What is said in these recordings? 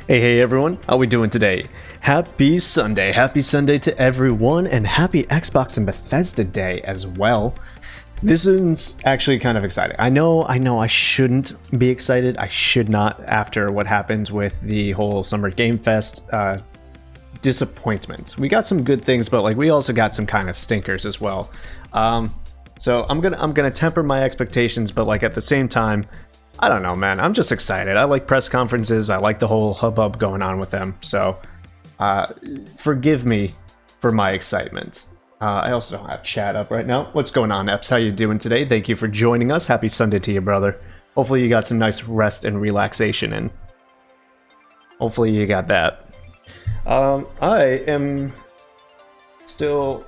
Hey everyone, how we doing today? Happy Sunday to everyone, and happy Xbox and Bethesda Day as well. This is actually kind of exciting. I know I shouldn't be excited. I should not after what happened with the whole Summer Game Fest disappointment. We got some good things, but like we also got some kind of stinkers as well. So I'm gonna temper my expectations, but like at the same time, I don't know, man. I'm just excited. I like press conferences. I like the whole hubbub going on with them. So forgive me for my excitement. I also don't have chat up right now. What's going on, Eps? How you doing today? Thank you for joining us. Happy Sunday to you, brother. Hopefully you got some nice rest and relaxation in. Hopefully you got that. I am still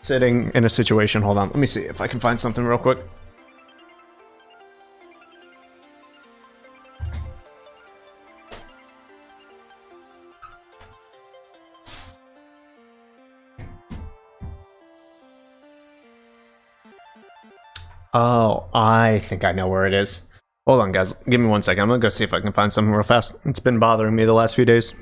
sitting in a situation. Hold on. Let me see if I can find something real quick. Oh, I think I know where it is. Hold on, guys. Give me 1 second. I'm gonna go see if I can find something real fast. It's been bothering me the last few days.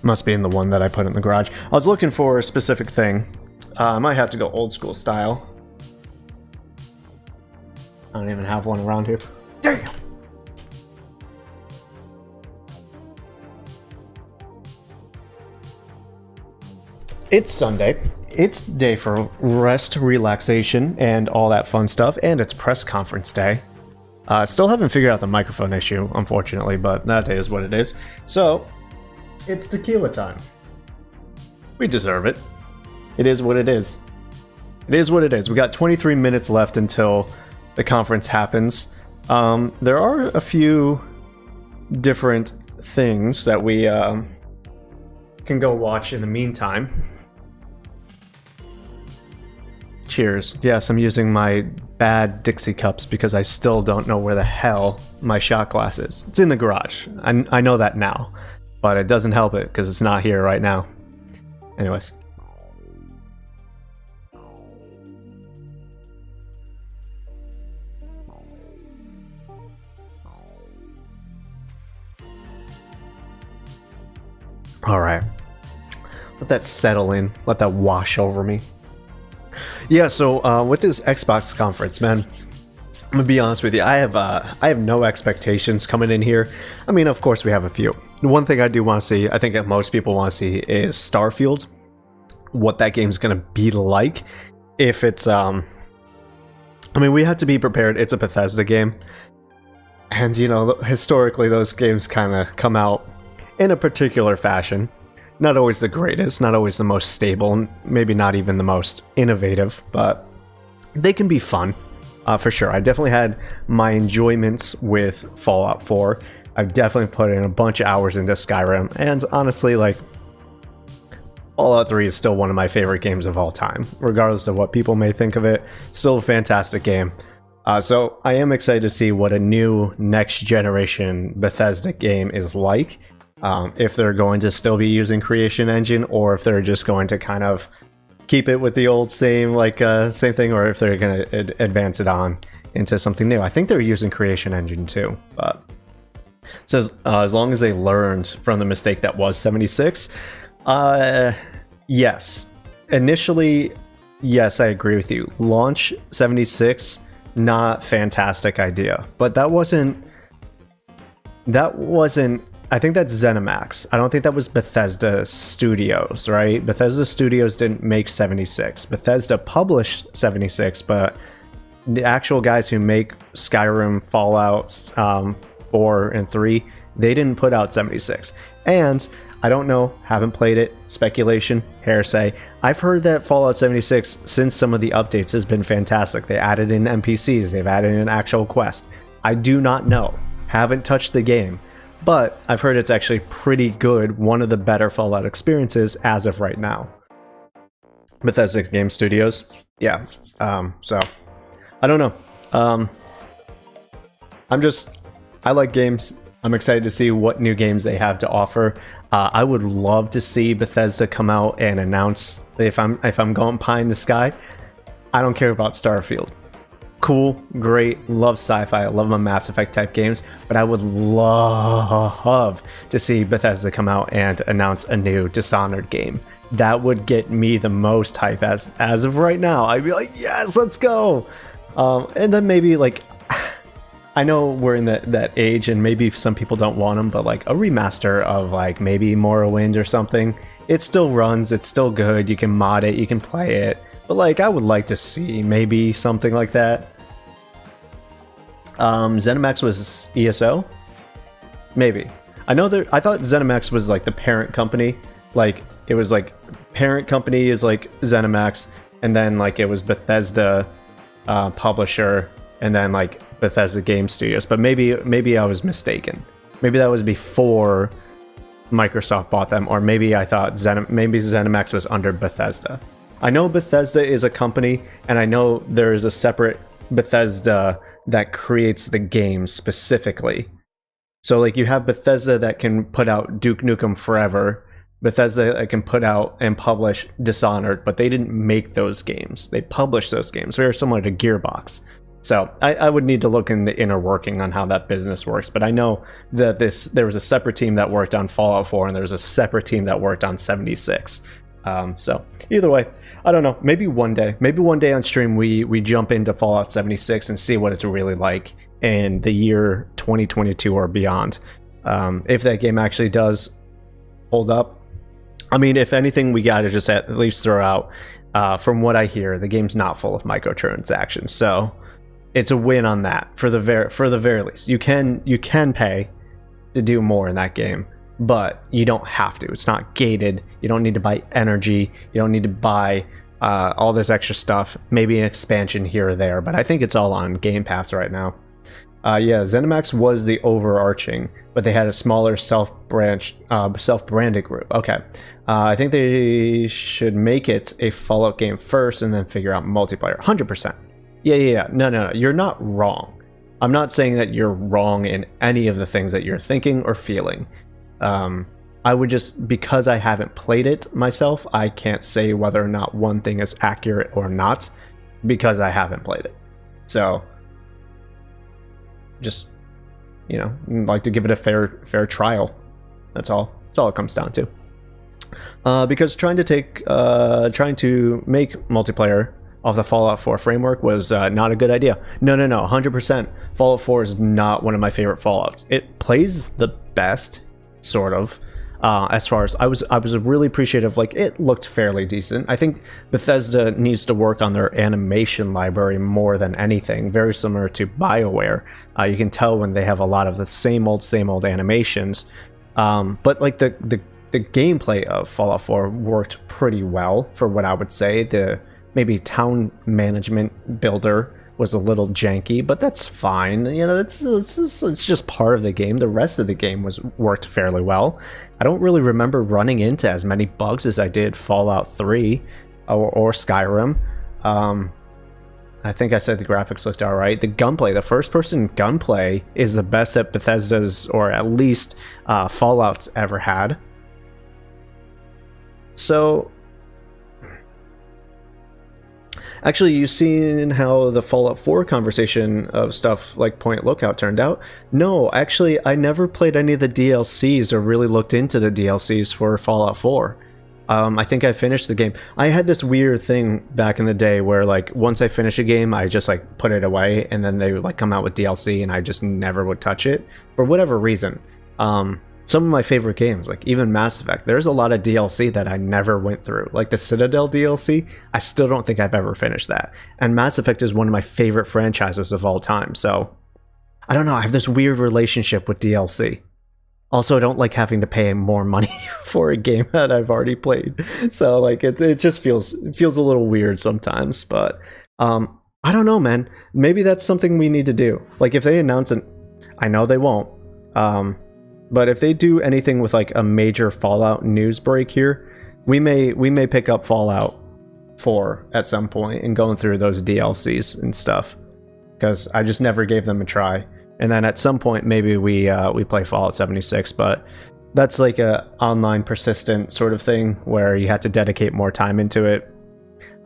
Must be in the one that I put in the garage. I was looking for a specific thing. I might have to go old school style. I don't even have one around here. Damn! It's Sunday. It's day for rest, relaxation, and all that fun stuff, and it's press conference day. Still haven't figured out the microphone issue, unfortunately, but that day is what it is. So, it's tequila time. We deserve it. It is what it is. It is what it is. We got 23 minutes left until the conference happens. There are a few different things that we can go watch in the meantime. Cheers. Yes, I'm using my bad Dixie cups because I still don't know where the hell my shot glass is. It's in the garage. I know that now. But it doesn't help it, because it's not here right now. Anyways. Alright. Let that settle in. Let that wash over me. Yeah, so with this Xbox conference, man, I'm gonna be honest with you. I have no expectations coming in here. I mean, of course, we have a few. The one thing I do want to see, I think that most people want to see, is Starfield. What that game's gonna be like. If it's I mean, we have to be prepared. It's a Bethesda game, and you know, historically, those games kind of come out in a particular fashion. Not always the greatest, not always the most stable, maybe not even the most innovative, but they can be fun. For sure. I definitely had my enjoyments with Fallout 4. I've definitely put in a bunch of hours into Skyrim, and honestly, like, Fallout 3 is still one of my favorite games of all time, regardless of what people may think of it. Still a fantastic game. So I am excited to see what a new next generation Bethesda game is like. If they're going to still be using Creation Engine, or if they're just going to kind of keep it with the old same thing, or if they're going to advance it on into something new. I think they're using Creation Engine too, but it says as long as they learned from the mistake that was 76. Yes, initially, yes, I agree with you. Launch 76, not fantastic idea, but that wasn't. I think that's ZeniMax. I don't think that was Bethesda Studios, right? Bethesda Studios didn't make 76. Bethesda published 76, but the actual guys who make Skyrim, Fallout 4 and 3, they didn't put out 76. And I don't know, haven't played it, speculation, hearsay. I've heard that Fallout 76, since some of the updates, has been fantastic. They added in NPCs, they've added in an actual quest. I do not know, haven't touched the game. but I've heard it's actually pretty good, one of the better Fallout experiences as of right now. Bethesda Game Studios. Yeah. So I don't know. I like games. I'm excited to see what new games they have to offer. I would love to see Bethesda come out and announce, if I'm going pie in the sky, I don't care about Starfield. Cool, great, love sci-fi, I love my Mass Effect type games, but I would love to see Bethesda come out and announce a new Dishonored game. That would get me the most hype as of right now. I'd be like, yes, let's go. And then maybe like, I know we're in that age and maybe some people don't want them, but like a remaster of like maybe Morrowind or something. It still runs, it's still good, you can mod it, you can play it. But like, I would like to see maybe something like that. ZeniMax was ESO? Maybe. I thought ZeniMax was like the parent company. Like, it was like, parent company is like ZeniMax, and then like it was Bethesda publisher, and then like Bethesda Game Studios. But maybe I was mistaken. Maybe that was before Microsoft bought them, or maybe I thought maybe ZeniMax was under Bethesda. I know Bethesda is a company, and I know there is a separate Bethesda that creates the games specifically. So like you have Bethesda that can put out Duke Nukem Forever, Bethesda that can put out and publish Dishonored, but they didn't make those games. They published those games, very similar to Gearbox. So I would need to look in the inner working on how that business works, but I know that there was a separate team that worked on Fallout 4, and there was a separate team that worked on 76. So either way, I don't know, maybe one day on stream we jump into Fallout 76 and see what it's really like in the year 2022 or beyond. If that game actually does hold up. I mean, if anything, we gotta just at least throw out, from what I hear, the game's not full of microtransactions, so it's a win on that for the very least. You can pay to do more in that game, but you don't have to. It's not gated. You don't need to buy energy. You don't need to buy all this extra stuff. Maybe an expansion here or there, but I think it's all on Game Pass right now. Yeah, ZeniMax was the overarching, but they had a smaller self-branded group. Okay. I think they should make it a Fallout game first and then figure out multiplayer. 100%. Yeah. No. You're not wrong. I'm not saying that you're wrong in any of the things that you're thinking or feeling. I would just, because I haven't played it myself, I can't say whether or not one thing is accurate or not, because I haven't played it. So, just, like to give it a fair trial. That's all it comes down to. Because trying to make multiplayer off the Fallout 4 framework was not a good idea. No, 100%. Fallout 4 is not one of my favorite Fallouts. It plays the best, sort of. As far as I was really appreciative. Like, it looked fairly decent. I think Bethesda needs to work on their animation library more than anything. Very similar to BioWare. You can tell when they have a lot of the same old animations. But like the gameplay of Fallout 4 worked pretty well for what I would say. The maybe town management builder was a little janky, but that's fine. It's just part of the game. The rest of the game worked fairly well. I don't really remember running into as many bugs as I did Fallout 3 or Skyrim. I think I said the graphics looked alright. The gunplay, the first-person gunplay, is the best that Bethesda's, or at least Fallout's ever had. So, actually, you've seen how the Fallout 4 conversation of stuff like Point Lookout turned out? No, actually, I never played any of the DLCs or really looked into the DLCs for Fallout 4. I think I finished the game. I had this weird thing back in the day where, like, once I finish a game, I just, like, put it away, and then they would, like, come out with DLC, and I just never would touch it, for whatever reason. Some of my favorite games, like even Mass Effect, there's a lot of DLC that I never went through. Like the Citadel DLC, I still don't think I've ever finished that. And Mass Effect is one of my favorite franchises of all time, so I don't know, I have this weird relationship with DLC. Also, I don't like having to pay more money for a game that I've already played. So like it just feels a little weird sometimes, but I don't know, man. Maybe that's something we need to do. Like if they announce I know they won't. But if they do anything with like a major Fallout news break here, we may pick up Fallout 4 at some point and going through those DLCs and stuff, because I just never gave them a try. And then at some point maybe we play Fallout 76, but that's like a online persistent sort of thing where you have to dedicate more time into it.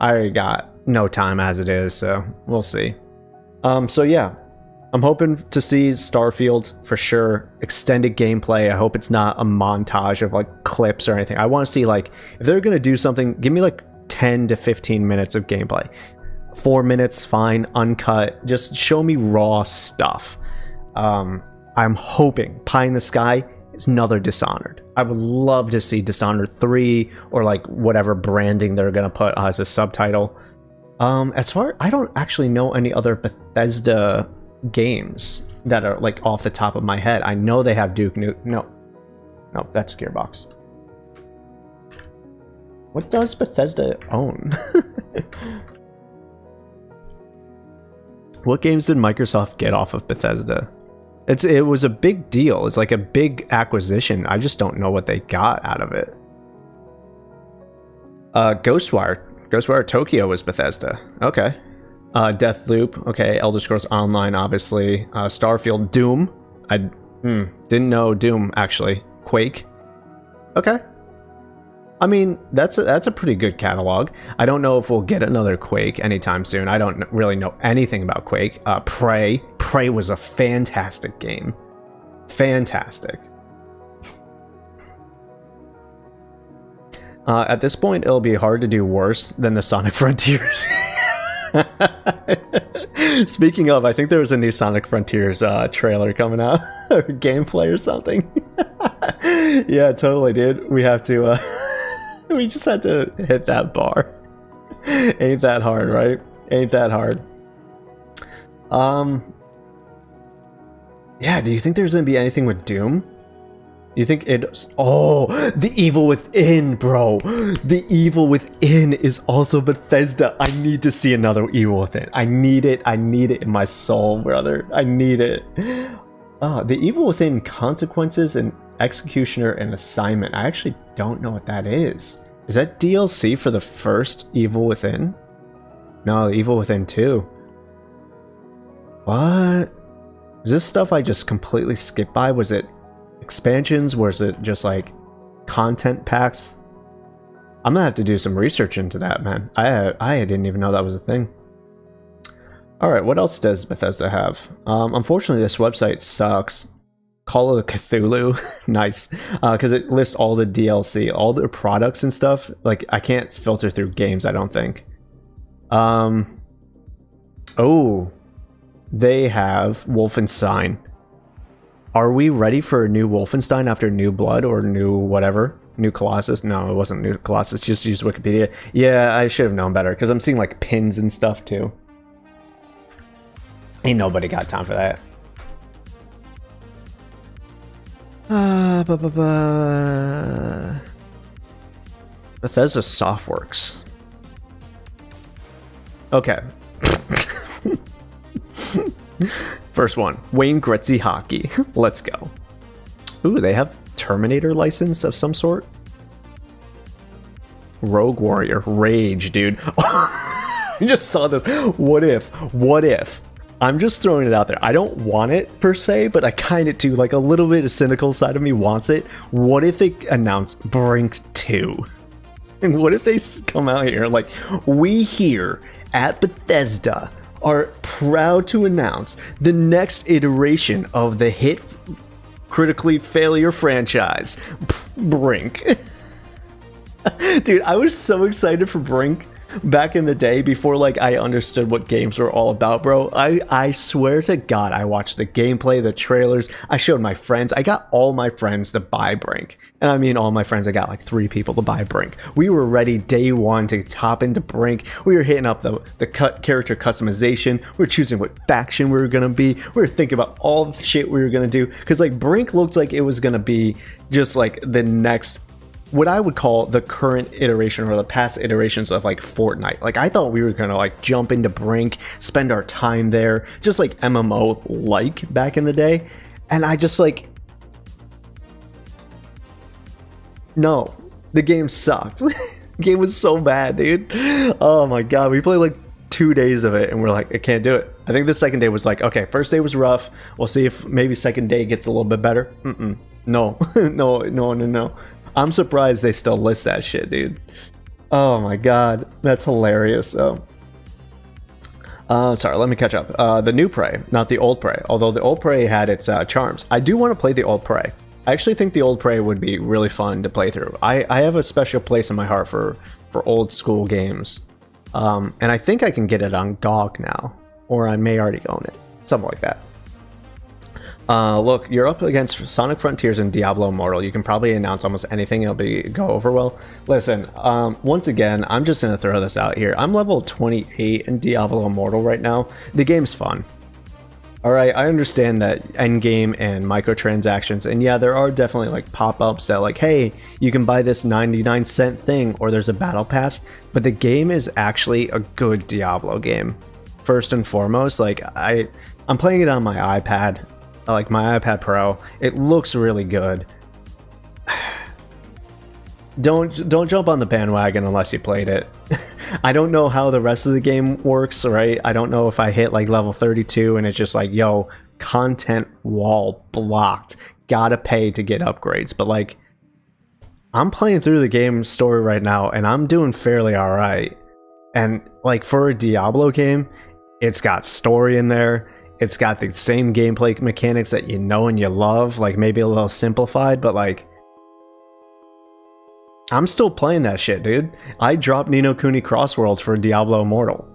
I already got no time as it is, so we'll see. So yeah, I'm hoping to see Starfield for sure. Extended gameplay. I hope it's not a montage of like clips or anything. I want to see, like, if they're gonna do something, give me like 10 to 15 minutes of gameplay. 4 minutes, fine, uncut. Just show me raw stuff. I'm hoping pie in the sky is another Dishonored. I would love to see Dishonored 3 or like whatever branding they're gonna put as a subtitle. As far, I don't actually know any other Bethesda games that are like off the top of my head. I know they have Duke Nukem. No, that's Gearbox. What does Bethesda own? What games did Microsoft get off of Bethesda? It was a big deal. It's like a big acquisition. I just don't know what they got out of it. Ghostwire Tokyo was Bethesda. Okay. Deathloop. Okay. Elder Scrolls Online, obviously. Starfield. Doom. I didn't know Doom, actually. Quake. Okay. I mean, that's a pretty good catalog. I don't know if we'll get another Quake anytime soon. I don't really know anything about Quake. Prey. Prey was a fantastic game. Fantastic. At this point, it'll be hard to do worse than the Sonic Frontiers. Speaking of, I think there was a new Sonic Frontiers trailer coming out, or gameplay or something. Yeah, totally, dude. We have to, we just had to hit that bar. Ain't that hard, right? Ain't that hard. Yeah, do you think there's gonna be anything with Doom? You think it's... Oh, The Evil Within, bro. The Evil Within is also Bethesda. I need to see another Evil Within. I need it. I need it in my soul, brother. I need it. The Evil Within Consequences and Executioner and Assignment. I actually don't know what that is. Is that DLC for the first Evil Within? No, Evil Within 2. What? Is this stuff I just completely skipped by? Was it expansions? Was it just like content packs? I'm gonna have to do some research into that, man. I didn't even know that was a thing. Alright, what else does Bethesda have? Unfortunately, this website sucks. Call of Cthulhu. Nice. Because it lists all the DLC, all their products and stuff. Like, I can't filter through games, I don't think. Oh, they have Wolfenstein. Are we ready for a new Wolfenstein after New Blood or New whatever? New Colossus? No, it wasn't New Colossus. Just use Wikipedia. Yeah, I should have known better because I'm seeing like pins and stuff too. Ain't nobody got time for that. Bethesda Softworks. Okay. First one, Wayne Gretzky Hockey. Let's go. Ooh, they have Terminator license of some sort. Rogue Warrior. Rage, dude. I just saw this. What if? I'm just throwing it out there. I don't want it per se, but I kind of do. Like a little bit of cynical side of me wants it. What if they announce Brink 2? And what if they come out here like, we here at Bethesda are proud to announce the next iteration of the hit critically failure franchise, Brink. Dude, I was so excited for Brink back in the day before like I understood what games were all about, bro. I swear to God, I watched the gameplay, the trailers. I showed my friends. I got all my friends to buy Brink. And I mean all my friends, I got like 3 people to buy Brink. We were ready day one to hop into Brink. We were hitting up the character customization. We were choosing what faction we were going to be. We were thinking about all the shit we were going to do. Because like Brink looked like it was going to be just like the next, what I would call the current iteration or the past iterations of like Fortnite. Like I thought we were gonna like jump into Brink, spend our time there, just like MMO like back in the day. And I just like, No, the game sucked. The game was so bad, dude. Oh my god, we played like 2 days of it and we're like, I can't do it. I think the second day was like, okay, first day was rough. We'll see if maybe second day gets a little bit better. No, no. I'm surprised they still list that shit, dude. Oh my god, that's hilarious. Sorry, let me catch up. The new Prey, not the old Prey. Although the old Prey had its charms. I do want to play the old Prey. I actually think the old Prey would be really fun to play through. I have a special place in my heart for old school games. And I think I can get it on GOG now. Or I may already own it. Something like that. Look, you're up against Sonic Frontiers and Diablo Immortal. You can probably announce almost anything, it'll go over well. Listen, once again, I'm just gonna throw this out here. I'm level 28 in Diablo Immortal right now. The game's fun. Alright, I understand that endgame and microtransactions, and yeah, there are definitely like pop-ups that like, hey, you can buy this 99-cent thing, or there's a battle pass, but the game is actually a good Diablo game. First and foremost, like, I'm playing it on my iPad, like my iPad Pro. It looks really good. Don't jump on the bandwagon unless you played it. I don't know how the rest of the game works, right? I don't know if I hit like level 32 and it's just like, yo, content wall blocked. Gotta pay to get upgrades. But like, I'm playing through the game story right now and I'm doing fairly alright. And like for a Diablo game, it's got story in there. It's got the same gameplay mechanics that you know and you love, like maybe a little simplified, but like, I'm still playing that shit, dude. I dropped Ni no Kuni Crossworlds for Diablo Immortal.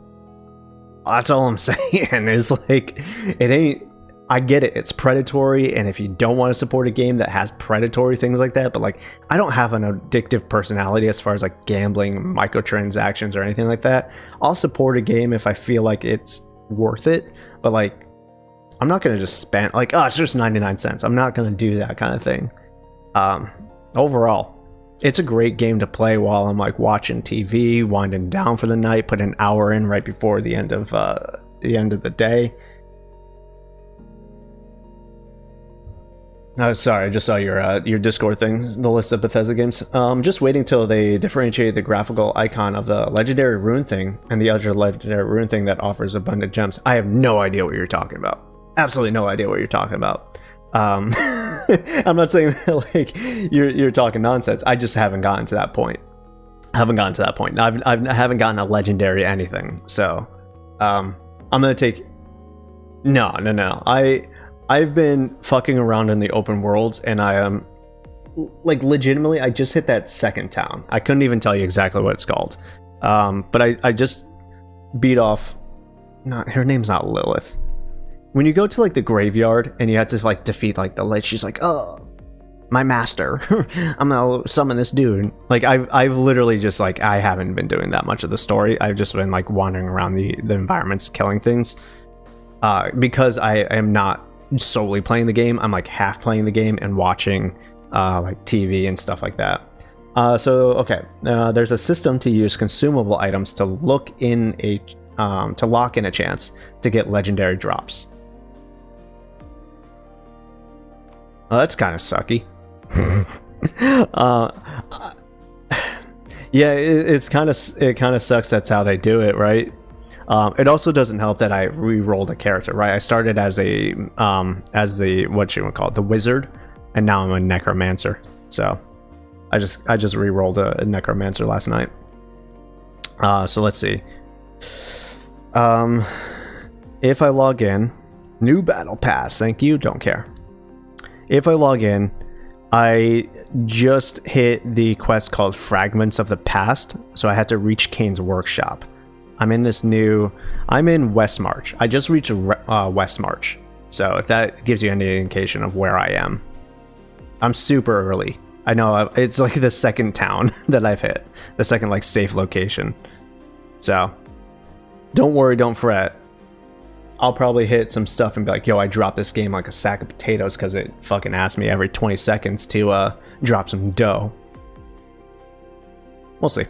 That's all I'm saying, is like, it ain't, I get it, it's predatory, and if you don't want to support a game that has predatory things like that, but like, I don't have an addictive personality as far as like gambling, microtransactions, or anything like that. I'll support a game if I feel like it's worth it, but like, I'm not gonna just spend, like, oh, it's just 99 cents. I'm not gonna do that kind of thing. Overall, it's a great game to play while I'm like watching TV, winding down for the night, put an hour in right before the end of the day. Sorry, I just saw your Discord thing, the list of Bethesda games. Just waiting till they differentiate the graphical icon of the legendary rune thing and the other legendary rune thing that offers abundant gems. I have no idea what you're talking about. Absolutely no idea what you're talking about. I'm not saying that like you're talking nonsense. I just haven't gotten to that point. I haven't gotten a legendary anything. So I'm gonna take no. I've been fucking around in the open worlds, and I am like legitimately I just hit that second town. I couldn't even tell you exactly what it's called. But I just beat off, her name's not Lilith. When you go to like the graveyard and you have to like defeat like the lich, she's like, oh, my master. I'm gonna summon this dude. Like I've literally just like, I haven't been doing that much of the story. I've just been like wandering around the environments, killing things. Because I am not solely playing the game. I'm like half playing the game and watching like TV and stuff like that. So okay, there's a system to use consumable items to lock in a chance to get legendary drops. That's kind of sucky. Yeah, it kind of sucks. That's how they do it, right? It also doesn't help that I re-rolled a character, right? I started as the what you would call it, the wizard, and now I'm a necromancer. So I just re-rolled a necromancer last night. So let's see. If I log in, new battle pass, thank you, don't care. If I log in, I just hit the quest called Fragments of the Past, so I had to reach Kane's workshop. I'm in Westmarch. I just reached Westmarch, so if that gives you any indication of where I am. I'm super early. I know, it's like the second town that I've hit, the second like safe location. So don't worry, don't fret. I'll probably hit some stuff and be like, yo, I dropped this game like a sack of potatoes because it fucking asked me every 20 seconds to drop some dough. We'll see.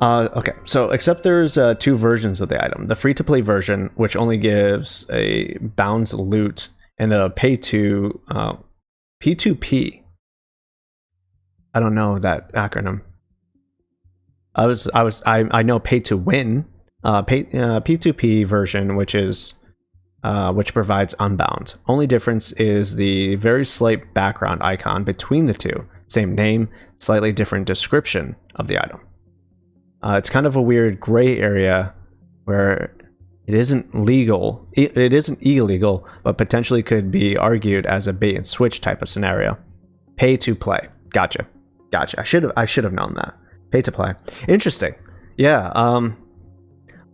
Okay, so except there's two versions of the item. The free-to-play version, which only gives a bounds loot, and the pay-to P2P. I don't know that acronym. I know pay to win, P2P version, which provides Unbound. Only difference is the very slight background icon between the two. Same name, slightly different description of the item. It's kind of a weird gray area where it isn't legal. It isn't illegal, but potentially could be argued as a bait and switch type of scenario. Pay to play. Gotcha. I should have known that. Pay to play. Interesting. Yeah.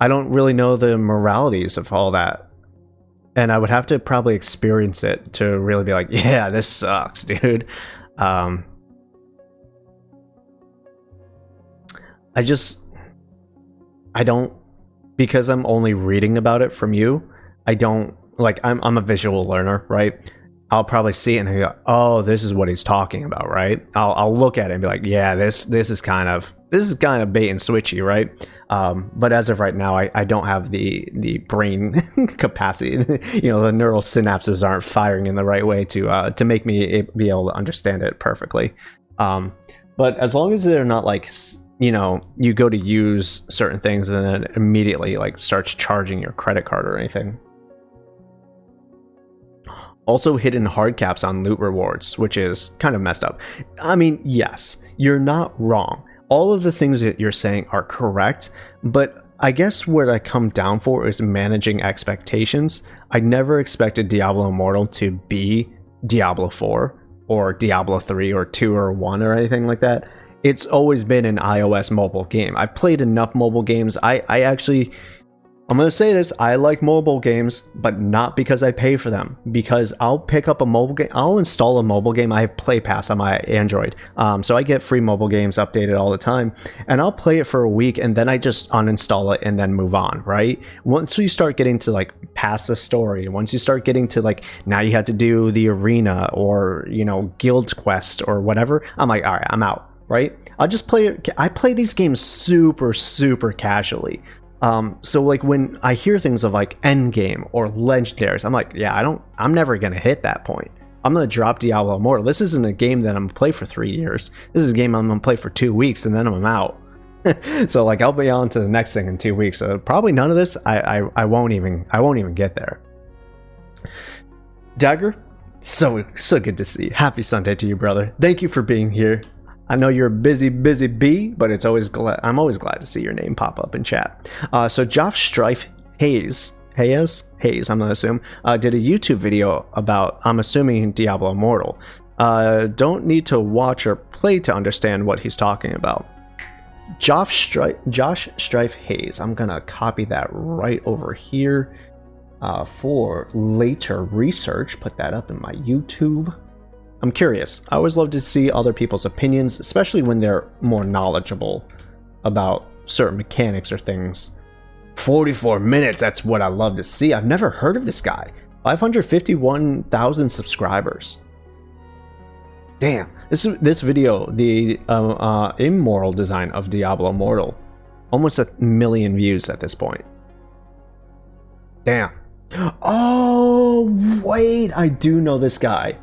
I don't really know the moralities of all that, and I would have to probably experience it to really be like, yeah, this sucks, dude. I don't, because I'm only reading about it from you, I don't, like, I'm a visual learner, right? I'll probably see it and I go, oh, this is what he's talking about, right? I'll look at it and be like, yeah, this is kind of bait and switchy, right? But as of right now, I don't have the brain capacity. The neural synapses aren't firing in the right way to make me be able to understand it perfectly. But as long as they're not like, you go to use certain things and then immediately like starts charging your credit card or anything. Also hidden hard caps on loot rewards, which is kind of messed up. I mean, yes, you're not wrong. All of the things that you're saying are correct, but I guess what I come down for is managing expectations. I never expected Diablo Immortal to be Diablo 4 or Diablo 3 or 2 or 1 or anything like that. It's always been an iOS mobile game. I've played enough mobile games. I'm going to say this, I like mobile games, but not because I pay for them. Because I'll pick up a mobile game, I'll install a mobile game. I have Play Pass on my Android. So I get free mobile games updated all the time. And I'll play it for a week and then I just uninstall it and then move on, right? Once you start getting to like past the story, once you start getting to like, now you have to do the arena or, guild quest or whatever, I'm like, all right, I'm out, right? I'll just play it. I play these games super, super casually. So like when I hear things of like endgame or legendaries, I'm like, yeah, I'm never going to hit that point. I'm going to drop Diablo Immortal. This isn't a game that I'm going to play for 3 years. This is a game I'm going to play for 2 weeks and then I'm out. So like I'll be on to the next thing in 2 weeks. So probably none of this. I won't even get there. Dagger, so good to see you. Happy Sunday to you, brother. Thank you for being here. I know you're a busy bee, but I'm always glad to see your name pop up in chat. So Joff Strife Hayes, I'm gonna assume, did a YouTube video about, I'm assuming, Diablo Immortal. Don't need to watch or play to understand what he's talking about. Josh Strife Hayes. I'm gonna copy that right over here for later research. Put that up in my YouTube. I'm curious. I always love to see other people's opinions, especially when they're more knowledgeable about certain mechanics or things. 44 minutes, that's what I love to see. I've never heard of this guy. 551,000 subscribers. Damn. This video, the immoral design of Diablo Immortal, almost 1 million views at this point. Damn. Oh, wait, I do know this guy.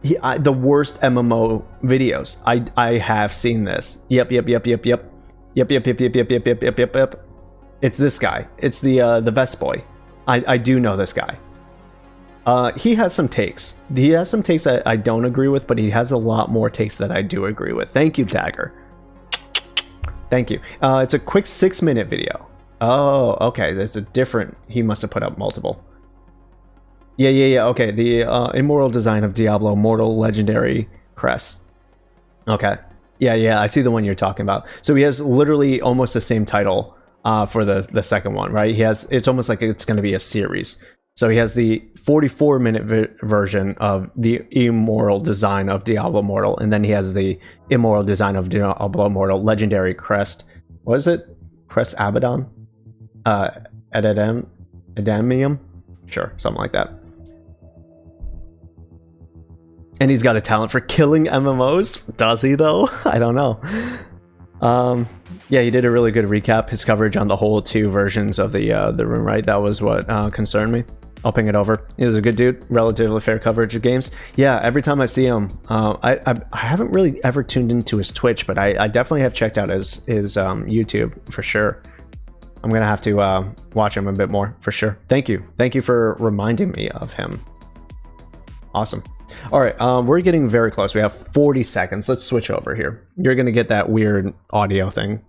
The worst MMO videos. I have seen this. Yep. It's this guy. It's the best boy. I do know this guy. He has some takes. He has some takes I don't agree with, but he has a lot more takes that I do agree with. Thank you, Dagger. Thank you. It's a quick 6-minute video. Oh, okay. There's a different. He must have put up multiple. Yeah. Okay, the immoral design of Diablo Immortal Legendary Crest. Okay. Yeah. I see the one you're talking about. So he has literally almost the same title for the second one, right? It's almost like it's going to be a series. So he has the 44-minute version of the immoral design of Diablo Immortal, and then he has the immoral design of Diablo Immortal Legendary Crest. What is it? Crest Abaddon? Adamium? Sure, something like that. And he's got a talent for killing MMOs. Does he, though? I don't know. Yeah, he did a really good recap. His coverage on the whole 2 versions of the room, right? That was what concerned me. I'll ping it over. He was a good dude, relatively fair coverage of games. Yeah, every time I see him, I haven't really ever tuned into his Twitch, but I definitely have checked out his YouTube for sure. I'm gonna have to watch him a bit more for sure. Thank you for reminding me of him. Awesome. All right, we're getting very close. We have 40 seconds. Let's switch over here. You're gonna get that weird audio thing.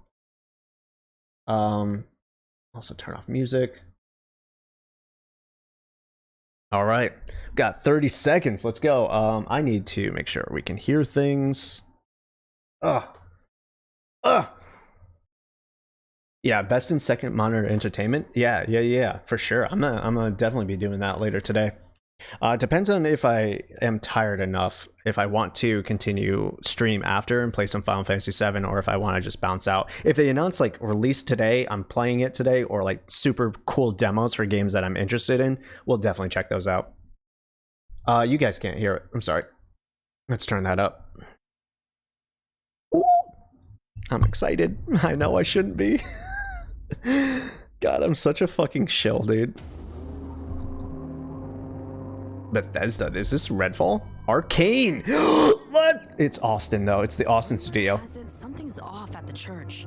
Also turn off music. All right, we've got 30 seconds. Let's go. I need to make sure we can hear things. Yeah, best and second monitor entertainment. Yeah, for sure. I'm gonna definitely be doing that later today. Depends on if I am tired enough, if I want to continue stream after and play some Final Fantasy VII, or if I want to just bounce out. If they announce like release today, I'm playing it today, or like super cool demos for games that I'm interested in, we'll definitely check those out. You guys can't hear it. I'm sorry. Let's turn that up. Ooh, I'm excited. I know I shouldn't be. God, I'm such a fucking shill, dude. Bethesda, is this Redfall? Arcane! What? It's Austin though, it's the Austin studio. Something's off at the church.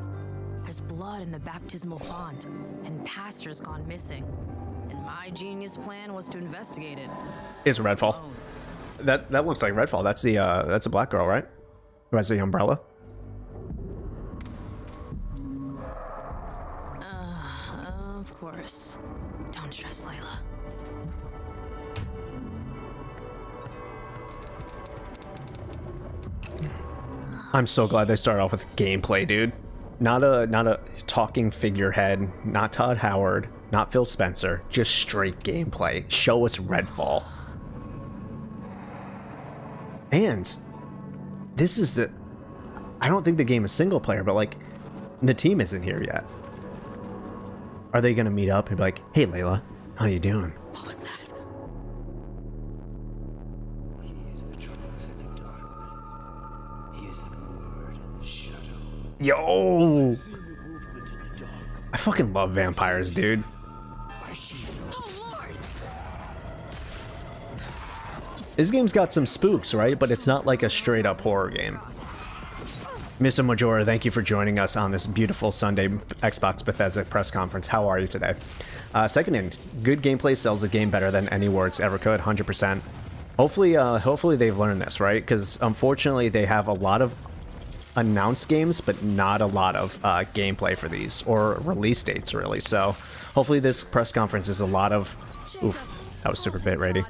There's blood in the baptismal font, and pastor's gone missing. And my genius plan was to investigate it. It's Redfall. That looks like Redfall. That's a black girl, right? Who has the umbrella? Of course. Don't stress, Layla. I'm so glad they started off with gameplay, dude. Not a talking figurehead, not Todd Howard, not Phil Spencer, just straight gameplay. Show us Redfall. And this is I don't think the game is single player, but like the team isn't here yet. Are they gonna meet up and be like, hey Layla, how you doing? What was that? Yo! I fucking love vampires, dude. This game's got some spooks, right? But it's not like a straight up horror game. Mr. Majora, thank you for joining us on this beautiful Sunday Xbox Bethesda press conference. How are you today? Second in, good gameplay sells the game better than any words ever could, 100%. Hopefully they've learned this, right? Because unfortunately they have a lot of announced games, but not a lot of gameplay for these, or release dates really. So hopefully this press conference is a lot of oof, that was super bit ready.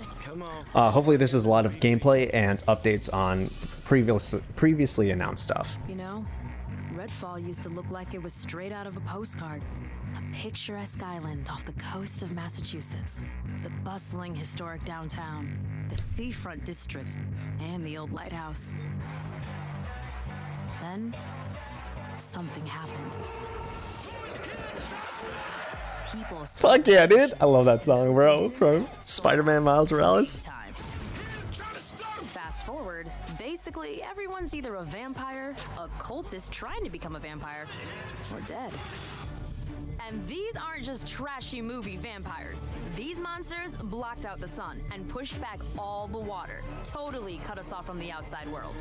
Hopefully this is a lot of gameplay and updates on previously announced stuff. You know, Redfall used to look like it was straight out of a postcard. A picturesque island off the coast of Massachusetts, the bustling historic downtown, the seafront district, and the old lighthouse. Then, something happened. Fuck yeah, dude! I love that song, bro, from Spider-Man Miles Morales. Fast forward, basically everyone's either a vampire, a cultist trying to become a vampire, or dead. And these aren't just trashy movie vampires. These monsters blocked out the sun and pushed back all the water. Totally cut us off from the outside world.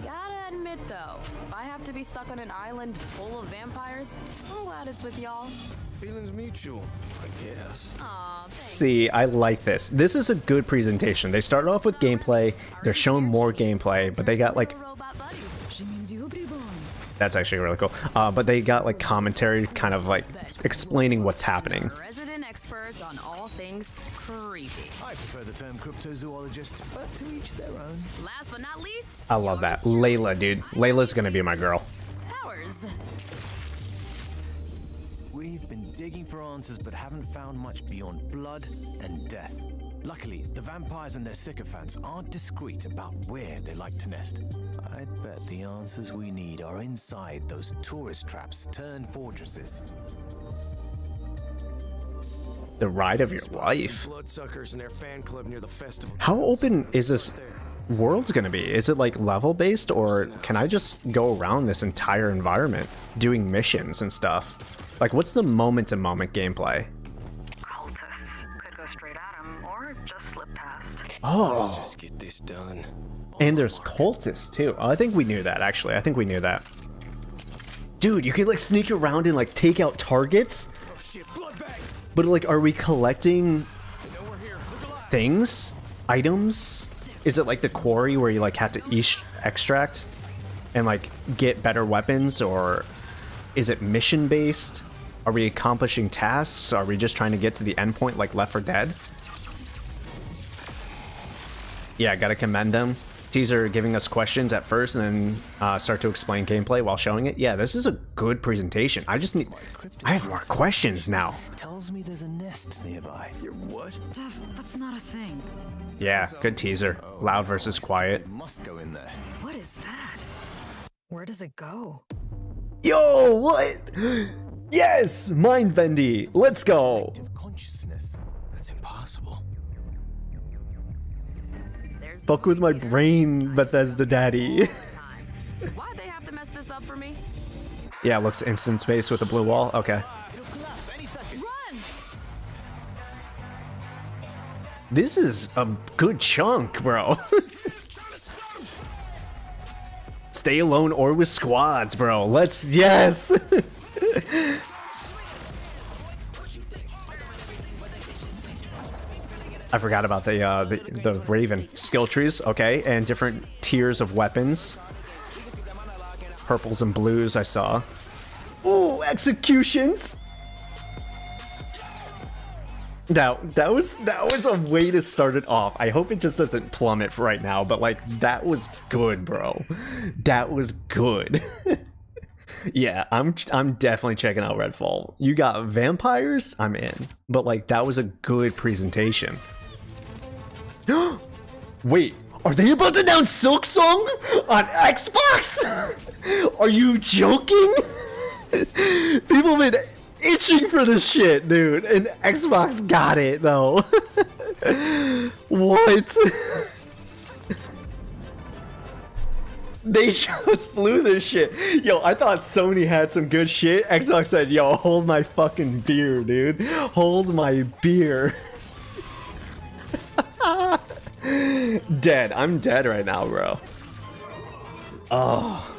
Gotta admit though, if I have to be stuck on an island full of vampires, I'm glad it's with y'all. Feelings mutual, I guess. Aw, See, I like this. This is a good presentation. They started off with gameplay, they're showing more gameplay, but they got like... That's actually really cool. But they got like commentary kind of like explaining what's happening. Resident expert on all things creepy. I prefer the term cryptozoologist, but to each their own. Last but not least, I love that. Layla, dude. Layla's gonna be my girl. Powers. We've been digging for answers but haven't found much beyond blood and death. Luckily, the vampires and their sycophants aren't discreet about where they like to nest. I'd bet the answers we need are inside those tourist traps turned fortresses. The ride of your life. Bloodsuckers and their fan club near the festival. How open is this world gonna be? Is it like level based, or can I just go around this entire environment doing missions and stuff? Like, what's the moment-to-moment gameplay? Cultists could go straight at him, Oh, Just get this done. and there's cultists too. Oh, I think we knew that, actually. I think we knew that. Dude, you can like sneak around and like take out targets. Oh shit, blood bag. But like, are we collecting They know we're here. Look alive. things? Items? Is it like the quarry where you like have to extract and like get better weapons, or is it mission based? Are we accomplishing tasks? Are we just trying to get to the end point like Left 4 Dead? Yeah, gotta commend them. Teaser giving us questions at first and then start to explain gameplay while showing it. Yeah, this is a good presentation. I have more questions now. Tells me there's a nest nearby. You're what? Dev, that's not a thing. Yeah, good teaser. Loud versus quiet. It must go in there. What is that? Where does it go? Yo, what? Yes, mind bendy. Let's go. Collective consciousness. That's impossible. There's Fuck with my brain, Bethesda daddy. time. Why'd they have to mess this up for me? Yeah, it looks instant space with a blue wall. Okay. It'll collapse any second. Run! This is a good chunk, bro. Stay alone or with squads, bro. Yes. I forgot about the Raven skill trees. Okay, and different tiers of weapons. Purples and blues I saw. Ooh, executions. Now that was a way to start it off. I hope it just doesn't plummet for right now, but like that was good, bro. That was good. Yeah, I'm definitely checking out Redfall. You got vampires, I'm in. But like that was a good presentation. Wait, are they about to announce Silk Song on Xbox? Are you joking? People have been itching for this shit, dude, and Xbox got it though. What? They just blew this shit. Yo, I thought Sony had some good shit. Xbox said, yo, hold my fucking beer, dude. Hold my beer. Dead. I'm dead right now, bro. Oh.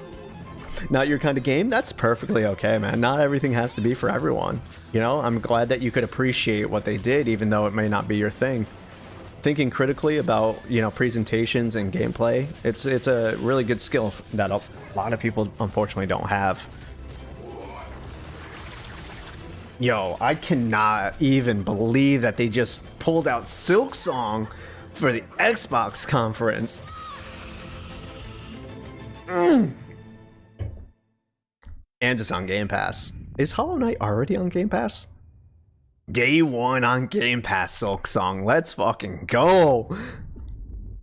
Not your kind of game? That's perfectly okay, man. Not everything has to be for everyone. You know, I'm glad that you could appreciate what they did, even though it may not be your thing. Thinking critically about, you know, presentations and gameplay, it's a really good skill that a lot of people unfortunately don't have. Yo, I cannot even believe that they just pulled out Silk Song for the Xbox conference. And it's on Game Pass. Is Hollow Knight already on Game Pass? Day one on Game Pass, Silk Song. Let's fucking go.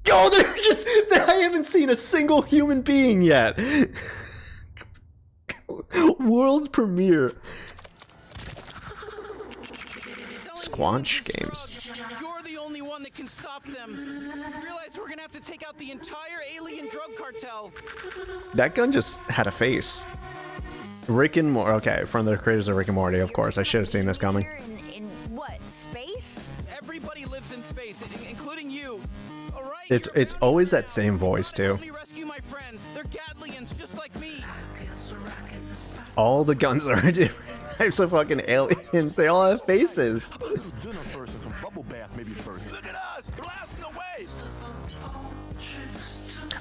Yo, they're just... I haven't seen a single human being yet. World premiere. Squanch Games. You're the only one that can stop them. Realize we're gonna have to take out the entire alien drug cartel. That gun just had a face. Rick and Morty. Okay, from the creators of Rick and Morty, of course. I should have seen this coming. In what, space? Everybody lives in space, including you. All right. It's always that same voice too. Only rescue my friends. They're Gatlians, just like me. All the guns are different types of fucking aliens. They all have faces. Dinner first and some bubble bath maybe first. Look at us, blasting away.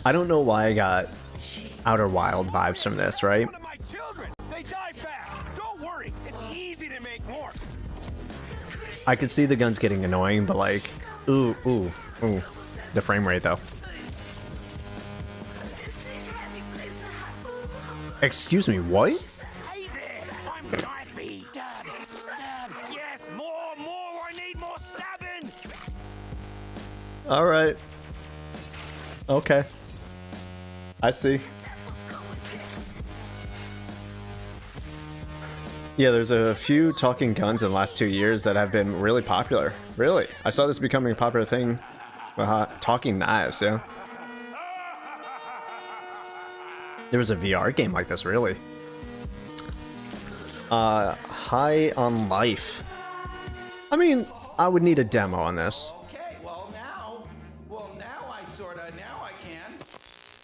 I don't know why I got Outer Wild vibes from this, right? One of my children. They die fast. Don't worry. It's easy to make more. I could see the guns getting annoying, but like, ooh. The frame rate though. Excuse me, what? Hey there. I'm Knifey. Stab. Yes, more. I need more stabbing. All right. Okay. I see. Yeah, there's a few talking guns in the last 2 years that have been really popular. Really? I saw this becoming a popular thing. Talking knives, yeah. There was a VR game like this, really. High on Life. I mean, I would need a demo on this. Okay, well now,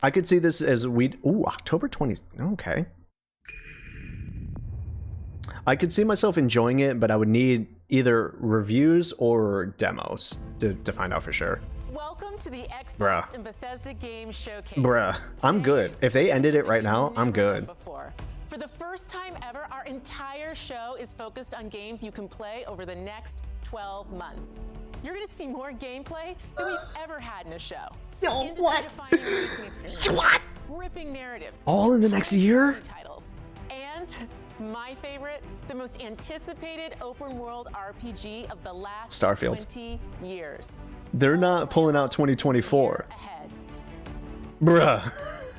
I could see this as October 20th. Okay. I could see myself enjoying it, but I would need either reviews or demos to find out for sure. Welcome to the Xbox Bruh. and Bethesda Game Showcase. Bruh, I'm good. If they ended it right now, I'm good. Before. For the first time ever, our entire show is focused on games you can play over the next 12 months. You're going to see more gameplay than we've ever had in a show. Yo, what? What? Gripping narratives. All in the next year? Titles. And my favorite, the most anticipated open world RPG of the last Starfield. 20 years. They're not pulling out 2024. Ahead. Bruh.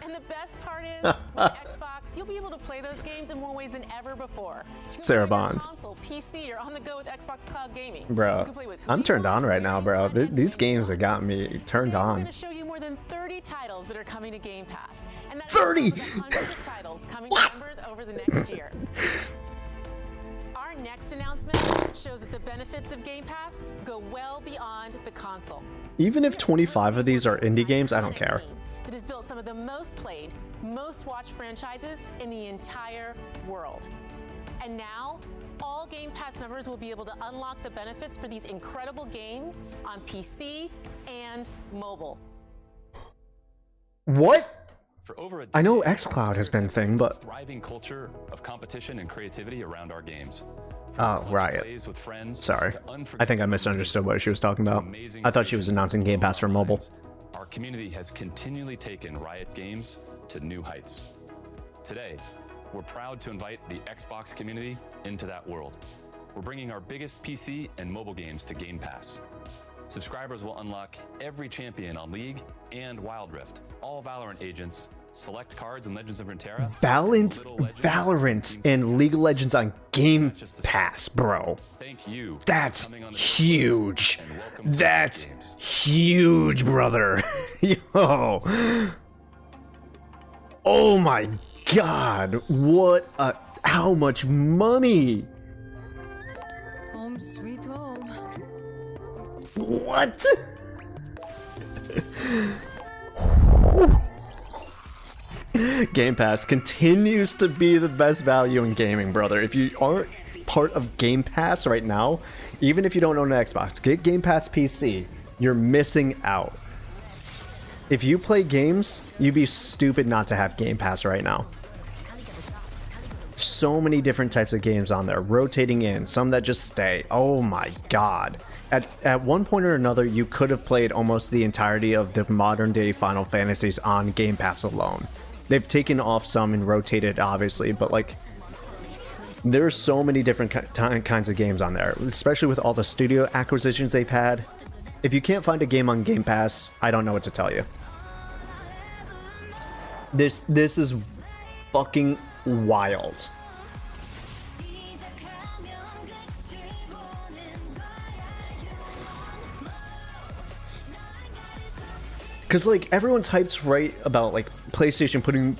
And the best part is, with Xbox, you'll be able to play those games in more ways than ever before. You can Sarah play on Bonds. console, PC, or on the go with Xbox Cloud Gaming. Bro, You can play with who I'm you turned want, on right where now, you bro. want, and These when games you have got want. me turned Today, We're on. going to show you more than 30 titles that are coming to Game Pass. And that's 30? just the hundreds of titles coming to members over the next year. Our next announcement shows that the benefits of Game Pass go well beyond the console. Even if 25 of these are indie games, I don't care. That has built some of the most played, most watched franchises in the entire world. And now, all Game Pass members will be able to unlock the benefits for these incredible games on PC and mobile. What? For over a I know decade, xCloud has been a thing, but thriving culture of competition and creativity around our games. oh, Riot. Plays with friends Sorry. to I think I misunderstood what she was talking about. amazing I thought she was creations announcing Game Pass for mobile. Our community has continually taken Riot games to new heights. Today, we're proud to invite the Xbox community into that world. We're bringing our biggest PC and mobile games to Game Pass. Subscribers will unlock every champion on League and Wild Rift, all Valorant agents, select cards in Legends of Runeterra, Valorant and League of Legends on Game Pass, bro. Thank you. That's for coming on the huge. and welcome to That's Riot Games. huge, brother. Yo. Oh my god. What a... How much money? Home sweet home. What? Game Pass continues to be the best value in gaming, brother. If you aren't part of Game Pass right now, even if you don't own an Xbox, get Game Pass PC. You're missing out. If you play games, you'd be stupid not to have Game Pass right now. So many different types of games on there, rotating in, some that just stay. Oh my god. At one point or another, you could have played almost the entirety of the modern day Final Fantasies on Game Pass alone. They've taken off some and rotated, obviously, but like, there's so many different kinds of games on there, especially with all the studio acquisitions they've had. If you can't find a game on Game Pass, I don't know what to tell you. This is fucking wild. Because, like, everyone's hyped right about, like, PlayStation putting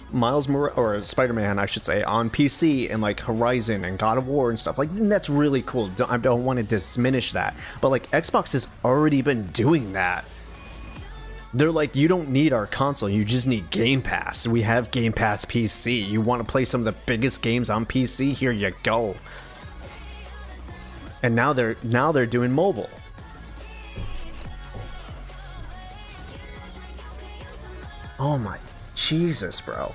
or Spider-Man, I should say, on PC and, like, Horizon and God of War and stuff. Like, and that's really cool. I don't want to diminish that. But, like, Xbox has already been doing that. They're like, you don't need our console, you just need Game Pass. We have Game Pass PC. You want to play some of the biggest games on PC? Here you go. And now they're doing mobile. Oh my Jesus, bro.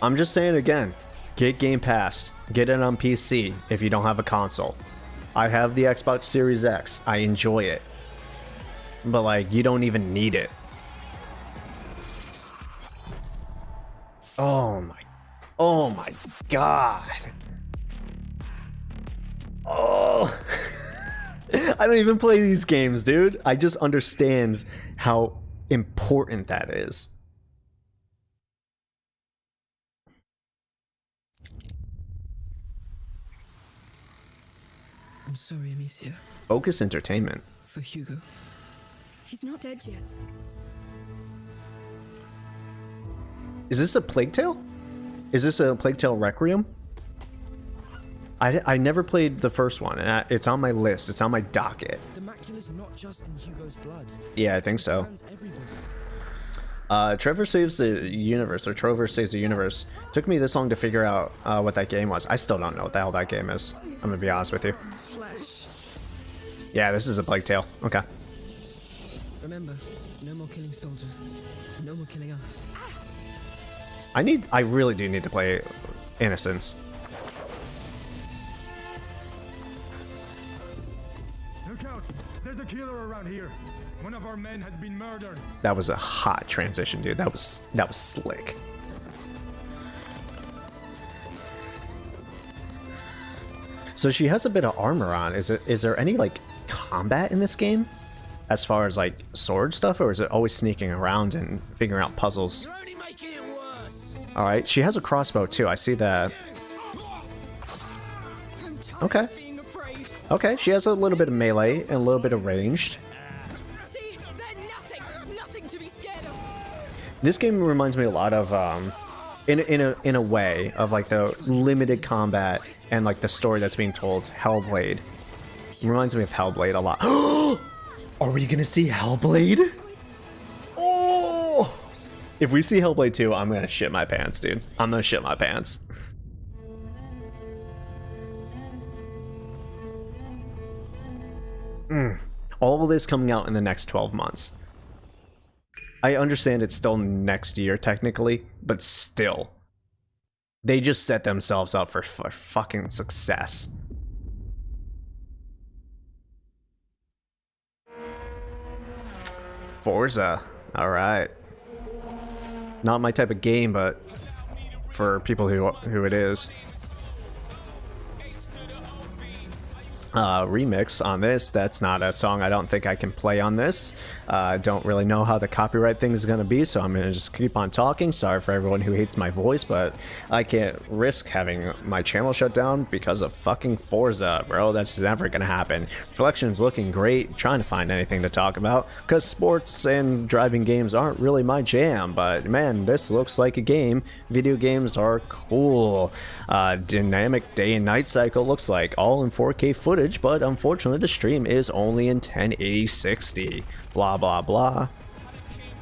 I'm just saying again, get Game Pass. Get it on PC if you don't have a console. I have the Xbox Series X. I enjoy it. But like, you don't even need it. Oh my god. Oh. I don't even play these games, dude. I just understand how important that is. I'm sorry, Amicia. Focus Entertainment. For Hugo. He's not dead yet. Is this a Plague Tale? Is this a Plague Tale Requiem? I never played the first one, and it's on my list. It's on my docket. The macula's not just in Hugo's blood. Yeah, I think so. It concerns everybody. Trevor Saves the Universe, or Trover Saves the Universe. Took me this long to figure out what that game was. I still don't know what the hell that game is. I'm gonna be honest with you. Flesh. Yeah, this is a Plague Tale. Okay. Remember, no more killing soldiers. No more killing us. I really do need to play Innocence. Look out! There's a killer around here. One of our men has been murdered. That was a hot transition, dude. That was slick. So she has a bit of armor on. Is there any like combat in this game? As far as like sword stuff, or is it always sneaking around and figuring out puzzles? You're only making it worse. Alright, she has a crossbow too. I see that. I'm tired Okay. of being afraid. Okay, she has a little bit of melee and a little bit of ranged. See, they're nothing to be scared of. This game reminds me a lot of in a way of like the limited combat and like the story that's being told. Hellblade. It reminds me of Hellblade a lot. Are we gonna see Hellblade? Oh! If we see Hellblade 2, I'm gonna shit my pants, dude. I'm gonna shit my pants. All of this coming out in the next 12 months. I understand it's still next year technically, but still. They just set themselves up for fucking success. Forza. Alright. Not my type of game, but for people who it is. Remix on this. That's not a song I don't think I can play on this. Don't really know how the copyright thing is going to be, so I'm going to just keep on talking. Sorry for everyone who hates my voice, but I can't risk having my channel shut down because of fucking Forza, bro. That's never going to happen. Reflection's looking great, trying to find anything to talk about, because sports and driving games aren't really my jam, but man, this looks like a game. Video games are cool. Dynamic day and night cycle looks like all in 4K footage, but unfortunately the stream is only in 1080 60. Blah blah blah.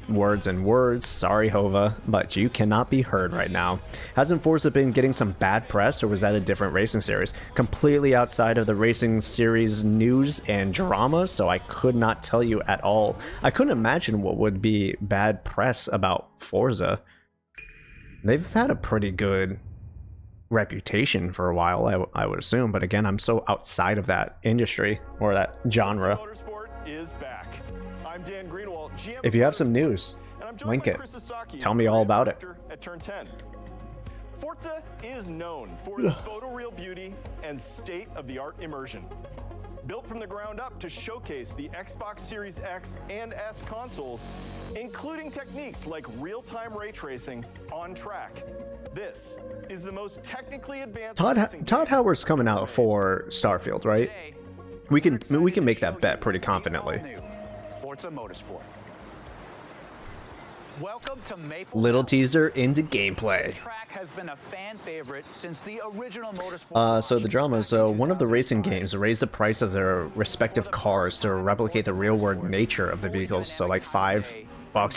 Words and words. Sorry Hova, but you cannot be heard right now. Hasn't Forza been getting some bad press, or was that a different racing series? Completely outside of the racing series news and drama, so I could not tell you at all. I couldn't imagine what would be bad press about Forza. They've had a pretty good reputation for a while, I would assume, but again, I'm so outside of that industry or that genre. Forza Motorsport is back. I'm Dan Greenwald, GM If you have some news, and I'm joined link by it. Chris Sasaki, Tell me all about it. director at Turn 10. Forza is known for its photoreal beauty and state-of-the-art immersion. Built from the ground up to showcase the Xbox Series X and S consoles, including techniques like real-time ray tracing on track. This is the most technically advanced Todd Howard's coming out for Starfield, right? We can make that bet pretty confidently. Forza Motorsport. Welcome to Maple. Little teaser into gameplay. This track has been a fan favorite since the original Motorsport. So the drama. So one of the racing games raised the price of their respective cars to replicate the real-world nature of the vehicles. So like $5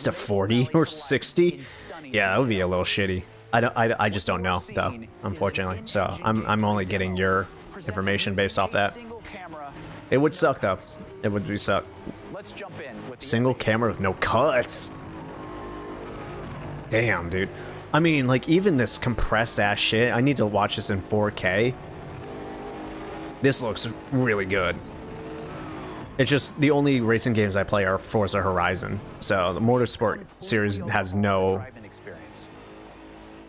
to 40 or 60. Yeah, that would be a little shitty. I just don't know though, unfortunately. So I'm only getting your information based off that. It would suck though. It would be suck. Let's jump in with Single camera with no cuts. Damn, dude. I mean, like, even this compressed ass shit, I need to watch this in 4K. This looks really good. It's just the only racing games I play are Forza Horizon. So the Motorsport series has no...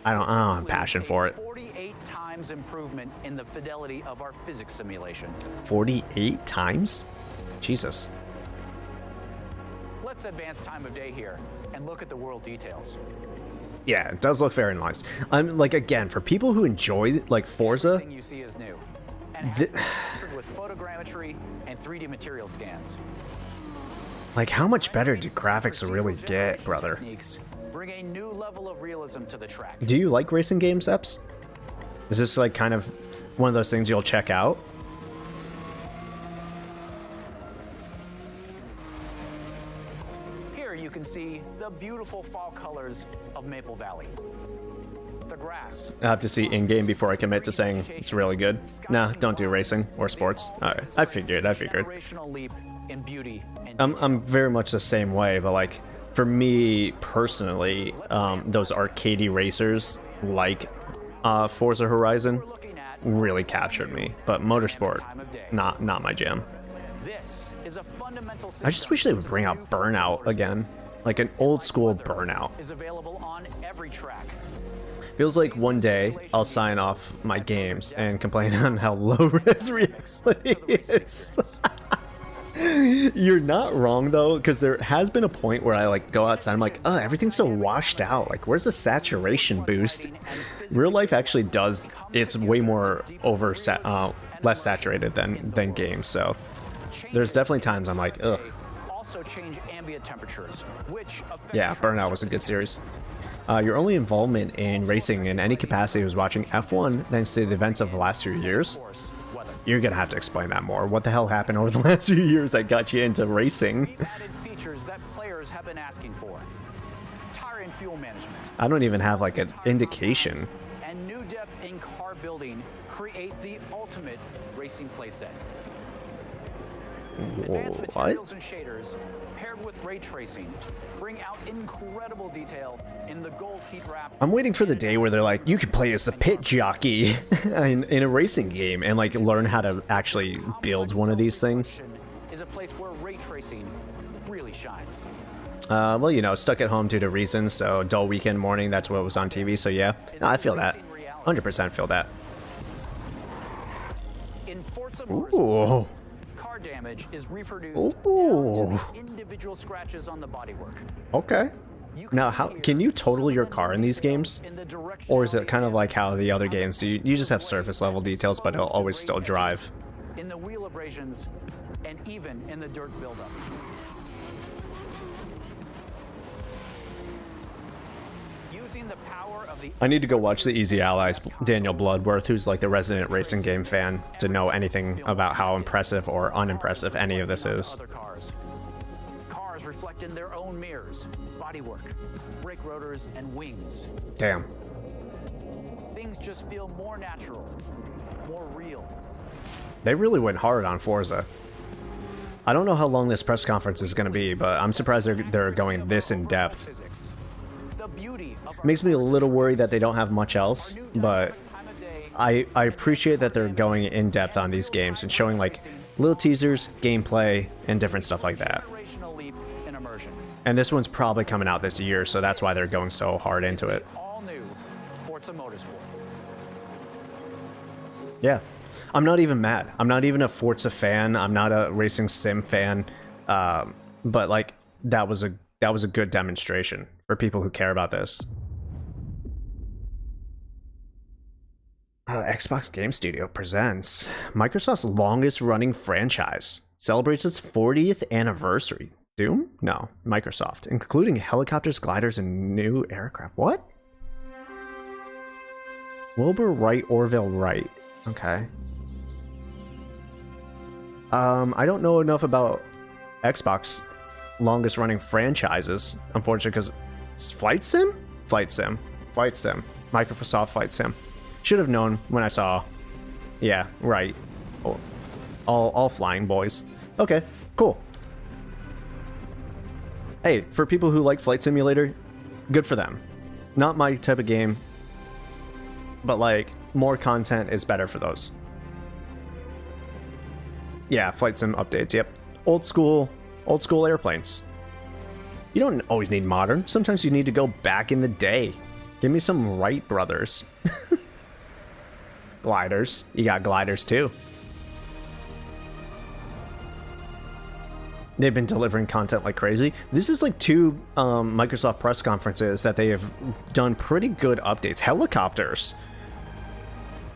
I don't have passion for it. 48 times improvement in the fidelity of our physics simulation. 48 times? Jesus. Let's advance time of day here and look at the world details. Yeah, it does look very nice. I'm like, again, for people who enjoy like Forza, Everything you see is new, and has been captured with photogrammetry and 3D material scans. like, how much better do graphics really get, brother? Techniques bring a new level of realism to the track. Do you like racing games, Eps? Is this like kind of one of those things you'll check out. Here you can see the beautiful fall colors of Maple Valley. The grass. I have to see in-game before I commit to saying it's really good. Nah, don't do racing or sports. Alright, I figured. Generational leap in beauty and I'm very much the same way, but like, for me personally, those arcadey racers like Forza Horizon really captured me. But Motorsport, not my jam. This is a fundamental I just wish they would bring out Burnout again. Like an old school Burnout. is available on every track. Feels like one day I'll sign off my games and complain on how low res reality is. You're not wrong though, because there has been a point where I like go outside, I'm like, oh, everything's so washed out. Like, where's the saturation boost? Real life actually does. It's way more less saturated than games. So there's definitely times I'm like, ugh. Also change ambient temperatures, which Yeah, Burnout was a good series. Your only involvement in racing in any capacity was watching F1 thanks to the events of the last few years. You're gonna have to explain that more. What the hell happened over the last few years that got you into racing? added features that players have been asking for. Tire and fuel management. I don't even have like an indication. And new depth in car building create the ultimate racing playset. Advanced materials and shaders paired with ray tracing bring out incredible detail in the gold heat wrap. I'm waiting for the day where they're like, you can play as the pit jockey in a racing game and like learn how to actually build one of these things. Is a place where ray tracing really shines. Well, you know, stuck at home due to reasons, so dull weekend morning, that's what was on TV, so yeah. No, I feel that. 100% feel that. In Forza Ooh. Motorsport, car damage is reproduced down to the individual scratches on the bodywork. Okay. Now, how can you total your car in these games? Or is it kind of like how the other games do? You just have surface level details, but it'll always still drive. In the wheel abrasions, and even in the dirt buildup. Using the power of the I need to go watch the Easy Allies, Daniel Bloodworth, who's like the resident racing game fan, to know anything about how impressive or unimpressive any of this is. other cars. Cars reflect in their own mirrors, bodywork, brake rotors, and wings. Damn. Things just feel more natural, more real. They really went hard on Forza. I don't know how long this press conference is going to be, but I'm surprised they're going this in depth. It makes me a little worried that they don't have much else, but I appreciate that they're going in depth on these games and showing like little teasers, gameplay, and different stuff like that. And this one's probably coming out this year, so that's why they're going so hard into it. All new Forza Motorsport. Yeah. I'm not even mad. I'm not even a Forza fan. I'm not a racing sim fan. But like that was a good demonstration for people who care about this. Xbox Game Studio presents Microsoft's longest running franchise. Celebrates its 40th anniversary. Doom? No, Microsoft, including helicopters, gliders, and new aircraft. What? Wilbur Wright, Orville Wright. Okay. I don't know enough about Xbox longest running franchises, unfortunately, because Flight Sim? Flight Sim. Flight Sim. Microsoft Flight Sim. Should have known when I saw. Yeah, right. Oh, all flying boys. Okay, cool. Hey, for people who like Flight Simulator, good for them. Not my type of game, but like, more content is better for those. Yeah, Flight Sim updates, yep. Old school airplanes. You don't always need modern. Sometimes you need to go back in the day. Give me some Wright brothers. Gliders. You got gliders too. They've been delivering content like crazy. This is like 2 Microsoft press conferences that they have done pretty good updates. Helicopters.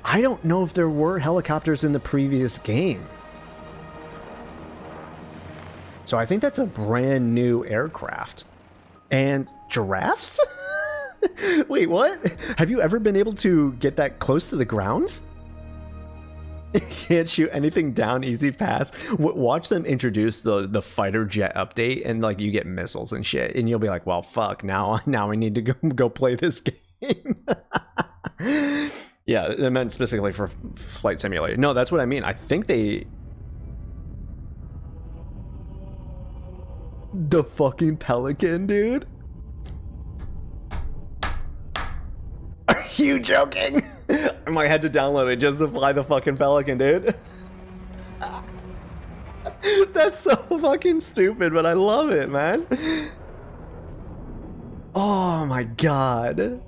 I don't know if there were helicopters in the previous game. So I think that's a brand new aircraft. And giraffes? Wait, what? Have you ever been able to get that close to the ground? Can't shoot anything down, easy pass. Watch them introduce the fighter jet update, and like you get missiles and shit, and you'll be like, well, fuck, now I need to go play this game. Yeah, it meant specifically for Flight Simulator. No, that's what I mean. I think the fucking Pelican, dude. Are you joking? I might have to download it just to fly the fucking Pelican, dude. That's so fucking stupid, but I love it, man. Oh my god.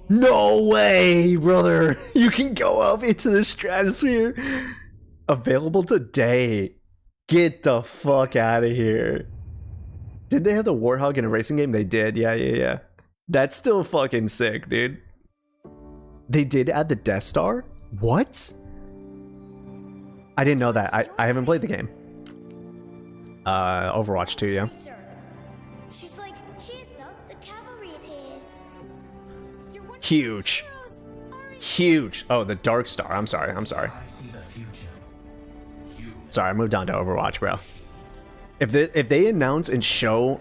No way, brother. You can go up into the stratosphere. Available today. Get the fuck out of here. Did they have the Warthog in a racing game? They did. Yeah. That's still fucking sick, dude. They did add the Death Star? What? I didn't know that. I haven't played the game. Overwatch 2, yeah. She's like, cheers, love, the cavalry's here. Huge. Huge. Oh, the Dark Star. I'm sorry. Sorry, I moved on to Overwatch, bro. If they announce and show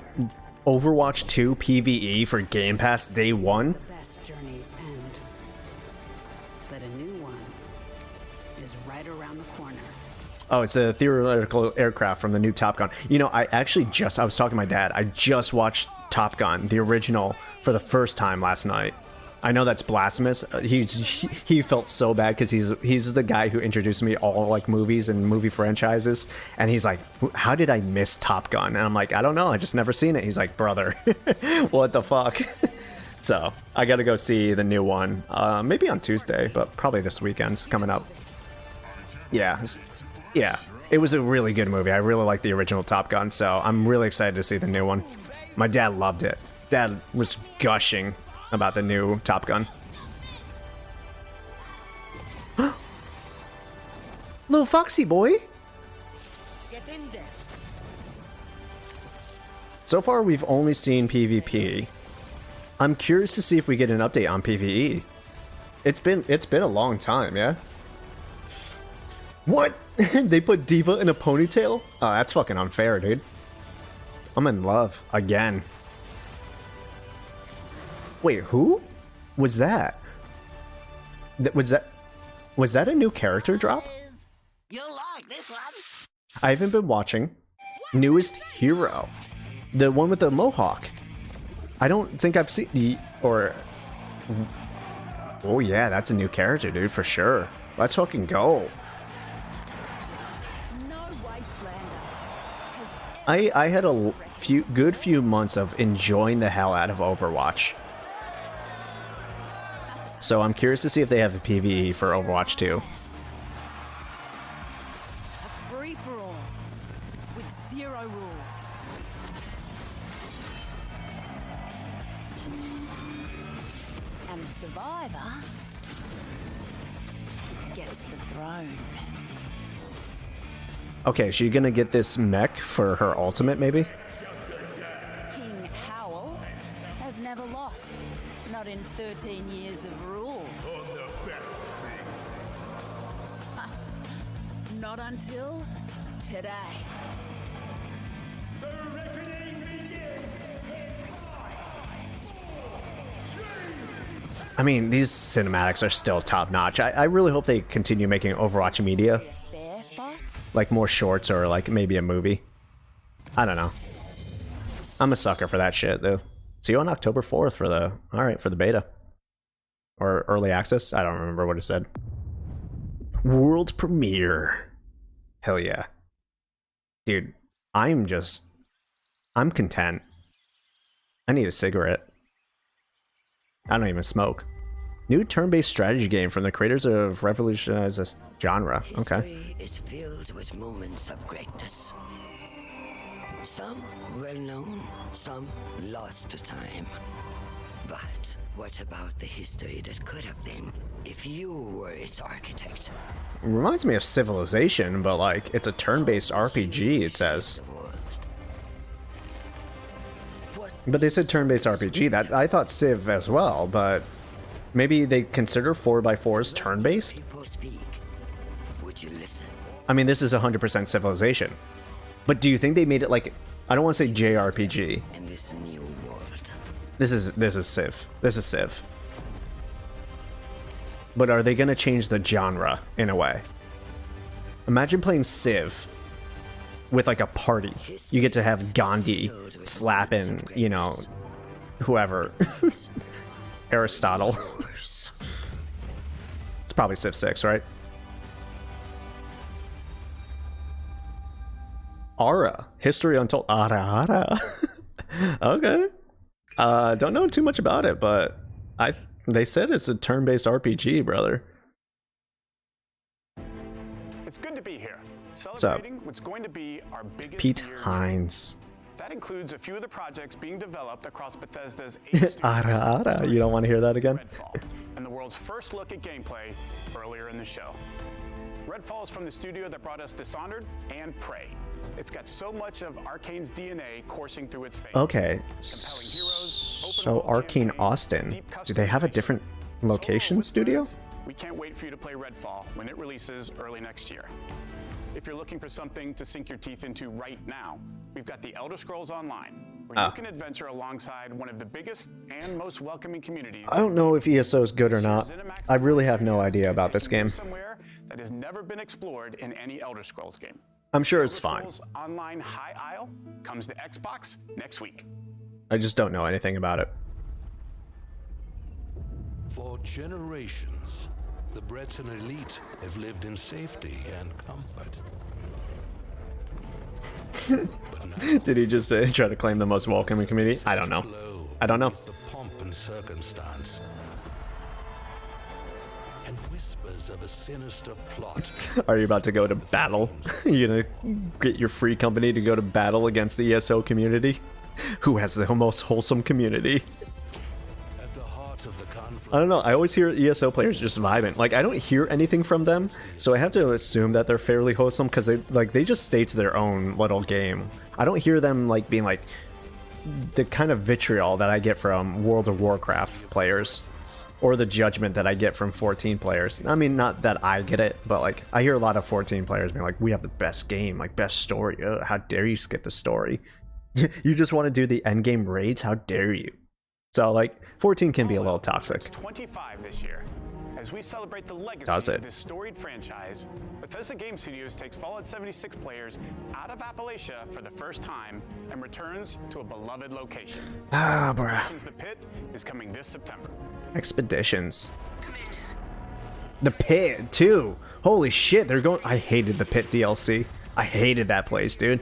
Overwatch 2 PvE for Game Pass day one, The best journeys end, but a new one is right around the corner. oh, it's a theoretical aircraft from the new Top Gun. You know, I was talking to my dad. I just watched Top Gun, the original, for the first time last night. I know that's blasphemous. He felt so bad because he's the guy who introduced me all like movies and movie franchises, and he's like, "How did I miss Top Gun?" And I'm like, "I don't know. I just never seen it." He's like, "Brother, what the fuck?" So I got to go see the new one, maybe on Tuesday, but probably this weekend coming up. Yeah, it was a really good movie. I really like the original Top Gun, so I'm really excited to see the new one. My dad loved it. Dad was gushing about the new Top Gun. Little Foxy boy. Get in there. So far, we've only seen PvP. I'm curious to see if we get an update on PvE. It's been a long time, yeah. What? They put Diva in a ponytail? Oh, that's fucking unfair, dude. I'm in love again. Wait, who was that? Was that a new character drop? You'll like this one. I haven't been watching. Newest hero, the one with the mohawk. I don't think I've seen or. Oh yeah, that's a new character, dude, for sure. Let's fucking go. I had a good few months of enjoying the hell out of Overwatch. So I'm curious to see if they have a PvE for Overwatch 2. A free-for-all with zero rules. And the survivor gets the throne. Okay, she's gonna get this mech for her ultimate, maybe? King Howell has never lost. Not in 13 years of rule. Not until today. I mean, these cinematics are still top notch. I really hope they continue making Overwatch media. Fair fight? Like more shorts or like maybe a movie. I don't know. I'm a sucker for that shit though. See you on October 4th for the beta. Or early access? I don't remember what it said. World premiere. Hell yeah. Dude, I'm content. I need a cigarette. I don't even smoke. New turn-based strategy game from the creators of Revolutionize this genre. Okay. History is filled with moments of greatness. Some well-known, some lost to time. But what about the history that could have been if you were its architect? Reminds me of Civilization, but like it's a turn-based RPG, it says. But they said turn-based RPG. That I thought Civ as well, but Maybe they consider 4x4s turn-based? People speak. Would you listen? I mean, this is 100% Civilization. But do you think they made it like, I don't want to say JRPG. In this new world. This is Civ. This is Civ. But are they going to change the genre in a way? Imagine playing Civ with like a party. You get to have Gandhi slapping, you know, whoever. Aristotle. It's probably Civ 6, right? Ara. History Untold. Ara. Okay. Don't know too much about it, but they said it's a turn-based RPG, brother. It's good to be here. What's up? Celebrating what's going to be our biggest Pete year. Hines. That includes a few of the projects being developed across Bethesda's Ara. You don't want to hear that again? Redfall, and the world's first look at gameplay earlier in the show. Redfall is from the studio that brought us Dishonored and Prey. It's got so much of Arcane's DNA coursing through its veins. Okay, so Arcane Austin, do they have a different location studio? We can't wait for you to play Redfall when it releases early next year. If you're looking for something to sink your teeth into right now, we've got the Elder Scrolls Online, where you can adventure alongside one of the biggest and most welcoming communities. I don't know if ESO is good or not. I really have no idea about this game. Somewhere that has never been explored in any Elder Scrolls game. I'm sure it's fine. Elder Scrolls Online High Isle comes to Xbox next week. I just don't know anything about it. For generations, the Breton elite have lived in safety and comfort. Did he just try to claim the most welcoming community? I don't know. I don't know. The pomp and circumstance and whispers of a sinister plot. Are you about to go to battle? You gonna get your free company to go to battle against the ESO community? Who has the most wholesome community? At the heart of the conflict. I don't know. I always hear ESO players just vibing. Like, I don't hear anything from them, so I have to assume that they're fairly wholesome because they just stay to their own little game. I don't hear them like being like the kind of vitriol that I get from World of Warcraft players, or the judgment that I get from 14 players. I mean, not that I get it, but like I hear a lot of 14 players being like, "We have the best game, like best story. How dare you skip the story? You just want to do the end game raids? How dare you?" So like 14 can be a little toxic. 25 this year. As we celebrate the legacy of this storied franchise, Bethesda Game Studios takes Fallout 76 players out of Appalachia for the first time and returns to a beloved location. Ah, bruh. Expeditions The Pitt is coming this September. Expeditions. The Pit, too. Holy shit, they're going... I hated the Pit DLC. I hated that place, dude.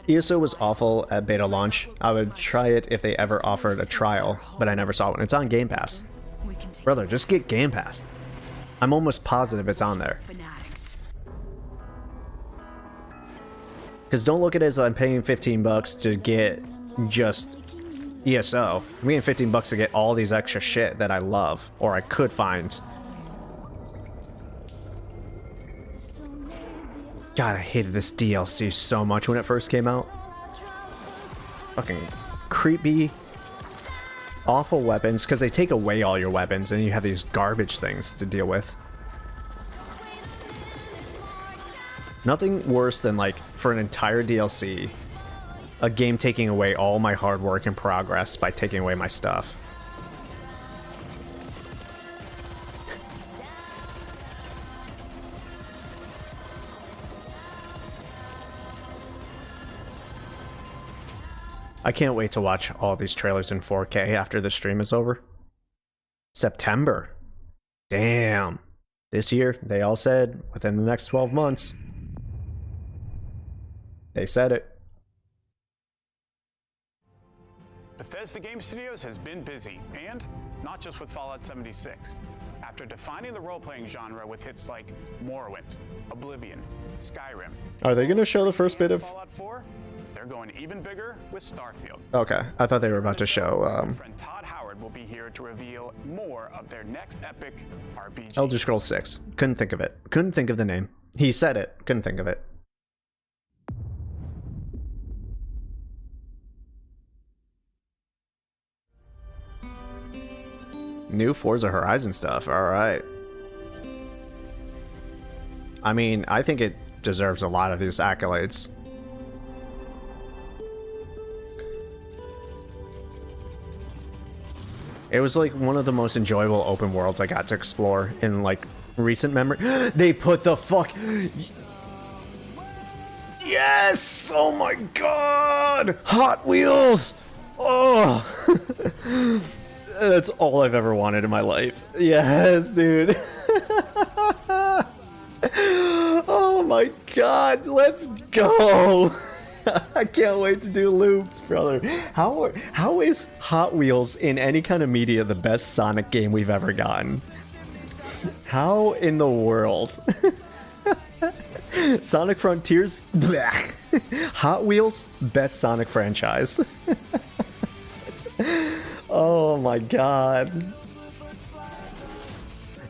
ESO was awful at beta launch. I would try it if they ever offered a trial, but I never saw one. It's on Game Pass. Brother, just get Game Pass. I'm almost positive it's on there. Because don't look at it as I'm paying 15 bucks to get just ESO. I'm getting 15 bucks to get all these extra shit that I love, or I could find. God, I hated this DLC so much when it first came out. Fucking creepy, awful weapons, because they take away all your weapons and you have these garbage things to deal with. Nothing worse than, like, for an entire DLC, a game taking away all my hard work and progress by taking away my stuff. I can't wait to watch all these trailers in 4K after the stream is over. September. Damn. This year, they all said within the next 12 months. They said it. Bethesda Game Studios has been busy, and not just with Fallout 76. After defining the role-playing genre with hits like Morrowind, Oblivion, Skyrim. Are they going to show the first bit of Fallout 4? They're going even bigger with Starfield. Okay, I thought they were about to show Friend Todd Howard will be here to reveal more of their next epic RPG. Elder Scrolls 6. Couldn't think of it. Couldn't think of the name. He said it. Couldn't think of it. New Forza Horizon stuff. All right. I mean, I think it deserves a lot of these accolades. It was like one of the most enjoyable open worlds I got to explore in like recent memory. They put the fuck... Yes! Oh my god! Hot Wheels! Oh! That's all I've ever wanted in my life. Yes, dude. Oh my god, let's go! I can't wait to do loops, brother. How is Hot Wheels in any kind of media the best Sonic game we've ever gotten? How in the world? Sonic Frontiers? Blech. Hot Wheels? Best Sonic franchise. Oh my god.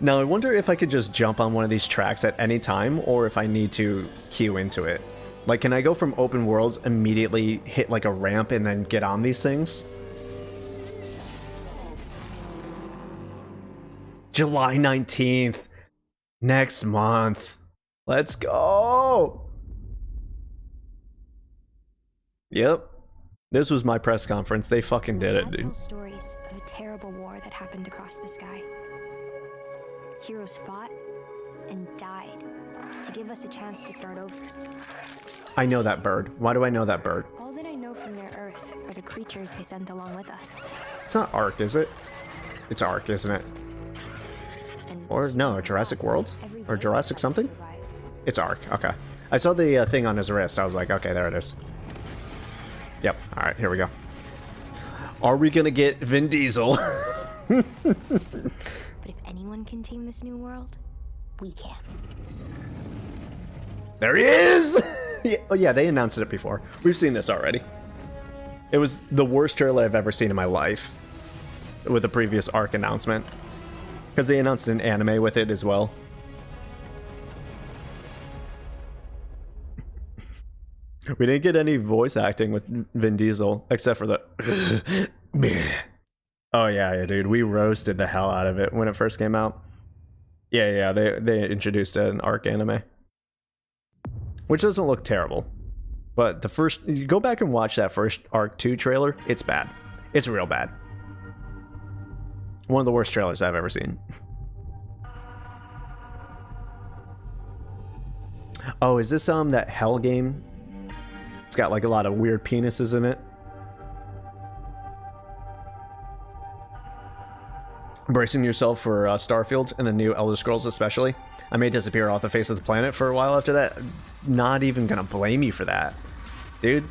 Now I wonder if I could just jump on one of these tracks at any time, or if I need to queue into it. Like, can I go from open world, immediately hit like a ramp, and then get on these things? July 19th. Next month. Let's go! Yep. This was my press conference. They fucking did it, dude. Stories of a terrible war that happened across the sky. Heroes fought and died to give us a chance to start over. I know that bird. Why do I know that bird? All that I know from their Earth are the creatures they sent along with us. It's not Ark, is it? It's Ark, isn't it? Or no, Jurassic World? Or Jurassic something? It's Ark, okay. I saw the thing on his wrist. I was like, okay, there it is. Yep, alright, here we go. Are we gonna get Vin Diesel? But if anyone can tame this new world, we can. There he is! Yeah, oh yeah, they announced it before. We've seen this already. It was the worst trailer I've ever seen in my life. With the previous Ark announcement. Because they announced an anime with it as well. We didn't get any voice acting with Vin Diesel, except for the... Oh yeah, dude, we roasted the hell out of it when it first came out. Yeah, they introduced an Ark anime. Which doesn't look terrible. But the first... You go back and watch that first Ark 2 trailer, it's bad. It's real bad. One of the worst trailers I've ever seen. Oh, is this that Hell game? It's got like a lot of weird penises in it. Bracing yourself for Starfield and the new Elder Scrolls especially. I may disappear off the face of the planet for a while after that. Not even gonna blame you for that. Dude.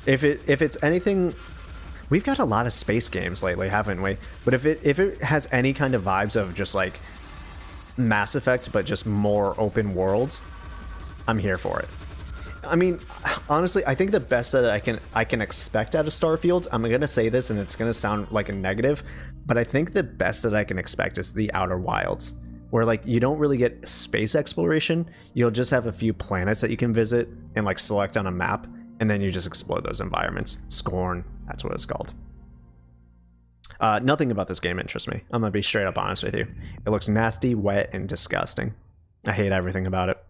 If it's anything... We've got a lot of space games lately, haven't we? But if it has any kind of vibes of just like Mass Effect, but just more open worlds, I'm here for it. I mean, honestly, I think the best that I can expect out of Starfield, I'm gonna say this and it's gonna sound like a negative, but I think the best that I can expect is the Outer Wilds, where like you don't really get space exploration. You'll just have a few planets that you can visit and like select on a map, and then you just explore those environments. Scorn, that's what it's called. Nothing about this game interests me. I'm gonna be straight up honest with you. It looks nasty, wet, and disgusting. I hate everything about it.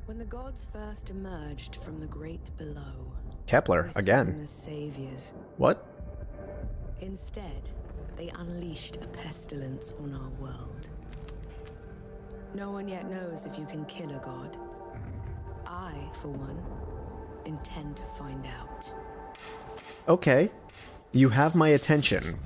When the gods first emerged from the great below, Kepler, again. as saviors. What? Instead, they unleashed a pestilence on our world. No one yet knows if you can kill a god. I, for one, intend to find out. Okay. You have my attention.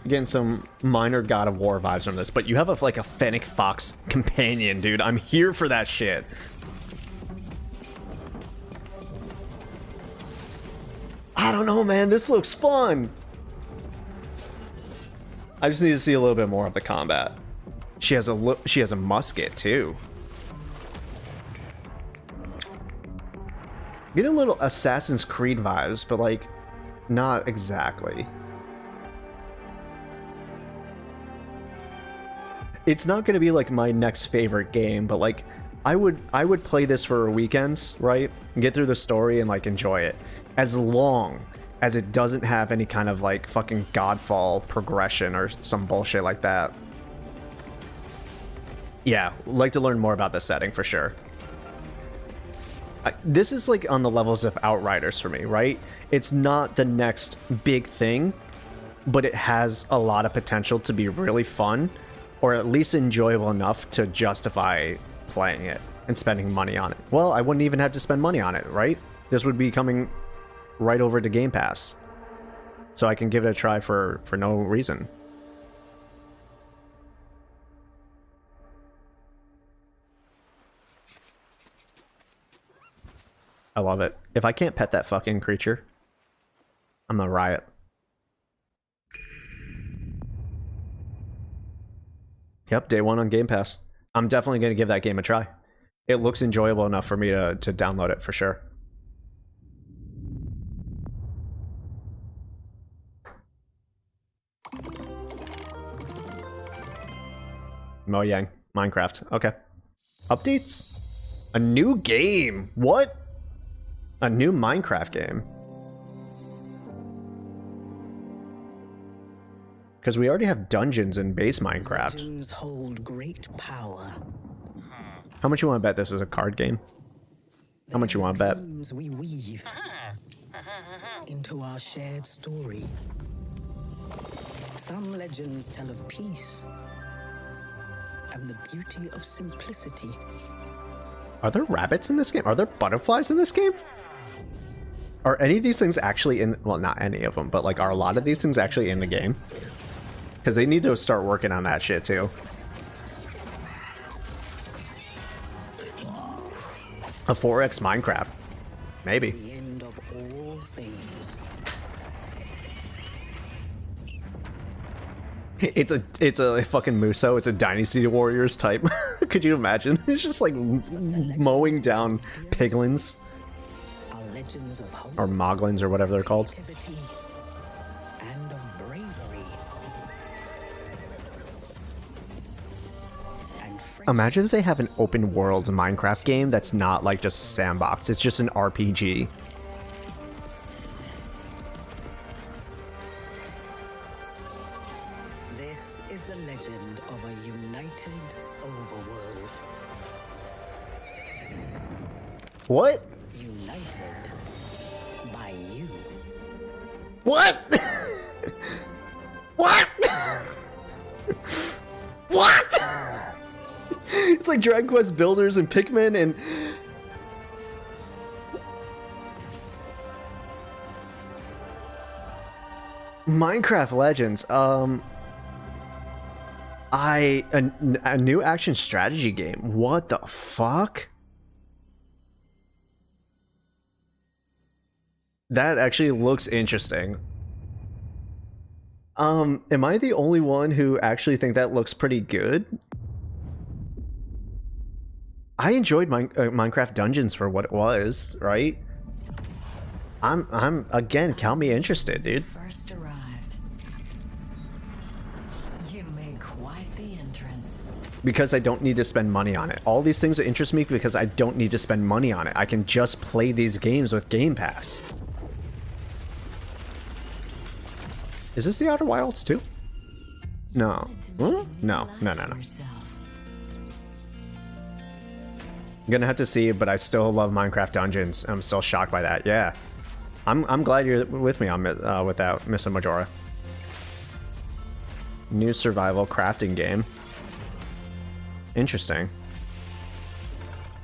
Getting some minor God of War vibes from this, but you have like a Fennec Fox companion, dude. I'm here for that shit. I don't know, man. This looks fun. I just need to see a little bit more of the combat. She has a musket too. Get a little Assassin's Creed vibes, but like not exactly. It's not going to be like my next favorite game, but like I would play this for weekends, right? And get through the story and like enjoy it, as long as it doesn't have any kind of like fucking Godfall progression or some bullshit like that. Yeah, like to learn more about this setting for sure. This is like on the levels of Outriders for me, right? It's not the next big thing, but it has a lot of potential to be really fun, or at least enjoyable enough to justify playing it and spending money on it. Well, I wouldn't even have to spend money on it, right? This would be coming right over to Gamepass, so I can give it a try for no reason. I love it. If I can't pet that fucking creature, I'm a riot. Yep, day one on Game Pass. I'm definitely going to give that game a try. It looks enjoyable enough for me to download it for sure. Mojang, Minecraft. Okay. Updates? A new game? What? A new Minecraft game? Because we already have dungeons in base Minecraft. Legends hold great power. How much you want to bet this is a card game? How much you want to bet? We weave into our shared story. Some legends tell of peace and the beauty of simplicity. Are there rabbits in this game? Are there butterflies in this game? Are any of these things actually in... Well, not any of them, but like are a lot of these things actually in the game? Because they need to start working on that shit too. A 4X Minecraft. Maybe. The end of all things. It's a fucking Muso. It's a Dynasty Warriors type. Could you imagine? It's just like mowing down piglins. Or moglins or whatever they're called. And of bravery. Imagine if they have an open world Minecraft game that's not like just a sandbox. It's just an RPG. This is the legend of a united overworld. What? United by you. What? What? What? It's like Dragon Quest Builders and Pikmin and... Minecraft Legends. A new action strategy game. What the fuck? That actually looks interesting. Am I the only one who actually think that looks pretty good? I enjoyed Minecraft Dungeons for what it was, right? I'm again, count me interested, dude. First arrived. You made quite the entrance. Because I don't need to spend money on it. All these things that interest me because I don't need to spend money on it. I can just play these games with Game Pass. Is this the Outer Wilds too? No. Huh? No. I'm gonna have to see, but I still love Minecraft Dungeons. I'm still shocked by that. Yeah, I'm glad you're with me on with that, Mr. Majora. New survival crafting game. Interesting.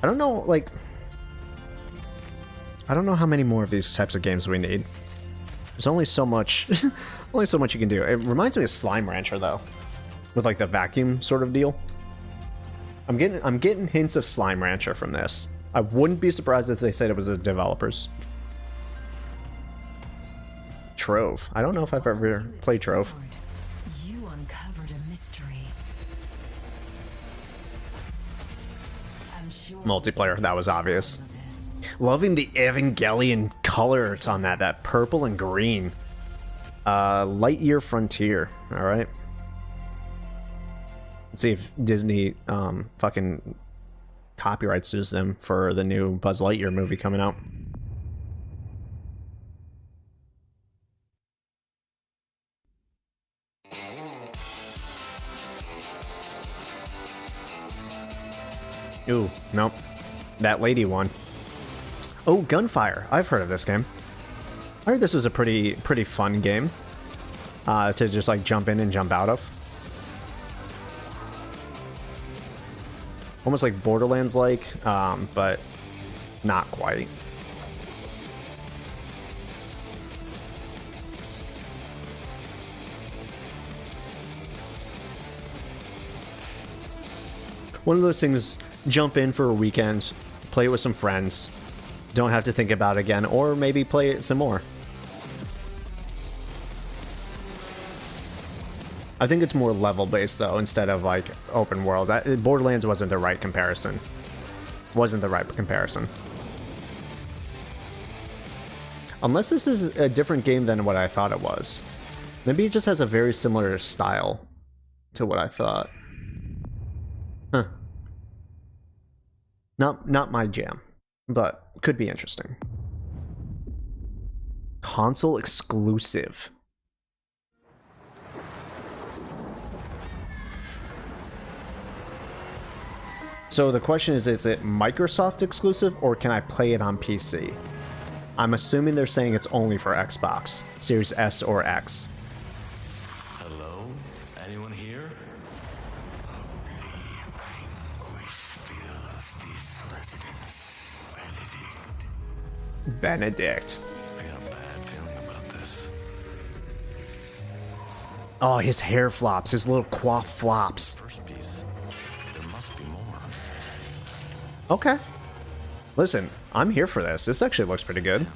I don't know, like, I don't know how many more of these types of games we need. There's only so much, only so much you can do. It reminds me of Slime Rancher though, with like the vacuum sort of deal. I'm getting hints of Slime Rancher from this. I wouldn't be surprised if they said it was the developers. Trove. I don't know if I've ever played Trove. You uncovered a mystery. multiplayer. That was obvious. Loving the Evangelion colors on that purple and green. Lightyear Frontier. All right. Let's see if Disney fucking copyright sues them for the new Buzz Lightyear movie coming out. Ooh, nope. That lady won. Oh, Gunfire. I've heard of this game. I heard this was a pretty fun game to just like jump in and jump out of. Almost like Borderlands-like, but not quite. One of those things, jump in for a weekend, play it with some friends, don't have to think about it again, or maybe play it some more. I think it's more level-based, though, instead of, like, open world. Borderlands wasn't the right comparison. Unless this is a different game than what I thought it was. Maybe it just has a very similar style to what I thought. Huh. Not my jam, but could be interesting. Console exclusive. So the question is it Microsoft exclusive or can I play it on PC? I'm assuming they're saying it's only for Xbox, Series S or X. Hello? Anyone here? Benedict. I got a bad feeling about this. Oh, his hair flops, his little coif flops. First piece. There must be more. Okay. Listen, I'm here for this. This actually looks pretty good.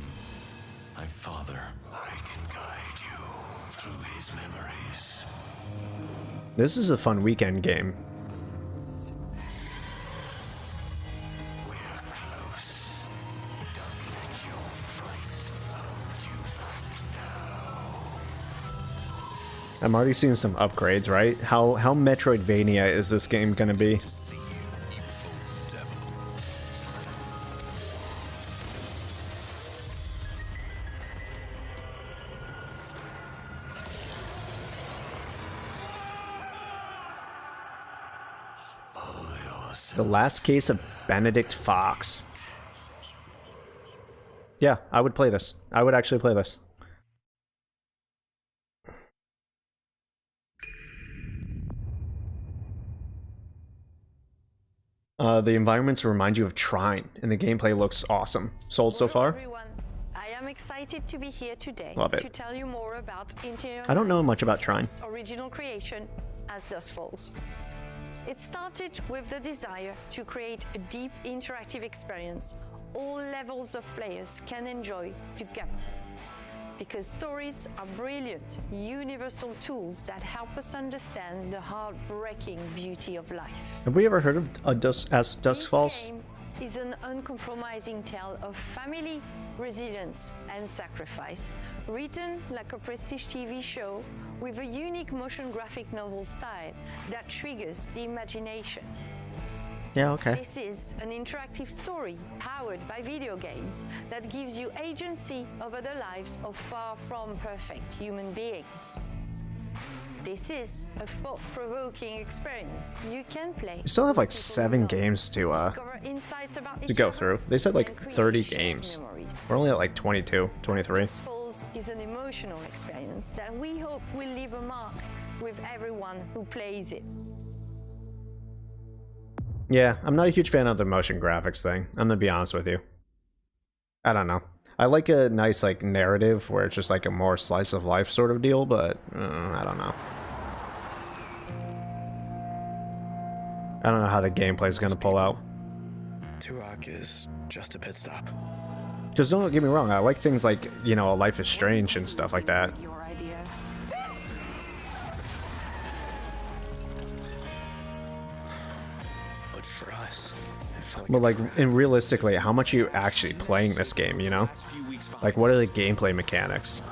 My father. I can guide you through his memories. This is a fun weekend game. I'm already seeing some upgrades, right? How Metroidvania is this game gonna be? The Last Case of Benedict Fox. Yeah, I would play this. I would actually play this. The environments remind you of Trine, and the gameplay looks awesome. Sold so far? Everyone. I am excited to be here today Love it. to tell you more about Interior. I don't know much about Trine. Original creation as Dusk Falls. It started with the desire to create a deep interactive experience all levels of players can enjoy together. Because stories are brilliant, universal tools that help us understand the heartbreaking beauty of life. Have we ever heard of Dusk Falls? This game is an uncompromising tale of family, resilience, and sacrifice, written like a prestige TV show with a unique motion graphic novel style that triggers the imagination. Yeah, okay. This is an interactive story powered by video games that gives you agency over the lives of far from perfect human beings. This is a thought-provoking experience you can play. You still have like 7 games to go through. They said like 30 games. We're only at like 22, 23. Falls is an emotional experience that we hope will leave a mark with everyone who plays it. Yeah, I'm not a huge fan of the motion graphics thing. I'm gonna be honest with you. I don't know. I like a nice like narrative where it's just like a more slice of life sort of deal, but I don't know. I don't know how the gameplay is gonna pull out. Turok is just a pit stop. Because don't get me wrong, I like things like, you know, Life is Strange and stuff like that. But for us. But like, and realistically, how much are you actually playing this game, you know? Like, what are the gameplay mechanics?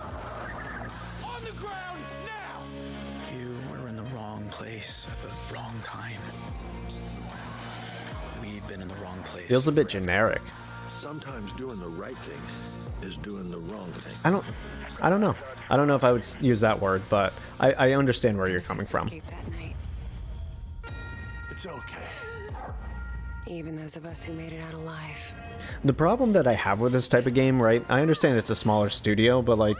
You were in the wrong place at the wrong time. We've been in the wrong place. Feels a bit generic. Sometimes doing the right thing is doing the wrong thing. I don't know. I don't know if I would use that word, but I understand where you're coming from. It's okay. Even those of us who made it out alive. The problem that I have with this type of game, right? I understand it's a smaller studio, but like,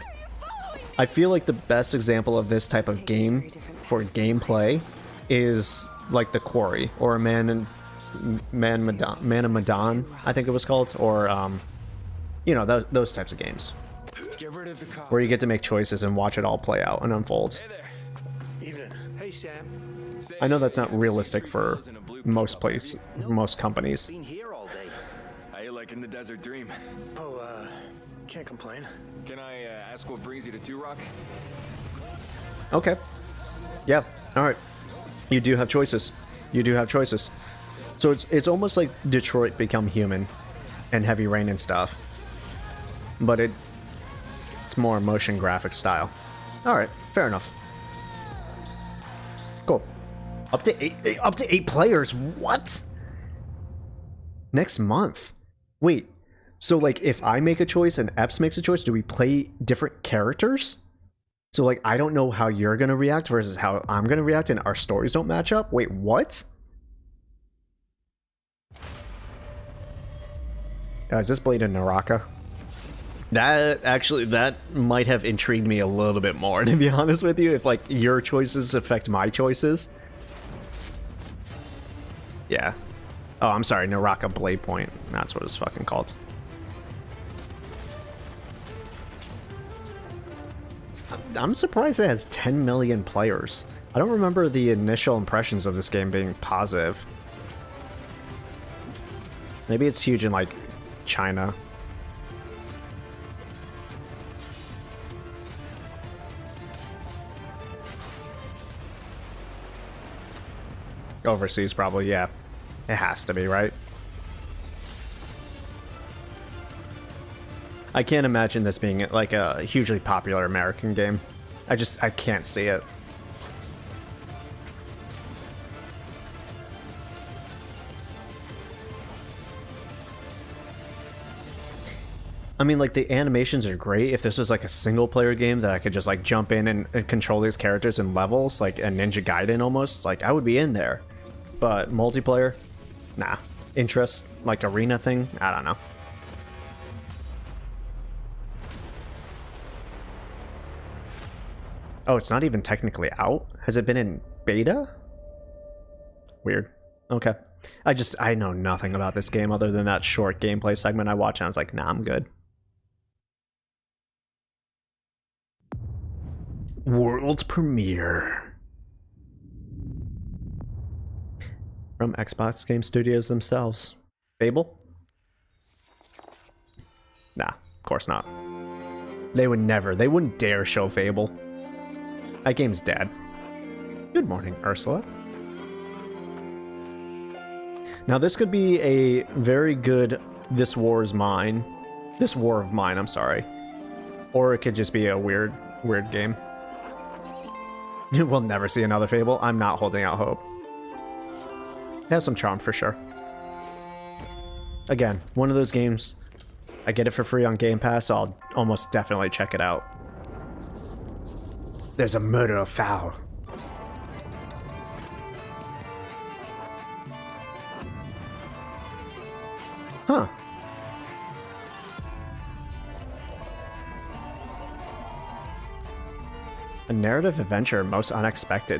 I feel like the best example of this type of game for gameplay is like The Quarry or Man of Medan, I think it was called, or you know, those types of games where you get to make choices and watch it all play out and unfold. Hey, Sam. I know that's not realistic for most companies. Been here all day. How you liking the desert dream? Oh, can't complain. Can I ask what brings you to Two Rock? Okay. Yeah. All right. You do have choices. You do have choices. So it's almost like Detroit Become Human and Heavy Rain and stuff, but it's more motion graphic style. All right. Fair enough. Cool. Up to eight players. What? Next month. Wait. So like if I make a choice and Epps makes a choice, do we play different characters? So like I don't know how you're going to react versus how I'm going to react and our stories don't match up? Wait, what? Is this Blade in Naraka? That might have intrigued me a little bit more, to be honest with you, if like your choices affect my choices. Yeah. Oh, I'm sorry, Naraka Bladepoint. That's what it's fucking called. I'm surprised it has 10 million players. I don't remember the initial impressions of this game being positive. Maybe it's huge in like China. Overseas, probably, yeah. It has to be, right? I can't imagine this being like a hugely popular American game. I can't see it. I mean, like, the animations are great. If this was like a single player game that I could just like jump in and control these characters and levels, like a Ninja Gaiden almost, like I would be in there. But multiplayer, nah. Interest, like arena thing, I don't know. Oh, it's not even technically out? Has it been in beta? Weird. Okay. I know nothing about this game other than that short gameplay segment I watched, and I was like, nah, I'm good. World premiere. From Xbox Game Studios themselves. Fable? Nah, of course not. They wouldn't dare show Fable. That game's dead. Good morning, Ursula. Now this could be a very good This War of Mine, I'm sorry. Or it could just be a weird game. We'll never see another Fable. I'm not holding out hope. It has some charm for sure. Again, one of those games, I get it for free on Gamepass, so I'll almost definitely check it out. There's a murder foul. Huh. A narrative adventure, most unexpected.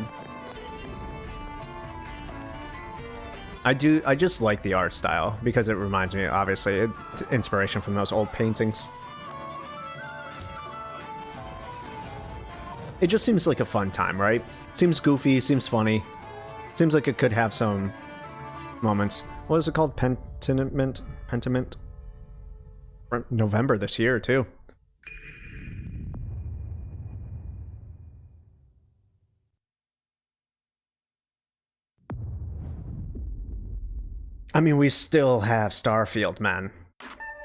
I just like the art style because it reminds me, obviously, it's inspiration from those old paintings. It just seems like a fun time, right? Seems goofy, seems funny. Seems like it could have some moments. What is it called? Pentiment? November this year, too. I mean, we still have Starfield, man.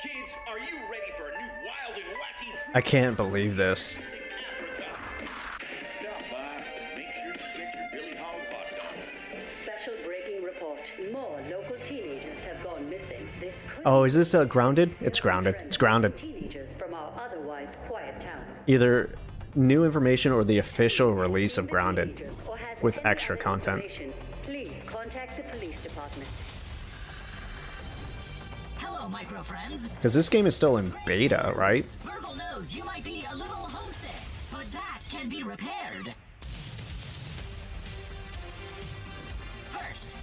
Kids, are you ready for a new wild and wacky? I can't believe this. Stop by. Make sure you get your Billy Hog hot dog. Special breaking report. More local teenagers have gone missing. This could Oh, is this Grounded? It's Grounded. It's Grounded. teenagers from our otherwise quiet town. Either new information or the official release of Grounded with extra content. Please contact the police department. Hello, micro friends. Because this game is still in beta, right? Virgil knows you might be a little homesick, but that can be repaired. First,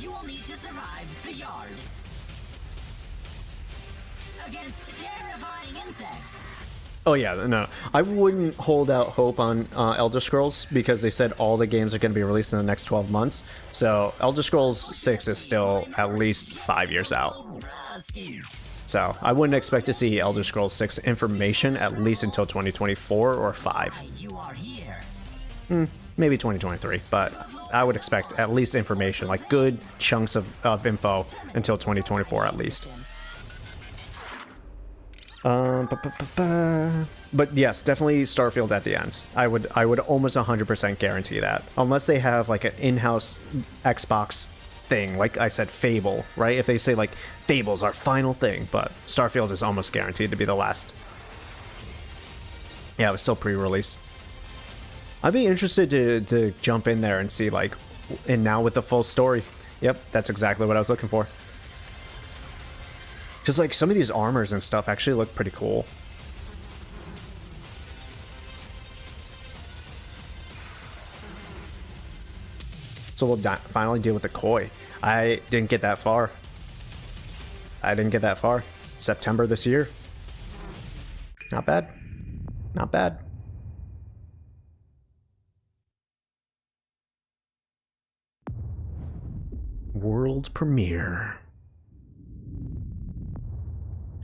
you will need to survive the yard against terrifying insects. Oh yeah, no. I wouldn't hold out hope on Elder Scrolls because they said all the games are going to be released in the next 12 months. So Elder Scrolls 6 is still at least 5 years out. So I wouldn't expect to see Elder Scrolls 6 information at least until 2024 or 5. Maybe 2023, but I would expect at least information, like good chunks of info until 2024 at least. But yes, definitely Starfield at the end. I would almost 100% guarantee that, unless they have like an in-house Xbox thing, like I said, Fable, right? If they say like Fable's our final thing, but Starfield is almost guaranteed to be the last. Yeah, it was still pre-release. I'd be interested to jump in there and see like, and now with the full story. Yep, that's exactly what I was looking for. Because like some of these armors and stuff actually look pretty cool. So we'll finally deal with the Koi. I didn't get that far. September this year. Not bad. Not bad. World premiere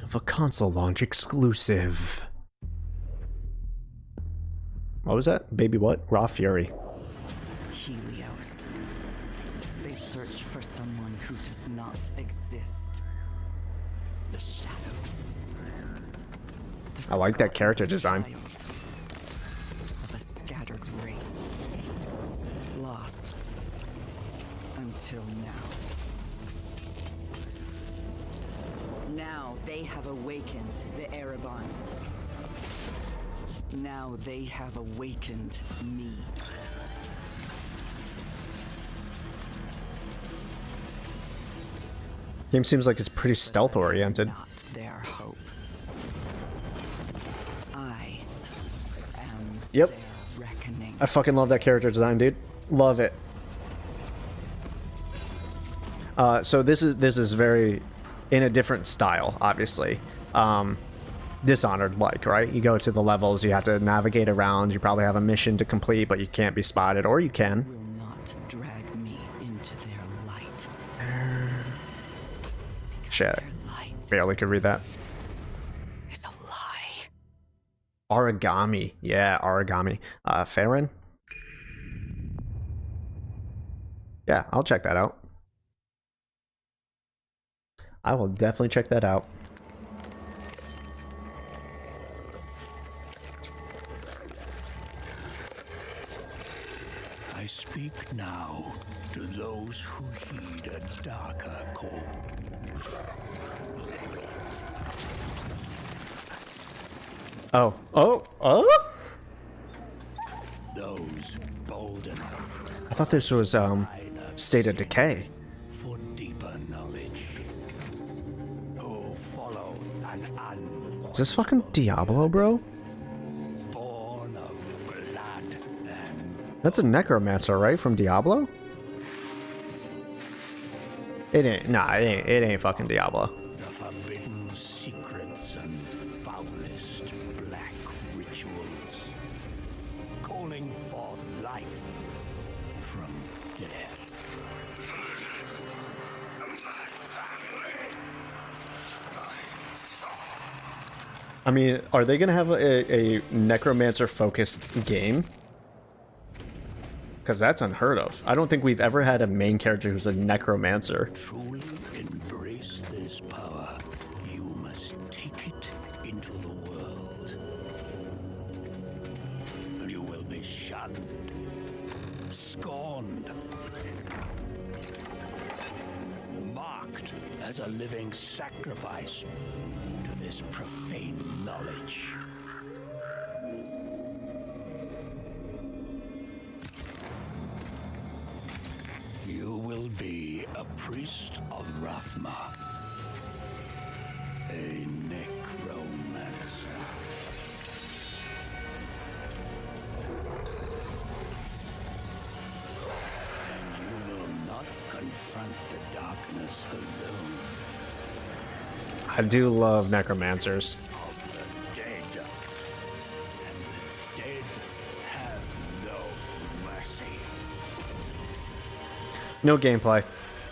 of a console launch exclusive. What was that? Baby what? Raw Fury. Helios. They search for someone who does not exist. The shadow. I like that character design. Of a scattered race. Lost. Until now. Now they have awakened the Erebon. Now they have awakened me. Game seems like it's pretty stealth oriented. Not their hope. I am Yep. their reckoning. I fucking love that character design, dude. Love it. So this is very in a different style, obviously. Dishonored like, right? You go to the levels, you have to navigate around, you probably have a mission to complete, but you can't be spotted, or you can. Will not drag me into their light. Shit. Barely could read that. It's a lie. Origami. Yeah, origami. Frern? Yeah, I'll check that out. I will definitely check that out. I speak now to those who heed a darker call. Oh. Those bold enough. I thought this was State of Decay. For deeper knowledge. Who follow an Is this fucking Diablo, bro? born of blood and That's a Necromancer, right? From Diablo? It ain't. Nah, it ain't fucking Diablo. the forbidden secrets and foulest black rituals. Calling forth life from death. I mean, are they gonna have a Necromancer-focused game? Because that's unheard of. I don't think we've ever had a main character who's a necromancer. Truly embrace this power. You must take it into the world. You will be shunned, scorned, marked as a living sacrifice to this profane knowledge. You will be a priest of Rathma, a necromancer. And you will not confront the darkness alone. I do love necromancers. Of the dead. And the dead have no mercy. No gameplay.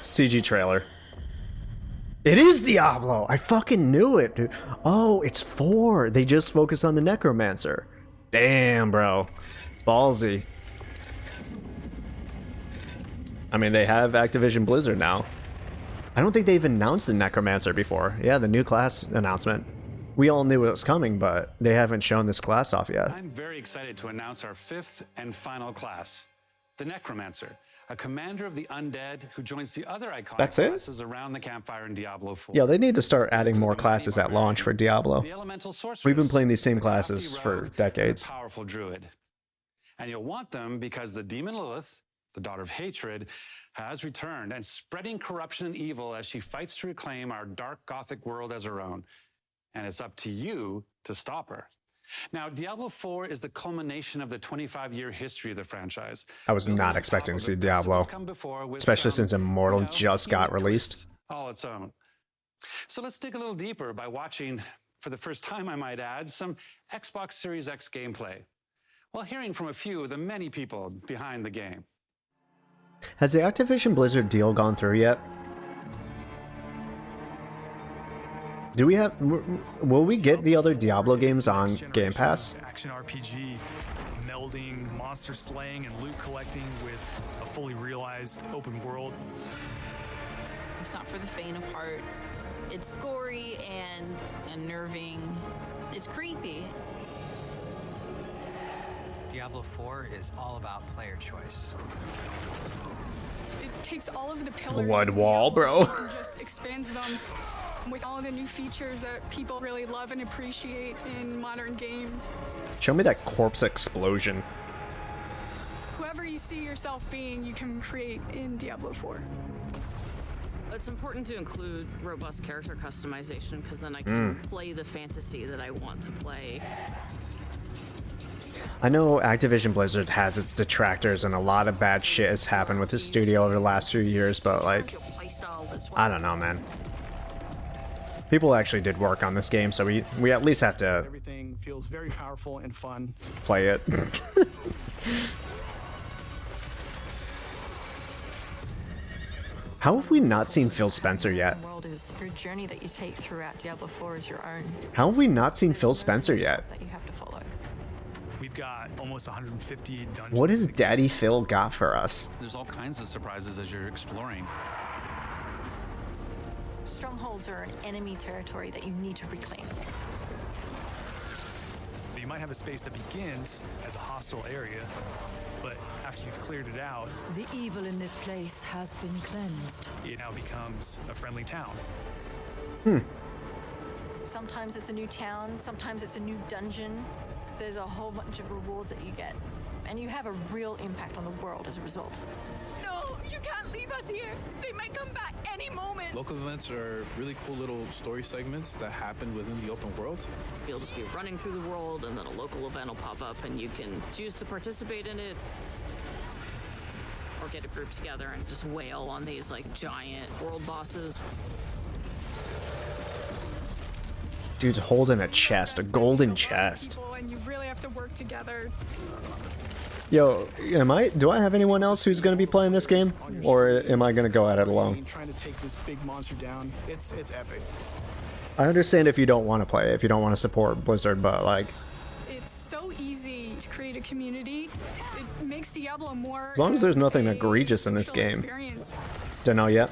CG trailer. It is Diablo! I fucking knew it, dude. Oh, it's 4. They just focus on the necromancer. Damn, bro. Ballsy. I mean, they have Activision Blizzard now. I don't think they've announced the necromancer before. Yeah, the new class announcement. We all knew it was coming, but they haven't shown this class off yet. I'm very excited to announce our 5th and final class, the Necromancer, a commander of the undead who joins the other iconic classes around the campfire in Diablo IV. Yeah, they need to start adding more classes at launch for Diablo. The elemental sorceress, We've been playing these same classes for decades. a powerful druid. And you'll want them because the demon Lilith, the daughter of hatred, has returned and spreading corruption and evil as she fights to reclaim our dark gothic world as her own. And it's up to you to stop her. Now, Diablo IV is the culmination of the 25-year history of the franchise. I was not expecting to see Diablo, especially since Immortal just got released. All its own. So let's dig a little deeper by watching, for the first time I might add, some Xbox Series X gameplay, while hearing from a few of the many people behind the game. Has the Activision Blizzard deal gone through yet? Do we have... Will we get the other Diablo games on Game Pass? Action RPG, melding monster slaying and loot collecting with a fully realized open world. It's not for the faint of heart. It's gory and unnerving. It's creepy. Diablo 4 is all about player choice. It takes all of the pillars Blood of wall, Diablo bro. and just expands them with all of the new features that people really love and appreciate in modern games. Show me that corpse explosion. Whoever you see yourself being, you can create in Diablo 4. It's important to include robust character customization because then I can play the fantasy that I want to play. I know Activision Blizzard has its detractors and a lot of bad shit has happened with this studio over the last few years, but like, I don't know, man. People actually did work on this game, so we at least have to Everything feels very powerful and fun. play it. How have we not seen Phil Spencer yet? World is your journey that you take throughout Diablo 4 is your own. How have we not seen Phil Spencer yet? That you have to follow. We've got almost 150 dungeons. What has Daddy Phil got for us? There's all kinds of surprises as you're exploring. Strongholds are an enemy territory that you need to reclaim. You might have a space that begins as a hostile area, but after you've cleared it out, The evil in this place has been cleansed. it now becomes a friendly town. Sometimes it's a new town, sometimes it's a new dungeon. There's a whole bunch of rewards that you get, and you have a real impact on the world as a result. No, you can't leave us here. They might come back any moment. Local events are really cool little story segments that happen within the open world. You'll just be running through the world and then a local event will pop up and you can choose to participate in it or get a group together and just wail on these like giant world bosses. Dude's holding a chest, a golden chest. And you really have to work together. Yo, do I have anyone else who's going to be playing this game? Or am I going to go at it alone? Trying to take this big monster down, it's epic. I understand if you don't want to play, if you don't want to support Blizzard, but like... It's so easy to create a community. It makes Diablo more. As long as there's nothing egregious in this game. Experience. Don't know yet.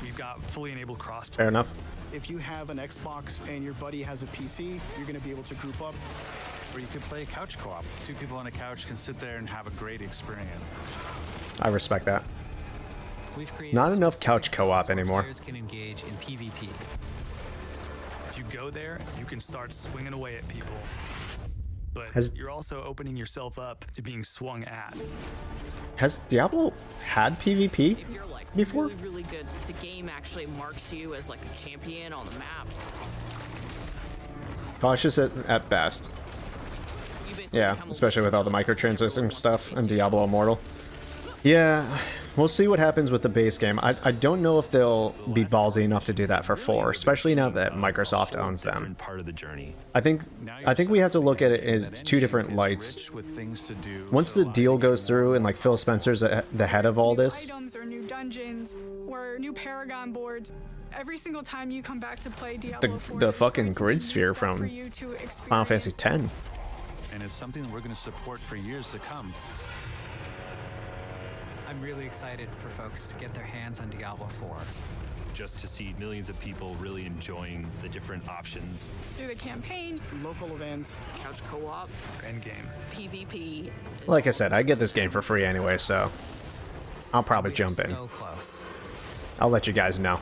We've got fully enabled crossplay. Fair enough. If you have an Xbox and your buddy has a PC, you're going to be able to group up. Or you could play couch co-op. Two people on a couch can sit there and have a great experience. I respect that. We've created Not enough couch co-op anymore. Players can engage in PvP. If you go there, you can start swinging away at people. But you're also opening yourself up to being swung at. Has Diablo had PvP If you're like before? really, really good, the game actually marks you as like a champion on the map. Cautious at best. Yeah, especially with all the microtransaction stuff and Diablo Immortal. Yeah, we'll see what happens with the base game. I don't know if they'll be ballsy enough to do that for 4, especially now that Microsoft owns them. Part of the journey. I think we have to look at it as two different lights. Once the deal goes through and like Phil Spencer's the head of all this, Items or new dungeons or new Paragon boards. Every single time you come back to play Diablo 4, the fucking grid sphere from Final Fantasy X. And it's something that we're going to support for years to come. I'm really excited for folks to get their hands on Diablo 4. Just to see millions of people really enjoying the different options. Through the campaign, local events, couch co-op, endgame, PvP. Like I said, I get this game for free anyway, so I'll probably jump in. So close. I'll let you guys know.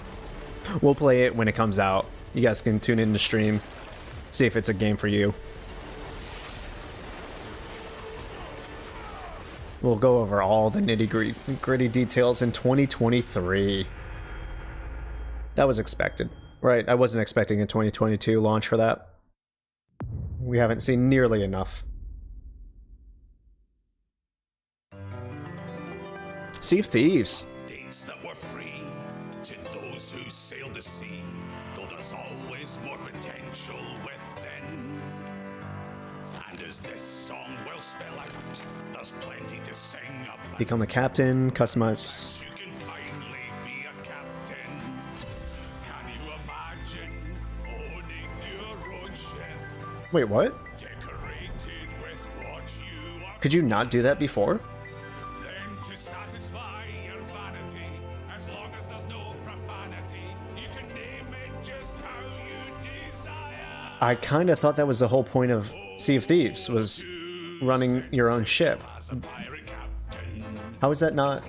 We'll play it when it comes out. You guys can tune in to stream, see if it's a game for you. We'll go over all the nitty-gritty details in 2023. That was expected, right? I wasn't expecting a 2022 launch for that. We haven't seen nearly enough. Sea of Thieves. Dates that were free to those who sailed the sea, though there's always more potential within. And as this song will spell out, there's plenty to sing about. Become a captain, customize. You can finally be a captain. Can you imagine owning your own ship? Wait, what? Decorated with what you are. Could you not do that before? Then to satisfy your vanity, as long as there's no profanity, you can name it just how you desire. I kind of thought that was the whole point of Sea of Thieves, was running your own ship. How is that not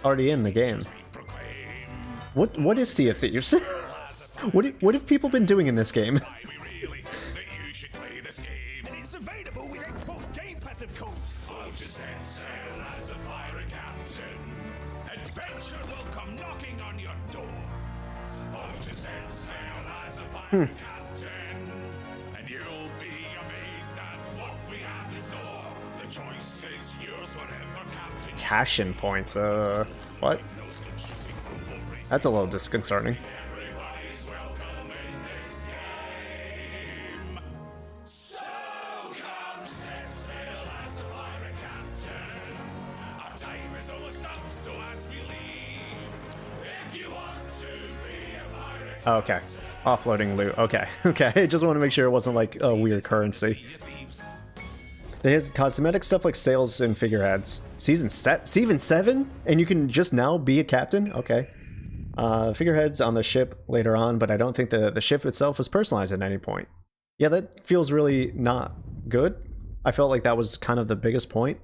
already in the game? What is Sea of Thieves? what have people been doing in this game? And it's available with Xbox Gamepass, of course. I'll just set sail as a pirate captain. Adventure will come knocking on your door. I'll just set sail as a pirate captain. And you'll be amazed at what we have in store. The choice is yours, whatever captain. Cash-in points, what? That's a little disconcerting. Okay. Offloading loot. Okay. Okay. I just want to make sure it wasn't like a weird currency. They had cosmetic stuff like sails and figureheads. Season 7? And you can just now be a captain? Okay. Figureheads on the ship later on, but I don't think the ship itself was personalized at any point. Yeah, that feels really not good. I felt like that was kind of the biggest point.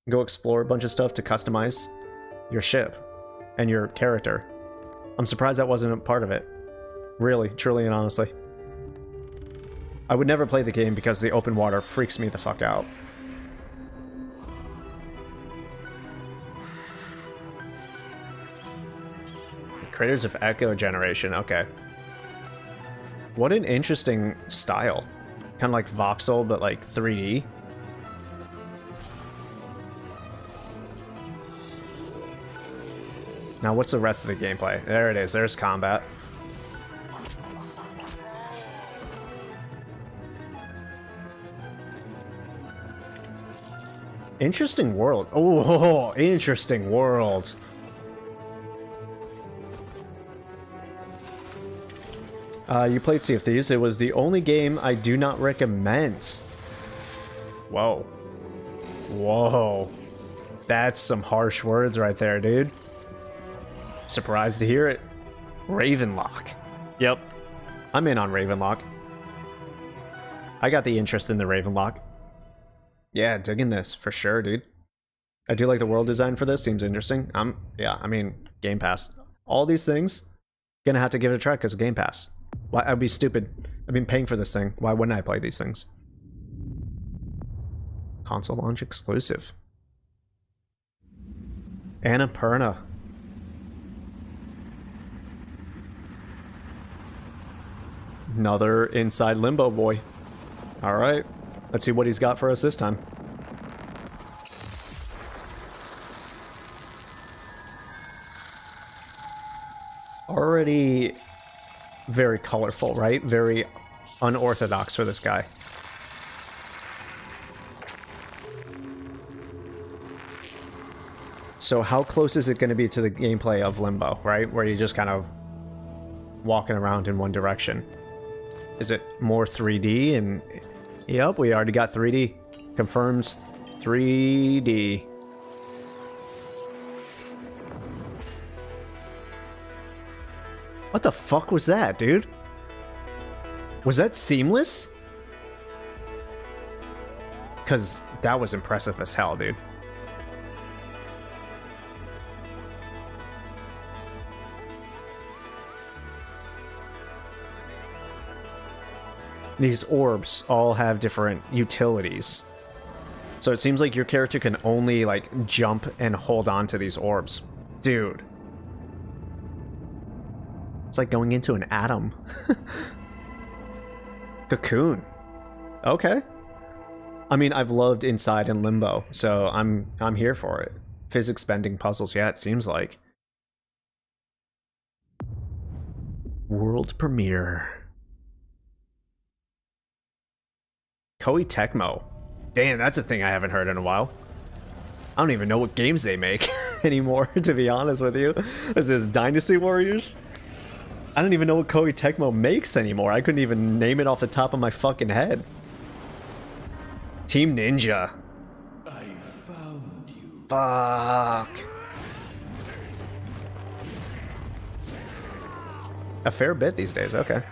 Go explore a bunch of stuff to customize your ship and your character. I'm surprised that wasn't a part of it. Really, truly, and honestly. I would never play the game because the open water freaks me the fuck out. Creators of Echo Generation, okay. What an interesting style. Kind of like voxel, but like 3D. Now what's the rest of the gameplay? There it is, there's combat. Interesting world. Oh, interesting world. You played Sea of Thieves. It was the only game I do not recommend. Whoa. Whoa. That's some harsh words right there, dude. Surprised to hear it. Ravenlock. Yep. I'm in on Ravenlock. I got the interest in the Ravenlock. Yeah, digging this for sure, dude. I do like the world design for this. Seems interesting. Yeah, I mean, Game Pass. All these things, gonna have to give it a try because of Game Pass. Why? I'd be stupid. I've been paying for this thing. Why wouldn't I play these things? Console launch exclusive. Annapurna. Another inside Limbo boy. All right, let's see what he's got for us this time. Already very colorful, right? Very unorthodox for this guy. So how close is it going to be to the gameplay of Limbo, right? Where you're just kind of walking around in one direction. Is it more 3D? And yep, we already got 3D. Confirms 3D. What the fuck was that, dude? Was that seamless? Because that was impressive as hell, dude. These orbs all have different utilities. So it seems like your character can only, like, jump and hold on to these orbs. Dude. It's like going into an atom. Cocoon. Okay. I mean, I've loved Inside and Limbo, so I'm here for it. Physics bending puzzles, yeah, it seems like. World premiere. Koei Tecmo. Damn, that's a thing I haven't heard in a while. I don't even know what games they make anymore, to be honest with you. Is this Dynasty Warriors? I don't even know what Koei Tecmo makes anymore. I couldn't even name it off the top of my fucking head. Team Ninja. I found you. Fuck. A fair bit these days, okay.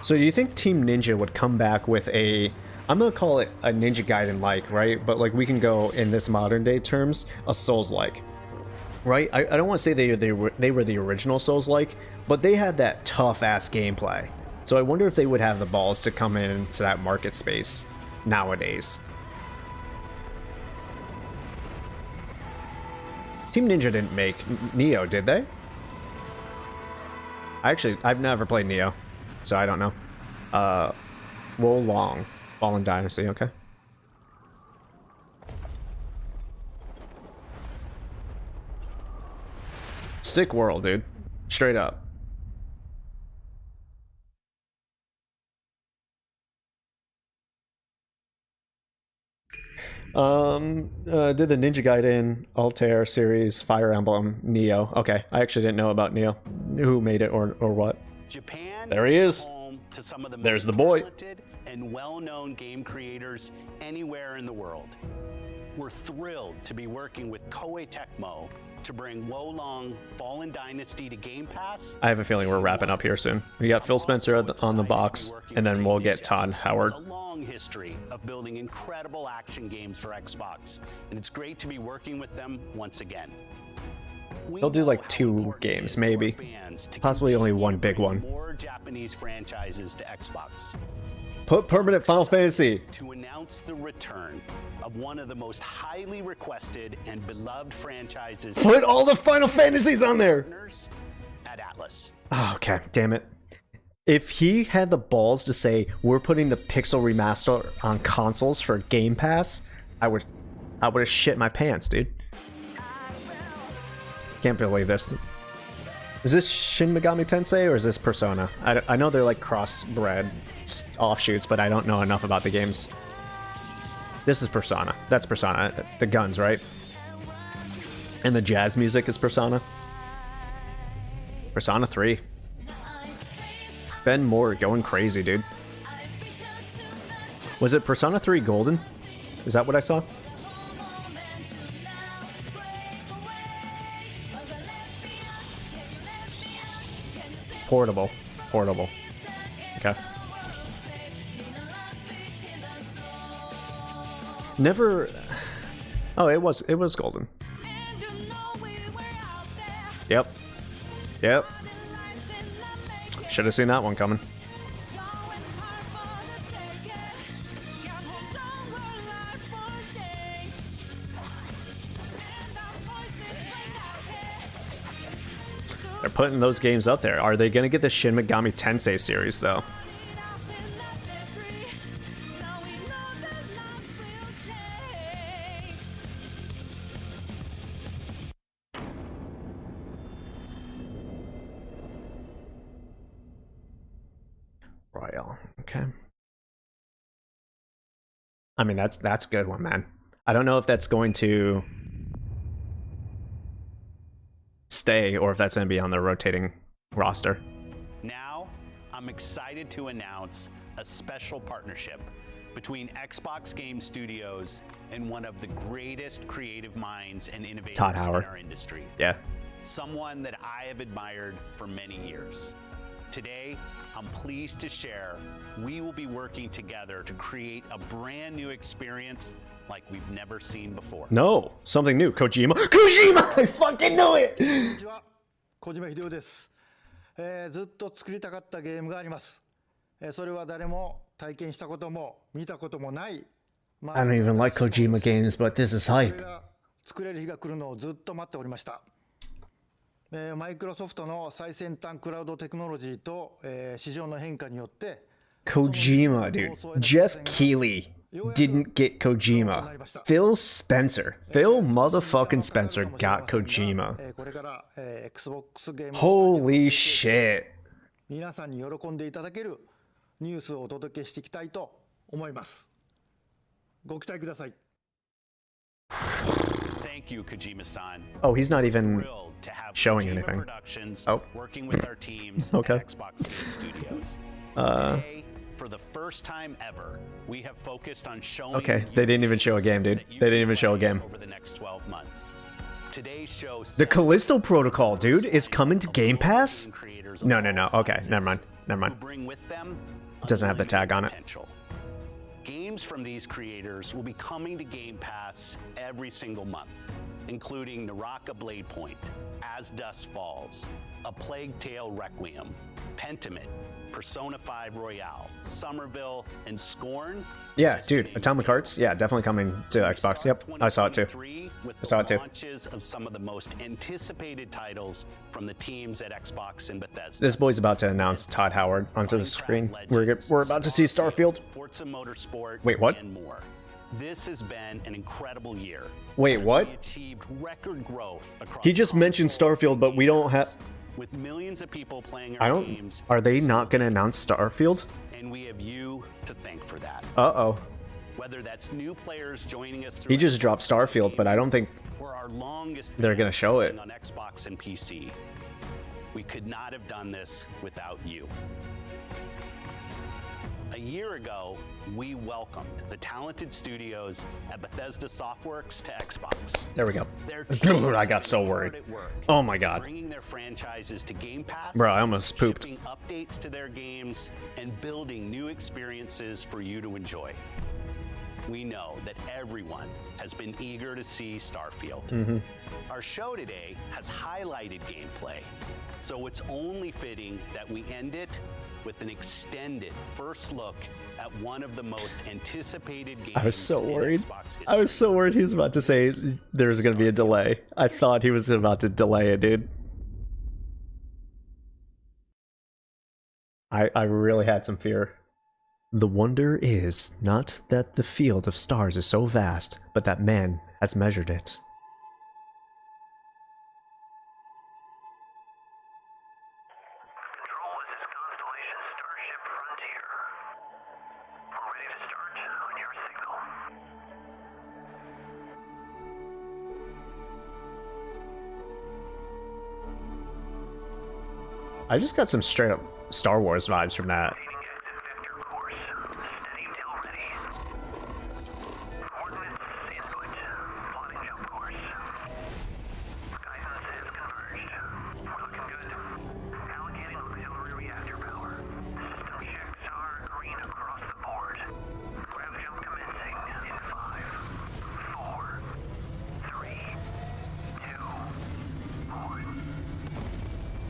So do you think Team Ninja would come back with a, I'm gonna call it a Ninja Gaiden-like, right? But like we can go in this modern day terms, a Souls-like, right? I don't want to say they were the original Souls-like, but they had that tough-ass gameplay. So I wonder if they would have the balls to come into that market space nowadays. Team Ninja didn't make Neo, did they? I've never played Neo. So I don't know. Wong, Fallen Dynasty, okay. Sick world, dude. Straight up. Did the Ninja Gaiden, Altair series, Fire Emblem, Neo. Okay, I actually didn't know about Neo. Who made it or what? Japan. There he is. Home to some of the There's most the boy. talented and well-known game creators anywhere in the world. We're thrilled to be working with Koei Tecmo to bring Wolong Fallen Dynasty to Game Pass. I have a feeling we're wrapping up here soon. We got Phil Spencer on the box, and then we'll get Todd Howard. There's a long history of building incredible action games for Xbox, and it's great to be working with them once again. They'll do like 2 games, maybe. Possibly only one big one. More Japanese franchises to Xbox. Put permanent Final Fantasy. To announce the return of one of the most highly requested and beloved franchises. Put all the Final Fantasies on there. At Atlas. Oh, okay, damn it. If he had the balls to say we're putting the Pixel remaster on consoles for Game Pass, I would have shit my pants, dude. Can't believe this. Is this Shin Megami Tensei or is this Persona? I know they're like crossbred offshoots, but I don't know enough about the games. This is Persona. That's Persona. The guns, right? And the jazz music is Persona. Persona 3. Ben Moore going crazy, dude. Was it Persona 3 Golden? Is that what I saw? Portable. Okay. Never. Oh, it was Golden. Yep. Should have seen that one coming. They're putting those games up there. Are they gonna get the Shin Megami Tensei series though? Royal, okay. I mean, that's a good one, man. I don't know if that's going to stay or if that's going to be on the rotating roster. Now, I'm excited to announce a special partnership between Xbox Game Studios and one of the greatest creative minds and innovators Todd in Howard. our industry. Yeah. Someone that I have admired for many years. Today, I'm pleased to share we will be working together to create a brand new experience like we've never seen before. No, something new. Kojima. I fucking knew it! 小島秀夫です。ずっと作りたかったゲームがあります。それは誰も体験したことも見たこともない。 I don't even like Kojima games, but this is hype. 作れる日が来るのをずっと待っておりました。マイクロソフトの最先端クラウドテクノロジーと市場の変化によって Kojima, dude. Jeff Keighley didn't get Kojima. Phil motherfucking Spencer got Kojima. Holy shit. 皆さんに喜んでいただけるニュースをお届けしていきたいと思います。ご期待ください。 Thank you, Kojima-san. Oh, he's not even To have showing Kojima anything. Productions Oh. working with our teams Okay. at Xbox Game Studios. Today, for the first time ever, we have focused on showing Okay, they didn't even show a game, dude. They didn't even show a game. over the next 12 months. Today's show The Callisto Protocol, dude, is coming to Game Pass? No. Okay, never mind. bring with them It doesn't have the tag on it. potential. Games from these creators will be coming to Game Pass every single month, including Naraka Bladepoint, As Dusk Falls, A Plague Tale Requiem, Pentiment, Persona 5 Royale, Somerville, and Scorn. Yeah, dude, Atomic Hearts? Yeah, definitely coming to Xbox. Yep, I saw it too. With I saw it the too. launches of some of the most anticipated titles from the teams at Xbox and Bethesda. This boy's about to announce Todd Howard onto the screen. We're about to see Starfield. Forza Motorsport, Wait, what? and more. This has been an incredible year. Wait, what? We achieved record growth across He just mentioned Starfield, but we don't have... with millions of people playing I our don't... games, Are they not going to announce Starfield? and we have you to thank for that. Uh-oh. Whether that's new players joining us through He just dropped Starfield, but I don't think or our longest they're going to show it. on Xbox and PC. We could not have done this without you. A year ago, we welcomed the talented studios at Bethesda Softworks to Xbox. There we go. Their I got so worried. at work, Oh my god. bringing their franchises to Game Pass, Bro, I almost pooped. shipping updates to their games, and building new experiences for you to enjoy. We know that everyone has been eager to see Starfield. Mhm. Our show today has highlighted gameplay, so it's only fitting that we end it with an extended first look at one of the most anticipated games I was so in worried. Xbox history. I was so worried he was about to say there was going to be a delay. I thought he was about to delay it, dude. I really had some fear. The wonder is not that the field of stars is so vast, but that man has measured it. I just got some straight up Star Wars vibes from that.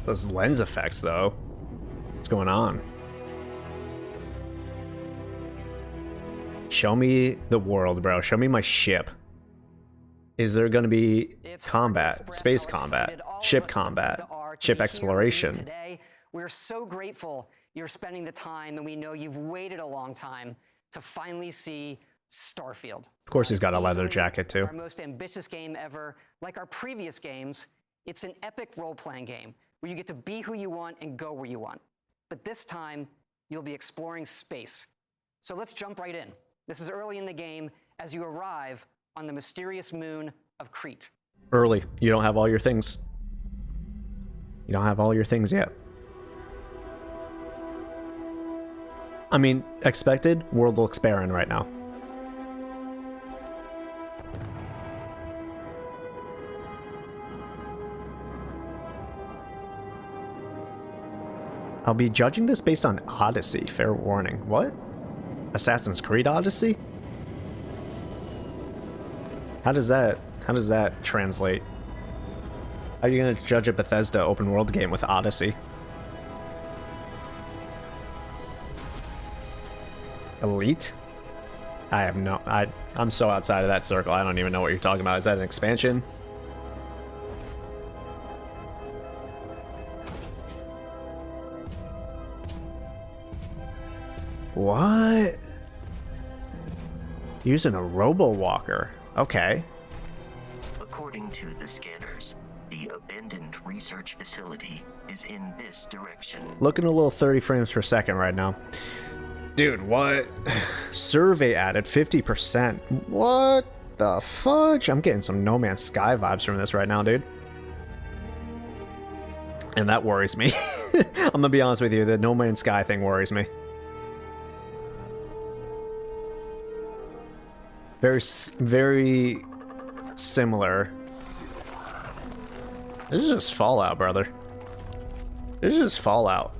Those lens effects, though. What's going on? Show me the world, bro. Show me my ship. Is there going to be combat, space combat, ship combat, ship exploration? Today, we're so grateful you're spending the time, and we know you've waited a long time to finally see Starfield. Of course, he's got a leather jacket, too. Our most ambitious game ever. Like our previous games, it's an epic role-playing game where you get to be who you want and go where you want. But this time, you'll be exploring space. So let's jump right in. This is early in the game as you arrive on the mysterious moon of Crete. Early. You don't have all your things. You don't have all your things yet. I mean, expected, world looks barren right now. I'll be judging this based on Odyssey, fair warning. What? Assassin's Creed Odyssey? How does that translate? How are you gonna judge a Bethesda open world game with Odyssey? Elite? I have no... I'm so outside of that circle, I don't even know what you're talking about. Is that an expansion? What? Using a robo-walker. Okay. According to the scanners, the abandoned research facility is in this direction. Looking a little 30 frames per second right now. Dude, what? Survey added 50%. What the fudge? I'm getting some No Man's Sky vibes from this right now, dude. And that worries me. I'm gonna be honest with you, the No Man's Sky thing worries me. Very similar. This is just Fallout, brother. This is just Fallout.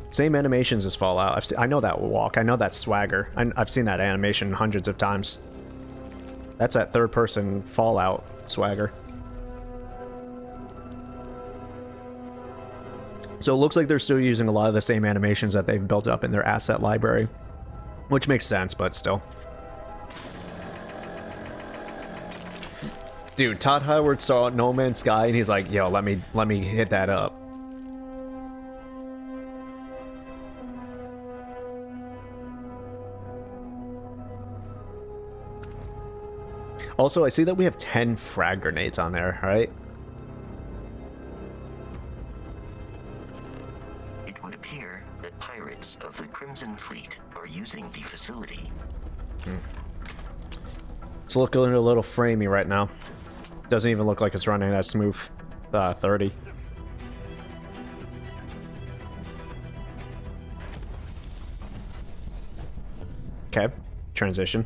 Same animations as Fallout. I know that walk. I know that swagger. I've seen that animation hundreds of times. That's that third-person Fallout swagger. So it looks like they're still using a lot of the same animations that they've built up in their asset library, which makes sense, but still. Dude, Todd Howard saw No Man's Sky and he's like, yo, let me hit that up. Also, I see that we have 10 frag grenades on there, right? It would appear that pirates of the Crimson Fleet are using the facility. It's looking a little framey right now. Doesn't even look like it's running at smooth 30. Okay, transition.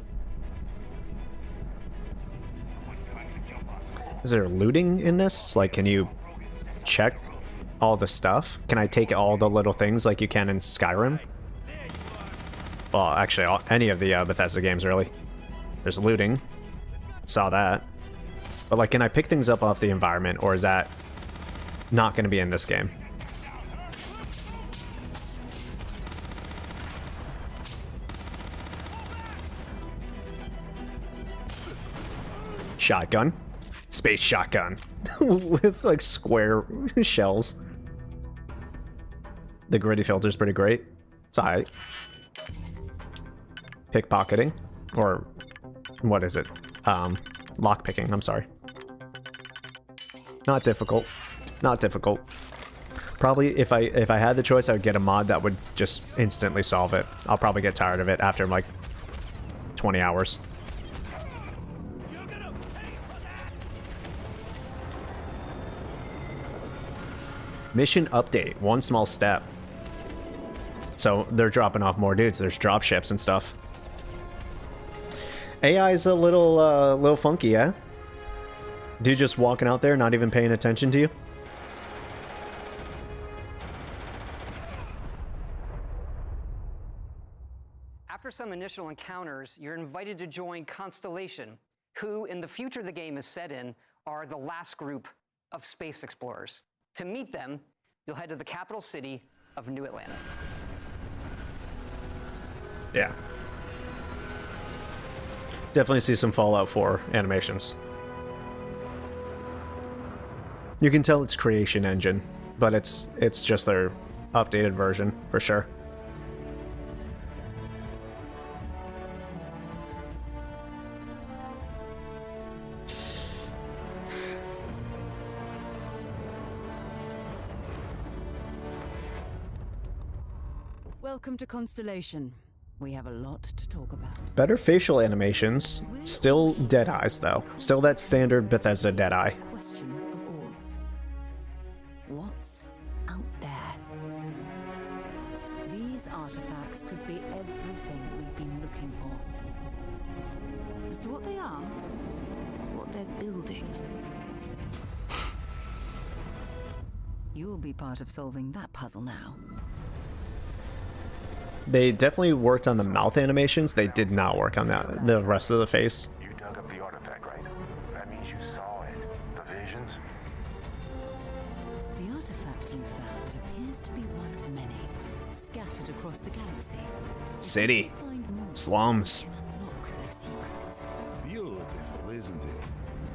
Is there looting in this? Like, can you check all the stuff? Can I take all the little things like you can in Skyrim? Well, actually, any of the Bethesda games, really. There's looting. Saw that. But, like, can I pick things up off the environment, or is that not going to be in this game? Shotgun. Space shotgun. With, like, square shells. The gritty filter's pretty great. It's alright. Pickpocketing. Or, what is it? Lockpicking, I'm sorry. Not difficult. Not difficult. Probably, if I had the choice, I would get a mod that would just instantly solve it. I'll probably get tired of it after, like, 20 hours. Mission update. One small step. So they're dropping off more dudes. There's drop ships and stuff. AI is a little funky, eh? Dude just walking out there, not even paying attention to you. After some initial encounters, you're invited to join Constellation, who, in the future the game is set in, are the last group of space explorers. To meet them, you'll head to the capital city of New Atlantis. Yeah. Definitely see some Fallout 4 animations. You can tell it's Creation Engine, but it's just their updated version, for sure. Welcome to Constellation. We have a lot to talk about. Better facial animations. Still dead eyes, though. Still that standard Bethesda dead eye. Question of all. What's out there? These artifacts could be everything we've been looking for. As to what they are, what they're building. You'll be part of solving that puzzle now. They definitely worked on the mouth animations. They did not work on the rest of the face. You dug up the artifact, right? That means you saw it. The visions? The artifact you found appears to be one of many, scattered across the galaxy. City. Slums. Unlock their secrets. Beautiful, isn't it?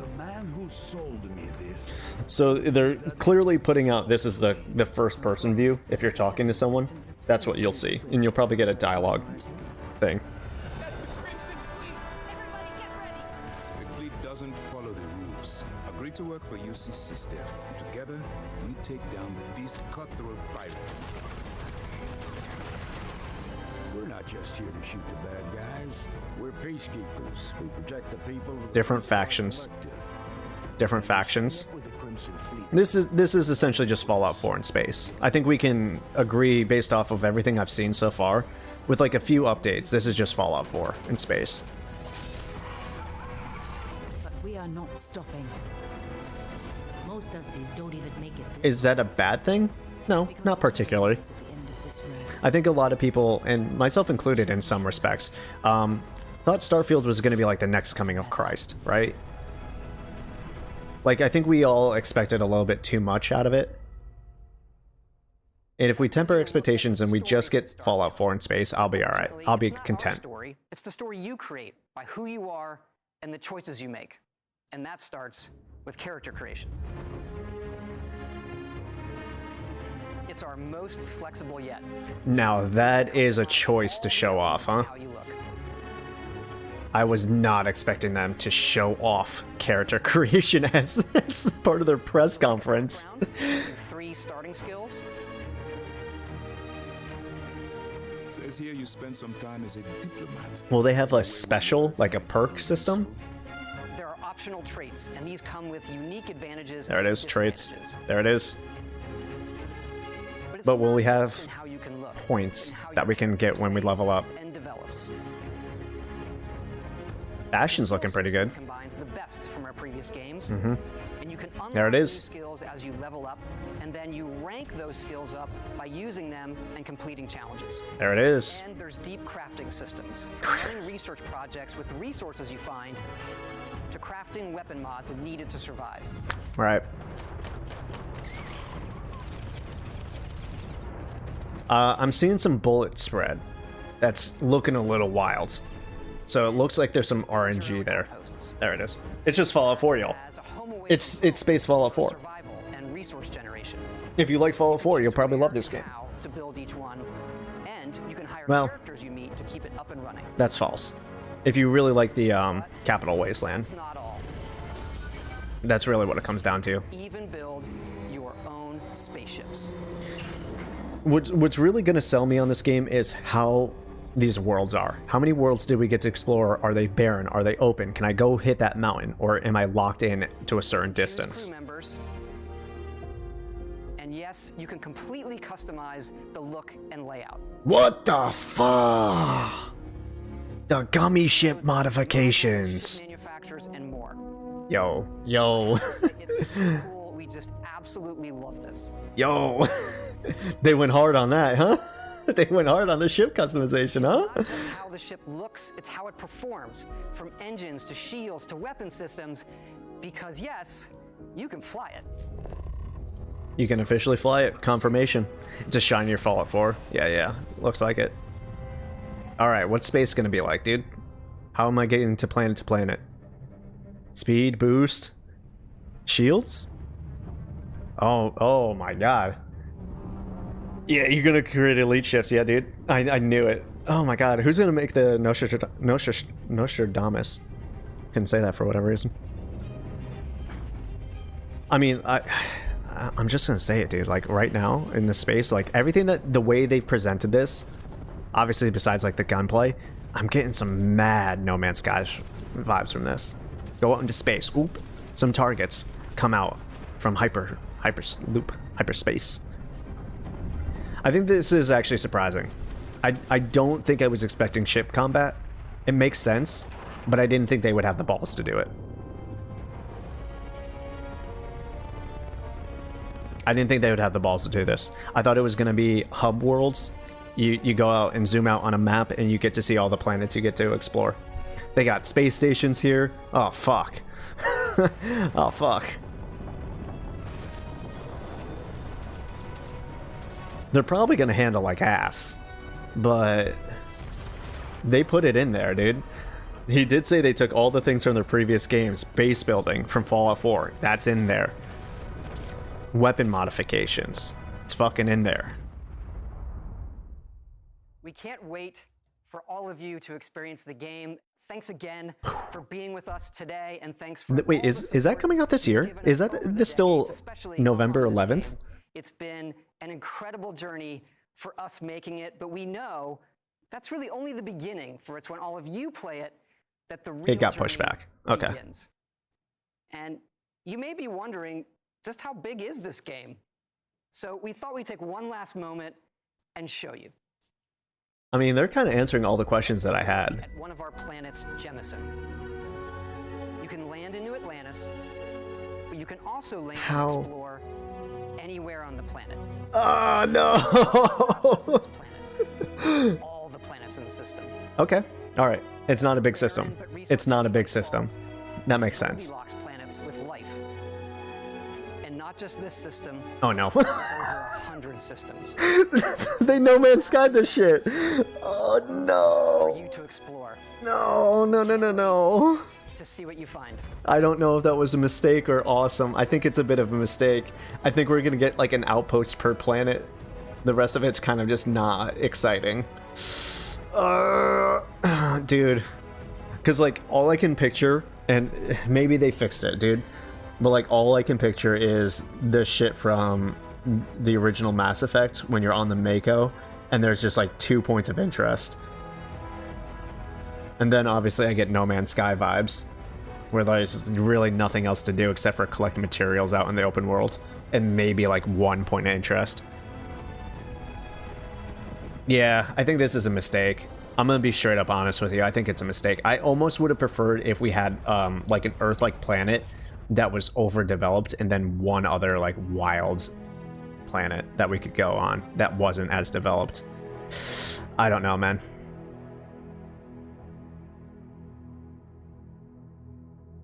The man who sold me this. So they're clearly putting out this is the first person view. If you're talking to someone, that's what you'll see, and you'll probably get a dialogue thing. The fleet doesn't follow the rules. Agree to work for UCC staff. Together, we take down these cutthroat pirates. We're not just here to shoot the bad guys. We're peacekeepers. We protect the people. Different factions. Different factions. This is essentially just Fallout 4 in space. I think we can agree based off of everything I've seen so far, with like a few updates. This is just Fallout 4 in space. But we are not stopping. Most Dusties don't even make it. Is that a bad thing? No, not particularly. I think a lot of people, and myself included in some respects, thought Starfield was going to be like the next coming of Christ, right? Like, I think we all expected a little bit too much out of it. And if we temper expectations and we just get Fallout 4 in space, I'll be alright. I'll be content. It's the story you create by who you are and the choices you make. And that starts with character creation. It's our most flexible yet. Now that is a choice to show off, huh? I was not expecting them to show off character creation as part of their press conference. 3 starting skills. Says here you spend some time as a diplomat. Will they have a special, like a perk system? There are optional traits, and these come with unique advantages. There it is, traits. There it is. But will we have points that we can get when we level up? Bastion's looking pretty good. Combines the best from our previous games. Mm-hmm. And you can unlock there it is. Skills as you level up, and then you rank those skills up by using them and completing challenges. There it is. And there's deep crafting systems, from running research projects with the resources you find, to crafting weapon mods needed to survive. Right. I'm seeing some bullet spread. That's looking a little wild. So it looks like there's some RNG there. There it is. It's just Fallout 4, y'all. It's space Fallout 4. And resource generation. If you like Fallout 4, you'll probably love this game. To build each one, and you can hire characters you meet to keep it up and running. That's false. If you really like the Capital Wasteland, that's not all. That's really what it comes down to. Even build your own spaceships. What's really going to sell me on this game is how these worlds are. How many worlds did we get to explore? Are they barren? Are they open? Can I go hit that mountain, or am I locked in to a certain distance? Crew members, and And yes, you can completely customize the look and layout. What the fuck? The gummy ship modifications. Manufacturers and more. Yo. It's so cool. We just absolutely love this. Yo. They went hard on that, huh? They went hard on the ship customization, huh? It's not just how the ship looks, it's how it performs. From engines to shields to weapon systems. Because yes, you can fly it. You can officially fly it. Confirmation. It's a shinier Fallout 4. Yeah. Looks like it. Alright, what's space gonna be like, dude? How am I getting to planet? Speed, boost, shields? Oh my god. Yeah, you're gonna create elite ships, yeah, dude. I knew it. Oh my god, who's gonna make the Nostradamus? Couldn't say that for whatever reason. I mean, I'm just gonna say it, dude. Like, right now, in this space, like, everything the way they've presented this, obviously besides, like, the gunplay, I'm getting some mad No Man's Sky vibes from this. Go out into space. Oop. Some targets come out from hyperspace. I think this is actually surprising. I don't think I was expecting ship combat. It makes sense, but I didn't think they would have the balls to do it. I didn't think they would have the balls to do this. I thought it was going to be hub worlds. You go out and zoom out on a map and you get to see all the planets you get to explore. They got space stations here. Oh, fuck. Oh, fuck. They're probably going to handle like ass, but they put it in there, dude. He did say they took all the things from their previous games. Base building from Fallout 4. That's in there. Weapon modifications. It's fucking in there. We can't wait for all of you to experience the game. Thanks again for being with us today, and thanks for Wait, is that coming out this year? Is that this still November 11th? It's been an incredible journey for us making it, but we know that's really only the beginning. For it's when all of you play it that the real It got pushed back. Okay. Begins. And you may be wondering, just how big is this game? So we thought we'd take one last moment and show you. I mean, they're kind of answering all the questions that I had. At one of our planets, Jemison. You can land into Atlantis, but you can also land and explore anywhere on the planet. Oh, no! All the planets in the system. Okay. All right. It's not a big system. It's not a big system. That makes sense. Planets with life. And not just this system. Oh, no. Over 100 systems. They No Man's Sky'd this shit. Oh, no. For you to explore. No. To see what you find. I don't know if that was a mistake or awesome. I think it's a bit of a mistake. I think we're gonna get like an outpost per planet. The rest of it's kind of just not exciting. Dude. Because like all I can picture, and maybe they fixed it, dude, but like all I can picture is the shit from the original Mass Effect when you're on the Mako and there's just like 2 points of interest. And then obviously I get No Man's Sky vibes, where there's really nothing else to do except for collect materials out in the open world, and maybe like 1 point of interest. Yeah, I think this is a mistake. I'm gonna be straight up honest with you. I think it's a mistake. I almost would have preferred if we had like an Earth-like planet that was overdeveloped, and then one other like wild planet that we could go on that wasn't as developed. I don't know, man.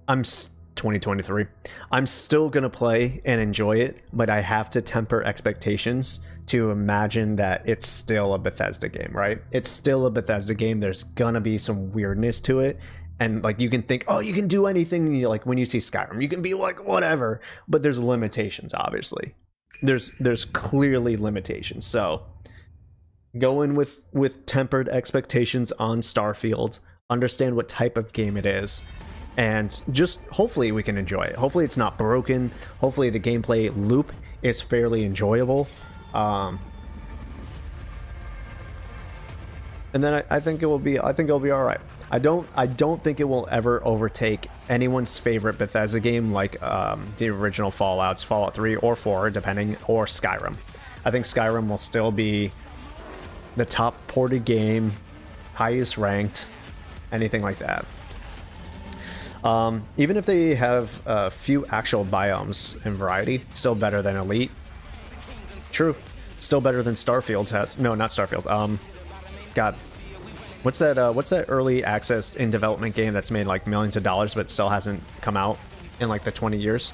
2023. I'm still gonna play and enjoy it, but I have to temper expectations to imagine that it's still a Bethesda game, right? It's still a Bethesda game. There's gonna be some weirdness to it, and like you can think, oh, you can do anything. And like when you see Skyrim, you can be like whatever, but there's limitations. Obviously, there's clearly limitations. So go in with tempered expectations on Starfield. Understand what type of game it is. And just hopefully we can enjoy it. Hopefully it's not broken. Hopefully the gameplay loop is fairly enjoyable. And then I think it'll be all right. I don't think it will ever overtake anyone's favorite Bethesda game, like the original Fallouts, Fallout 3 or 4, depending, or Skyrim. I think Skyrim will still be the top ported game, highest ranked, anything like that. Even if they have a few actual biomes in variety, still better than Elite. True. Still better than Starfield has. No, not Starfield. God. What's that early access in development game that's made like millions of dollars but still hasn't come out in like the 20 years?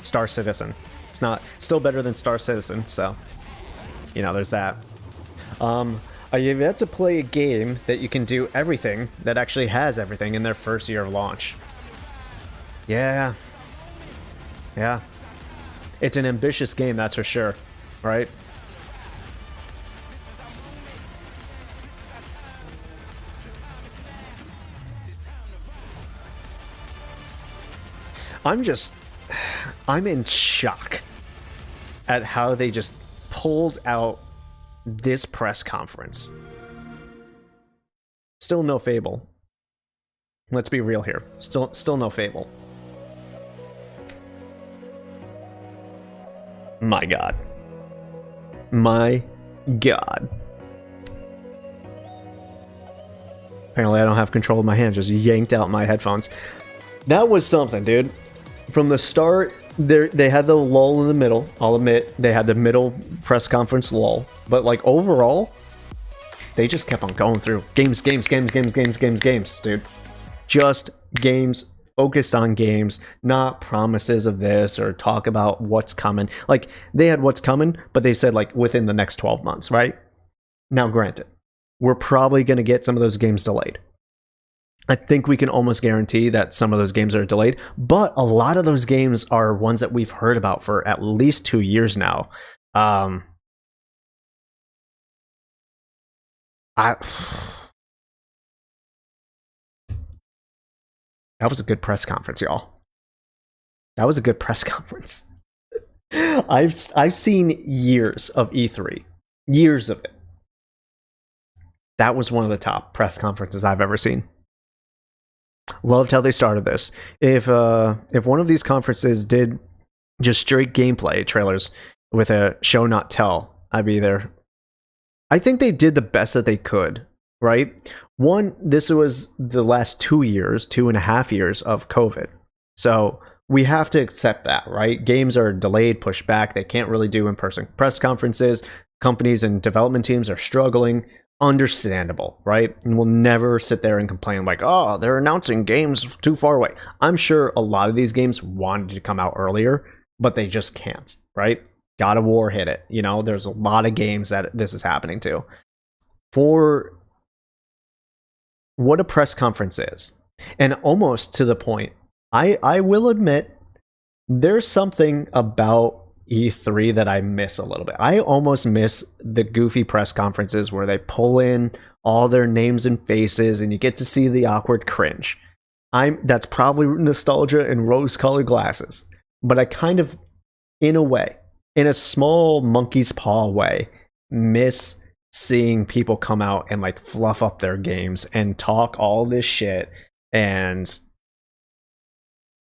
Star Citizen. It's not still better than Star Citizen, so you know, there's that. You've yet to play a game that you can do everything, that actually has everything in their first year of launch. Yeah. Yeah. It's an ambitious game, that's for sure, right? I'm in shock at how they just pulled out this press conference. Still no Fable. Let's be real here. Still no Fable. My God. My God. Apparently I don't have control of my hands, just yanked out my headphones. That was something, dude. From the start, they had the lull in the middle. I'll admit, they had the middle press conference lull. But, like, overall, they just kept on going through. Games, dude. Just games, focused on games, not promises of this or talk about what's coming. Like, they had what's coming, but they said, like, within the next 12 months, right? Now, granted, we're probably going to get some of those games delayed. I think we can almost guarantee that some of those games are delayed, but a lot of those games are ones that we've heard about for at least 2 years now. That was a good press conference, y'all. That was a good press conference. I've seen years of E3. Years of it. That was one of the top press conferences I've ever seen. Loved how they started this. If one of these conferences did just straight gameplay trailers with a show not tell, I'd be there. I think they did the best that they could, right? One, this was the last 2 years, 2.5 years of COVID. So we have to accept that, right? Games are delayed, pushed back. They can't really do in-person press conferences. Companies and development teams are struggling. Understandable, right? And we'll never sit there and complain like, oh, they're announcing games too far away. I'm sure a lot of these games wanted to come out earlier, but they just can't, right? God of War hit it. You know, there's a lot of games that this is happening to. For what a press conference is, and almost to the point, I will admit, there's something about E3 that I miss a little bit. I almost miss the goofy press conferences where they pull in all their names and faces and you get to see the awkward cringe. That's probably nostalgia and rose-colored glasses, but I kind of, in a way, in a small monkey's paw way, miss seeing people come out and like fluff up their games and talk all this shit. And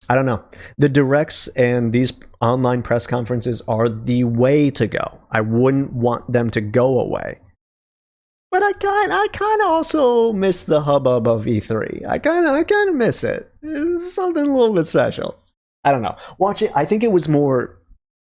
I don't know. The directs and these online press conferences are the way to go. I wouldn't want them to go away. But I kind of also miss the hubbub of E3. I kind of miss it. It's something a little bit special. I don't know. Watching, I think it was more,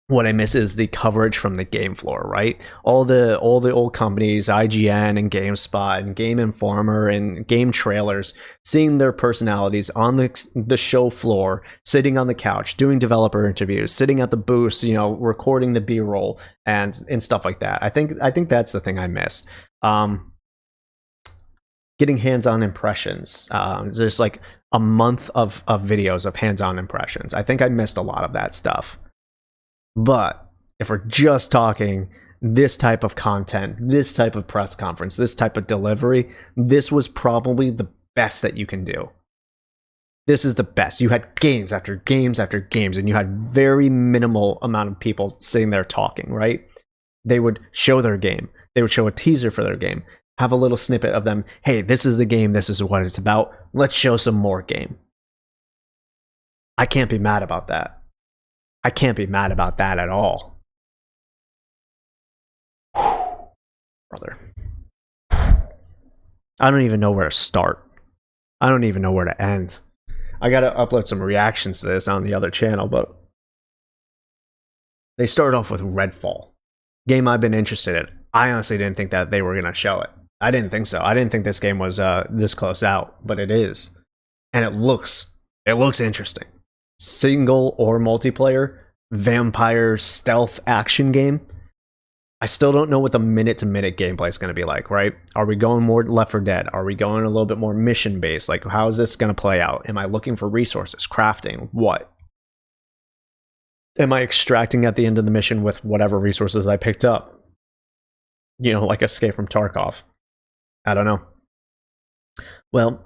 what I miss is the coverage from the game floor, right? All the old companies, IGN and GameSpot and Game Informer and game trailers, seeing their personalities on the show floor, sitting on the couch, doing developer interviews, sitting at the booths, you know, recording the B-roll and stuff like that. I think that's the thing I missed. Getting hands-on impressions. There's like a month of videos of hands-on impressions. I think I missed a lot of that stuff. But if we're just talking this type of content, this type of press conference, this type of delivery, this was probably the best that you can do. This is the best. You had games after games after games, and you had very minimal amount of people sitting there talking, right? They would show their game. They would show a teaser for their game. Have a little snippet of them. Hey, this is the game. This is what it's about. Let's show some more game. I can't be mad about that. I can't be mad about that at all. Brother. I don't even know where to start. I don't even know where to end. I gotta upload some reactions to this on the other channel, but they started off with Redfall. Game I've been interested in. I honestly didn't think that they were gonna show it. I didn't think so. I didn't think this game was this close out, but it is. And it looks interesting. Single or multiplayer, vampire stealth action game. I still don't know what the minute-to-minute gameplay is going to be like, right? Are we going more Left 4 Dead? Are we going a little bit more mission-based? Like, how is this going to play out? Am I looking for resources? Crafting? What? Am I extracting at the end of the mission with whatever resources I picked up? You know, like Escape from Tarkov. I don't know. Well,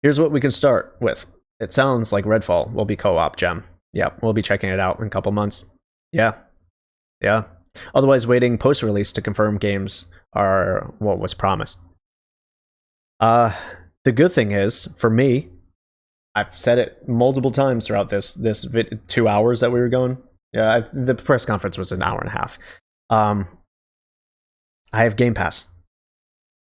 here's what we can start with. It sounds like Redfall will be co-op, Gem. Yeah, we'll be checking it out in a couple months. Yeah. Otherwise, waiting post-release to confirm games are what was promised. The good thing is, for me, I've said it multiple times throughout this 2 hours that we were going. Yeah, the press conference was an hour and a half. I have Game Pass.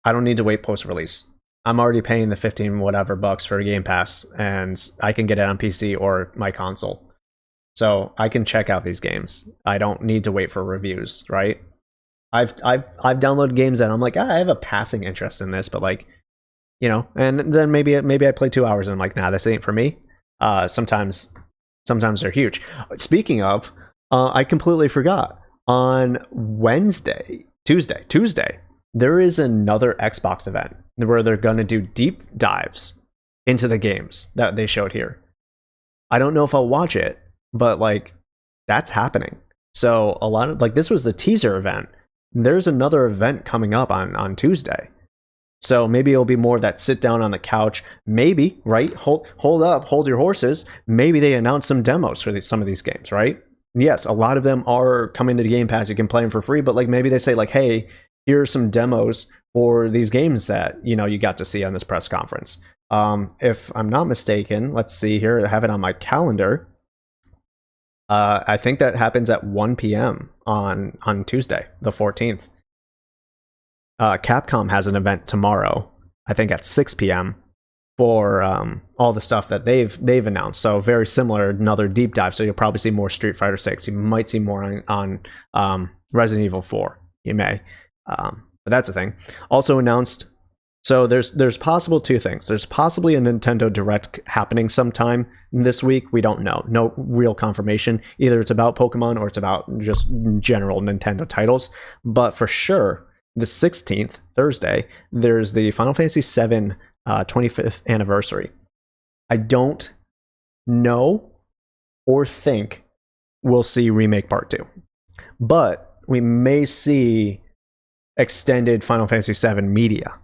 I don't need to wait post-release. I'm already paying the 15 whatever bucks for Game Pass, and I can get it on PC or my console. So I can check out these games. I don't need to wait for reviews, right? I've downloaded games that I'm like, I have a passing interest in this, but like, you know, and then maybe I play 2 hours and I'm like, nah, this ain't for me. Sometimes they're huge. Speaking of, I completely forgot. On Tuesday, there is another Xbox event where they're going to do deep dives into the games that they showed here. I don't know if I'll watch it, but like, that's happening. So a lot of, like, this was the teaser event. There's another event coming up on Tuesday. So maybe it'll be more that sit down on the couch. Maybe, right? Hold your horses. Maybe they announce some demos for some of these games, right? Yes, a lot of them are coming to the Game Pass. You can play them for free, but like maybe they say like, hey, here are some demos for these games that, you know, you got to see on this press conference. If I'm not mistaken, let's see here. I have it on my calendar. I think that happens at 1 p.m. on Tuesday, the 14th. Capcom has an event tomorrow, I think at 6 p.m. for all the stuff that they've announced. So very similar, another deep dive. So you'll probably see more Street Fighter 6. You might see more on Resident Evil 4. You may. But that's a thing. Also announced. So there's possible two things. There's possibly a Nintendo Direct happening sometime this week. We don't know. No real confirmation. Either it's about Pokemon or it's about just general Nintendo titles. But for sure, the 16th, Thursday, there's the Final Fantasy VII 25th anniversary. I don't know or think we'll see Remake Part 2. But we may see extended Final Fantasy VII media.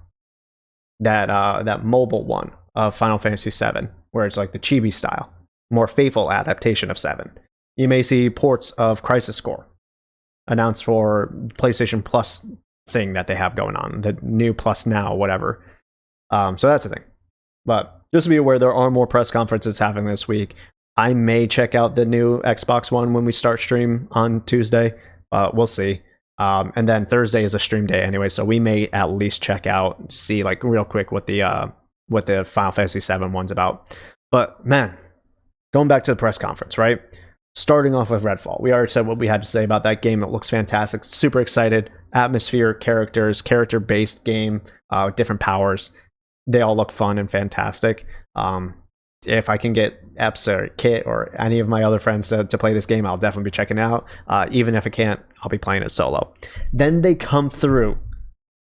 That mobile one of Final Fantasy VII, where it's like the chibi style, more faithful adaptation of 7. You may see ports of Crisis Core announced for PlayStation Plus thing that they have going on, the new Plus Now, whatever. So that's the thing. But just to be aware, there are more press conferences happening this week. I may check out the new Xbox One when we start stream on Tuesday. We'll see. And then Thursday is a stream day anyway, so we may at least check out, see like real quick what the Final Fantasy VII one's about. But man, going back to the press conference, right? Starting off with Redfall, we already said what we had to say about that game. It looks fantastic. Super excited. Atmosphere, characters, character-based game, different powers. They all look fun and fantastic. If I can get Eps or Kit or any of my other friends to play this game, I'll definitely be checking it out. Even if I can't, I'll be playing it solo. Then they come through.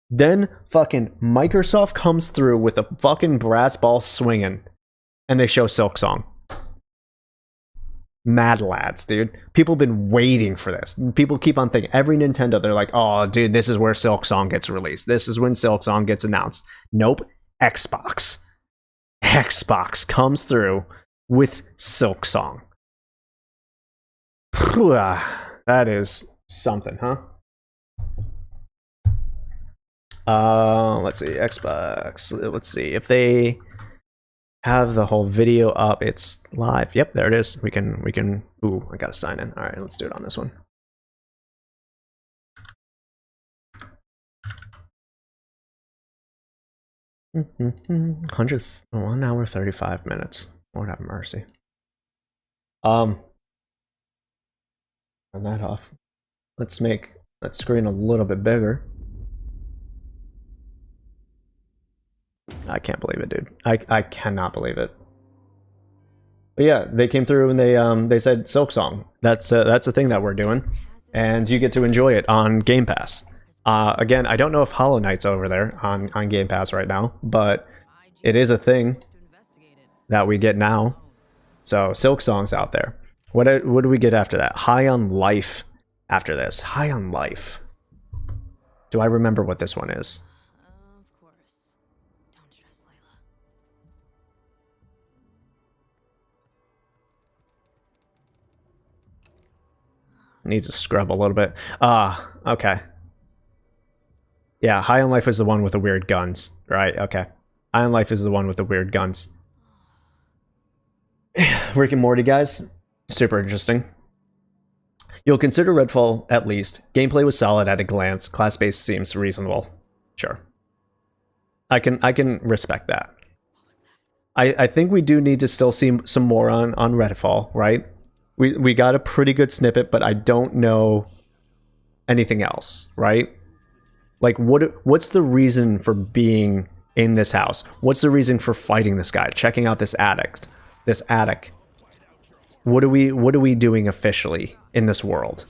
Then fucking Microsoft comes through with a fucking brass ball swinging, and they show Silksong. Mad lads, dude. People have been waiting for this. People keep on thinking, every Nintendo, they're like, oh, dude, this is where Silksong gets released. This is when Silksong gets announced. Nope. Xbox comes through with Silksong. That is something, huh? Let's see, Xbox. Let's see if they have the whole video up. It's live. Yep, there it is. We can. Ooh, I gotta sign in. All right, let's do it on this one. Mm-hmm. 1 hour 35 minutes. Lord have mercy. Turn that off. Let's make that screen a little bit bigger. I can't believe it, dude. I cannot believe it. But yeah, they came through and they said Silksong. That's a thing that we're doing, and you get to enjoy it on Game Pass. Again, I don't know if Hollow Knight's over there on Game Pass right now, but it is a thing that we get now. So Silksong's out there. What do we get after that? High on Life after this. High on Life. Do I remember what this one is? Need to scrub a little bit. Okay. Yeah, High on Life is the one with the weird guns, right? Okay. High on Life is the one with the weird guns. Rick and Morty, guys. Super interesting. You'll consider Redfall at least. Gameplay was solid at a glance. Class-based seems reasonable. Sure. I can respect that. I think we do need to still see some more on Redfall, right? We got a pretty good snippet, but I don't know anything else, right? Like, what's the reason for being in this house? What's the reason for fighting this guy? Checking out this attic. What are we doing officially in this world?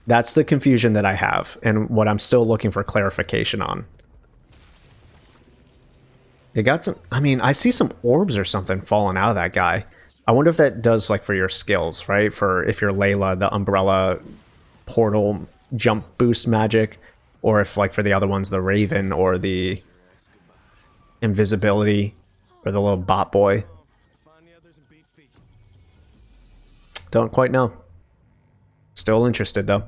That's the confusion that I have, and what I'm still looking for clarification on. They got some. I mean, I see some orbs or something falling out of that guy. I wonder if that does like for your skills, right? For if you're Layla, the umbrella, portal, jump boost magic, or if like for the other ones, the Raven or the invisibility or the little bot boy. Don't quite know. Still interested though,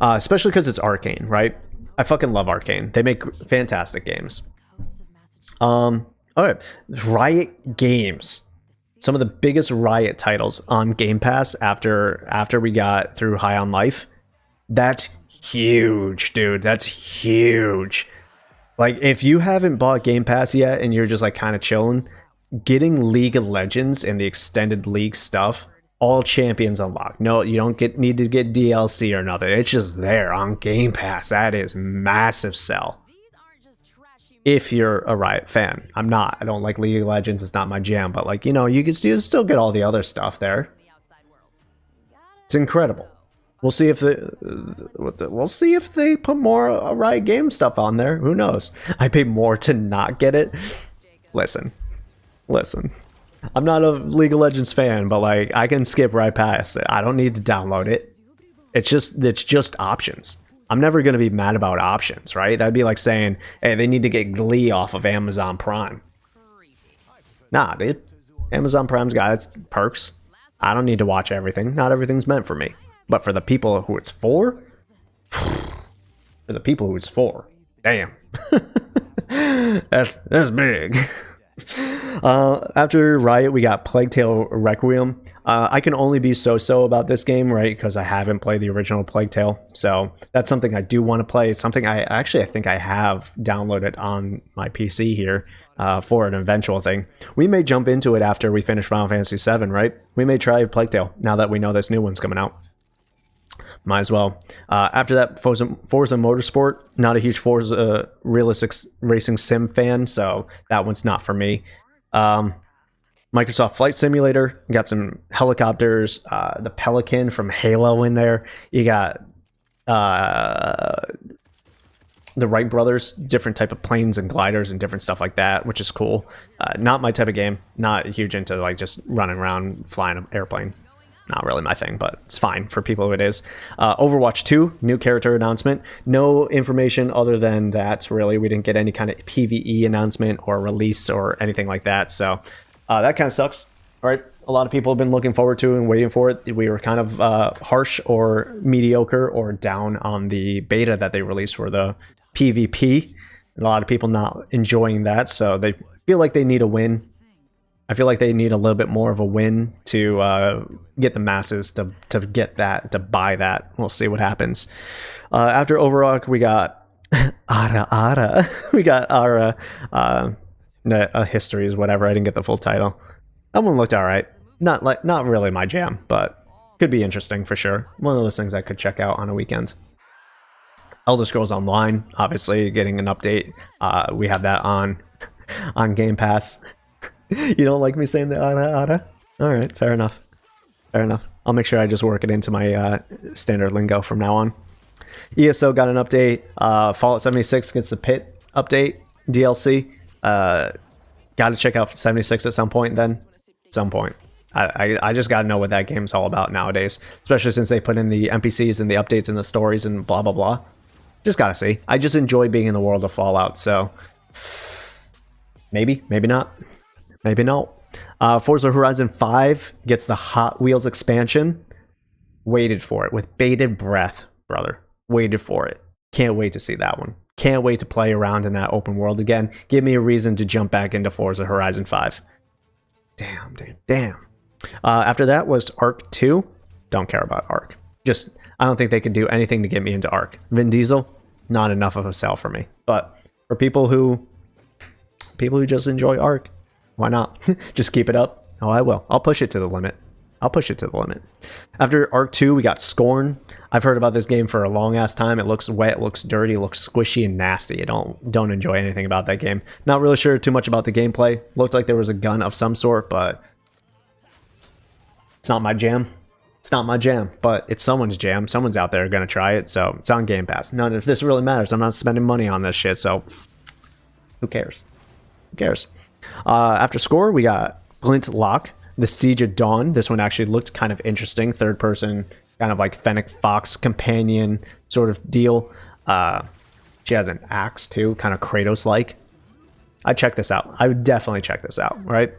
especially because it's Arcane, right? I fucking love Arcane. They make fantastic games. All right, Riot Games. Some of the biggest Riot titles on Game Pass after we got through High on Life. That's huge, dude. That's huge. Like, if you haven't bought Game Pass yet and you're just like kind of chilling, getting League of Legends and the extended League stuff, all champions unlocked. No, you don't need to get DLC or nothing. It's just there on Game Pass. That is massive sell. If you're a Riot fan. I'm not. I don't like League of Legends. It's not my jam. But like, you know, you can still get all the other stuff there. It's incredible. We'll see if they put more Riot Game stuff on there. Who knows? I pay more to not get it. Listen. I'm not a League of Legends fan, but like I can skip right past it. I don't need to download it. It's just options. I'm never going to be mad about options, right? That'd be like saying, hey, they need to get Glee off of Amazon Prime. Nah, dude. Amazon Prime's got its perks. I don't need to watch everything. Not everything's meant for me. But for the people who it's for, damn. that's big. After Riot, we got Plague Tale Requiem. I can only be so about this game, right? Because I haven't played the original Plague Tale. So that's something I do want to play. It's something I think I have downloaded on my PC here for an eventual thing. We may jump into it after we finish Final Fantasy VII, right? We may try Plague Tale now that we know this new one's coming out. Might as well. After that, Forza Motorsport. Not a huge Forza realistic racing sim fan, so that one's not for me. Microsoft Flight Simulator. You got some helicopters. The Pelican from Halo in there. You got the Wright brothers, different type of planes and gliders and different stuff like that, which is cool. Not my type of game. Not huge into like just running around flying an airplane. Not really my thing, but it's fine for people who it is. Overwatch 2, new character announcement. No information other than that, really. We didn't get any kind of PvE announcement or release or anything like that. So that kind of sucks. All right. A lot of people have been looking forward to and waiting for it. We were kind of harsh or mediocre or down on the beta that they released for the PvP. A lot of people not enjoying that, so they feel like they need a win. I feel like they need a little bit more of a win to get the masses to get that, to buy that. We'll see what happens. After Overwatch, we got Ara. We got Ara. Histories, whatever. I didn't get the full title. That one looked alright. Not really my jam, but could be interesting for sure. One of those things I could check out on a weekend. Elder Scrolls Online, obviously getting an update. We have that on Gamepass. You don't like me saying the Ara? Alright, fair enough. Fair enough. I'll make sure I just work it into my standard lingo from now on. ESO got an update. Fallout 76 gets the Pitt update. DLC. Gotta check out 76 at some point then. At some point. I just gotta know what that game's all about nowadays. Especially since they put in the NPCs and the updates and the stories and blah blah blah. Just gotta see. I just enjoy being in the world of Fallout, so... Maybe, maybe not. Maybe no. Forza Horizon 5 gets the Hot Wheels expansion. Waited for it with bated breath, brother. Waited for it. Can't wait to see that one. Can't wait to play around in that open world again. Give me a reason to jump back into Forza Horizon 5. Damn, dude. Damn. After that was Ark 2. Don't care about Ark. Just, I don't think they could do anything to get me into Ark. Vin Diesel, not enough of a sell for me. But for people who just enjoy Ark, why not? Just keep it up. Oh, I will. I'll push it to the limit. I'll push it to the limit. After Ark 2, we got Scorn. I've heard about this game for a long ass time. It looks wet, looks dirty, looks squishy and nasty. I don't enjoy anything about that game. Not really sure too much about the gameplay. Looked like there was a gun of some sort, but it's not my jam. It's not my jam, but it's someone's jam. Someone's out there gonna try it, so it's on Game Pass. None of this really matters. I'm not spending money on this shit, so who cares? Who cares? After Score, we got Flintlock, The Siege of Dawn. This one actually looked kind of interesting. Third person, kind of like Fennec Fox companion sort of deal. She has an axe too, kind of Kratos-like. I'd check this out. I would definitely check this out, right?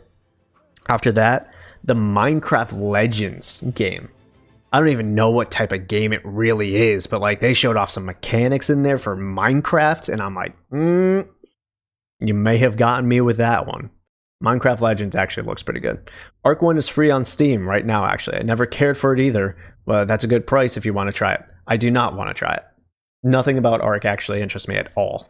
After that, the Minecraft Legends game. I don't even know what type of game it really is, but like they showed off some mechanics in there for Minecraft, and I'm like, you may have gotten me with that one. Minecraft Legends actually looks pretty good. Ark 1 is free on Steam right now, actually. I never cared for it either. Well, that's a good price if you want to try it. I do not want to try it. Nothing about Ark actually interests me at all.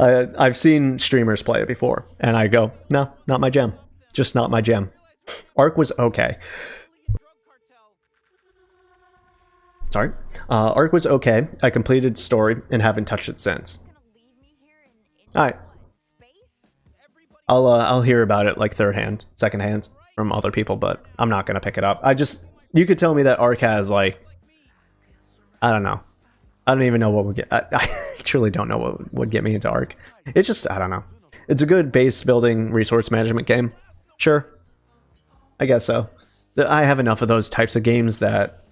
I've seen streamers play it before, and I go, no, not my jam. Just not my jam. Ark was okay. Sorry. Ark was okay. I completed story and haven't touched it since. Alright. I'll hear about it like second hand from other people, but I'm not gonna pick it up. You could tell me that Ark has like, I don't know. I don't even know what would get. I truly don't know what would get me into Ark. It's just, I don't know. It's a good base building resource management game. Sure. I guess so. I have enough of those types of games that,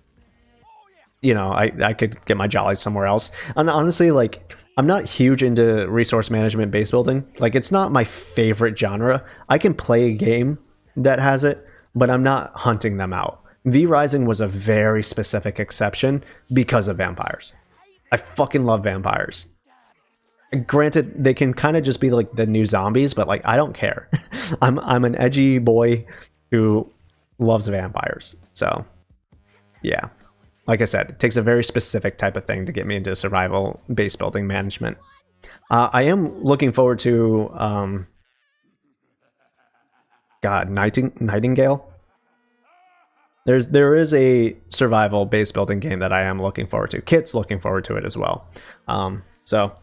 you know, I could get my jollies somewhere else. And honestly, like, I'm not huge into resource management base building. Like, it's not my favorite genre. I can play a game that has it, but I'm not hunting them out. V-Rising was a very specific exception because of vampires. I fucking love vampires. Granted, they can kind of just be like the new zombies, but like, I don't care. I'm an edgy boy who loves vampires. So, yeah. Like I said, it takes a very specific type of thing to get me into survival base building management. I am looking forward to Nightingale. There is a survival base building game that I am looking forward to. Kit's looking forward to it as well. So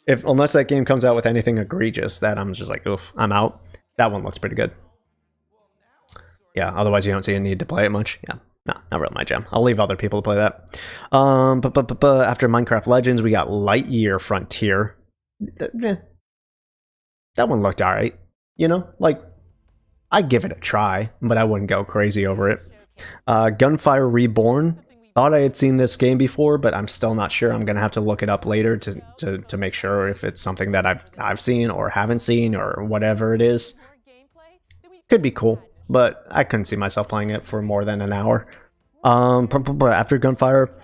unless that game comes out with anything egregious that I'm just like, oof, I'm out. That one looks pretty good. Yeah, otherwise you don't see a need to play it much. Yeah. No, not really my jam. I'll leave other people to play that. After Minecraft Legends, we got Lightyear Frontier. That one looked alright. You know, like, I'd give it a try, but I wouldn't go crazy over it. Gunfire Reborn. Thought I had seen this game before, but I'm still not sure. I'm gonna have to look it up later to make sure if it's something that I've seen or haven't seen or whatever it is. Could be cool, but I couldn't see myself playing it for more than an hour. After Gunfire,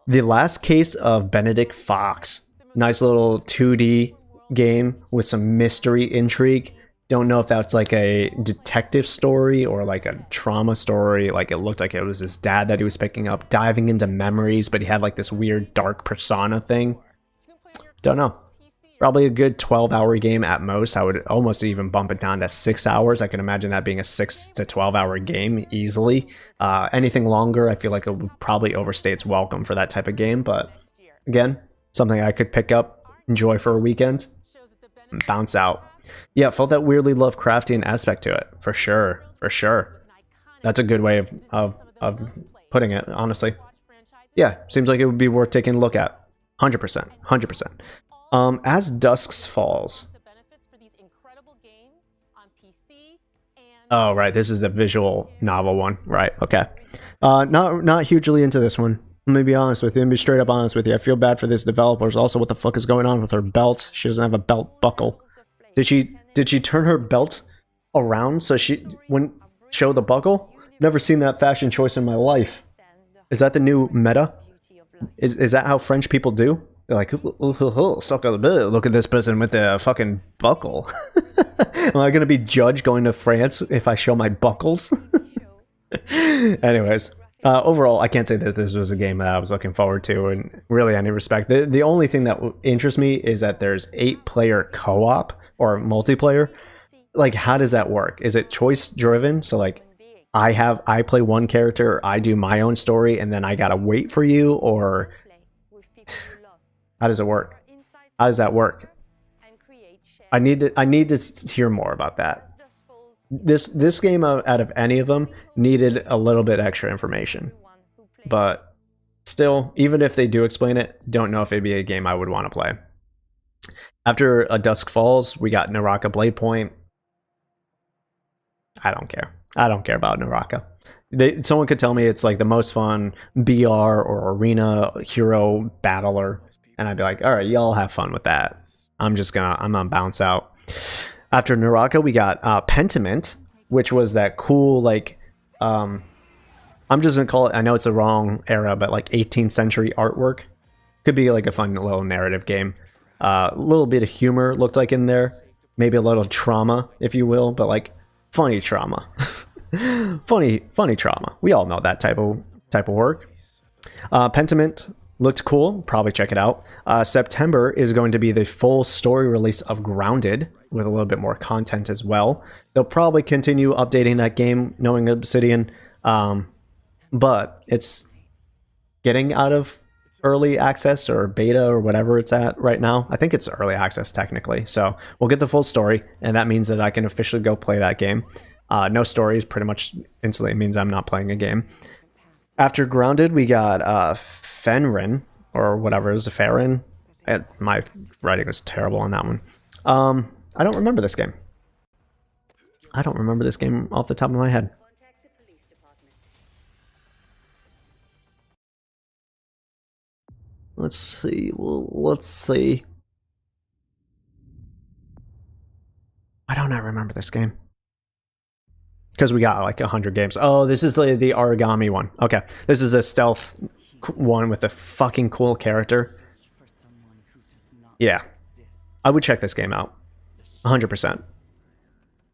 The Last Case of Benedict Fox. Nice little 2D game with some mystery intrigue. Don't know if that's like a detective story or like a trauma story. Like it looked like it was his dad that he was picking up, diving into memories, but he had like this weird dark persona thing. Don't know. Probably a good 12-hour game at most. I would almost even bump it down to 6 hours. I can imagine that being a 6 to 12-hour game easily. Anything longer, I feel like it would probably overstay its welcome for that type of game. But again, something I could pick up, enjoy for a weekend, and bounce out. Yeah, felt that weirdly Lovecraftian aspect to it, for sure, for sure. That's a good way of putting it, honestly. Yeah, seems like it would be worth taking a look at. 100%, 100%. As Dusk Falls. Oh, right, this is the visual novel one. Right, okay. Not hugely into this one. Let me be honest with you, and be straight up honest with you. I feel bad for these developers. Also, what the fuck is going on with her belt? She doesn't have a belt buckle. Did she turn her belt around so she wouldn't show the buckle? Never seen that fashion choice in my life. Is that the new meta? Is that how French people do? They're like, look at this person with the fucking buckle. Am I gonna be judged going to France if I show my buckles? Anyways, overall, I can't say that this was a game that I was looking forward to in really any respect. The only thing that interests me is that there's 8-player co-op or multiplayer. Like, how does that work? Is it choice driven? So like I play one character, I do my own story, and then I gotta wait for you, or how does it work? How does that work? I need to hear more about that. This game out of any of them needed a little bit extra information, but still, even if they do explain it, don't know if it'd be a game I would want to play. After a Dusk Falls, we got Naraka Bladepoint. I don't care. I don't care about Naraka. Someone could tell me it's like the most fun BR or arena hero battler, and I'd be like, all right, y'all have fun with that. I'm gonna bounce out. After Naraka, we got Pentiment, which was that cool, like, I'm just gonna call it, I know it's the wrong era, but like 18th century artwork. Could be like a fun little narrative game. A little bit of humor looked like in there, maybe a little trauma, if you will, but like funny trauma. funny trauma. We all know that type of work. Pentiment looked cool. Probably check it out. September is going to be the full story release of Grounded, with a little bit more content as well. They'll probably continue updating that game, knowing Obsidian, but it's getting out of early access or beta or whatever it's at right now. I think it's early access technically, so we'll get the full story, and that means that I can officially go play that game. No stories pretty much instantly means I'm not playing a game. After Grounded, we got Fenrin, or whatever it is, Frern. My writing was terrible on that one. I don't remember this game. I don't remember this game off the top of my head. Let's see. Well, let's see. Why don't I remember this game? Because we got like 100 games. Oh, this is the origami one. Okay, this is the stealth one with a fucking cool character. Yeah, I would check this game out. 100%.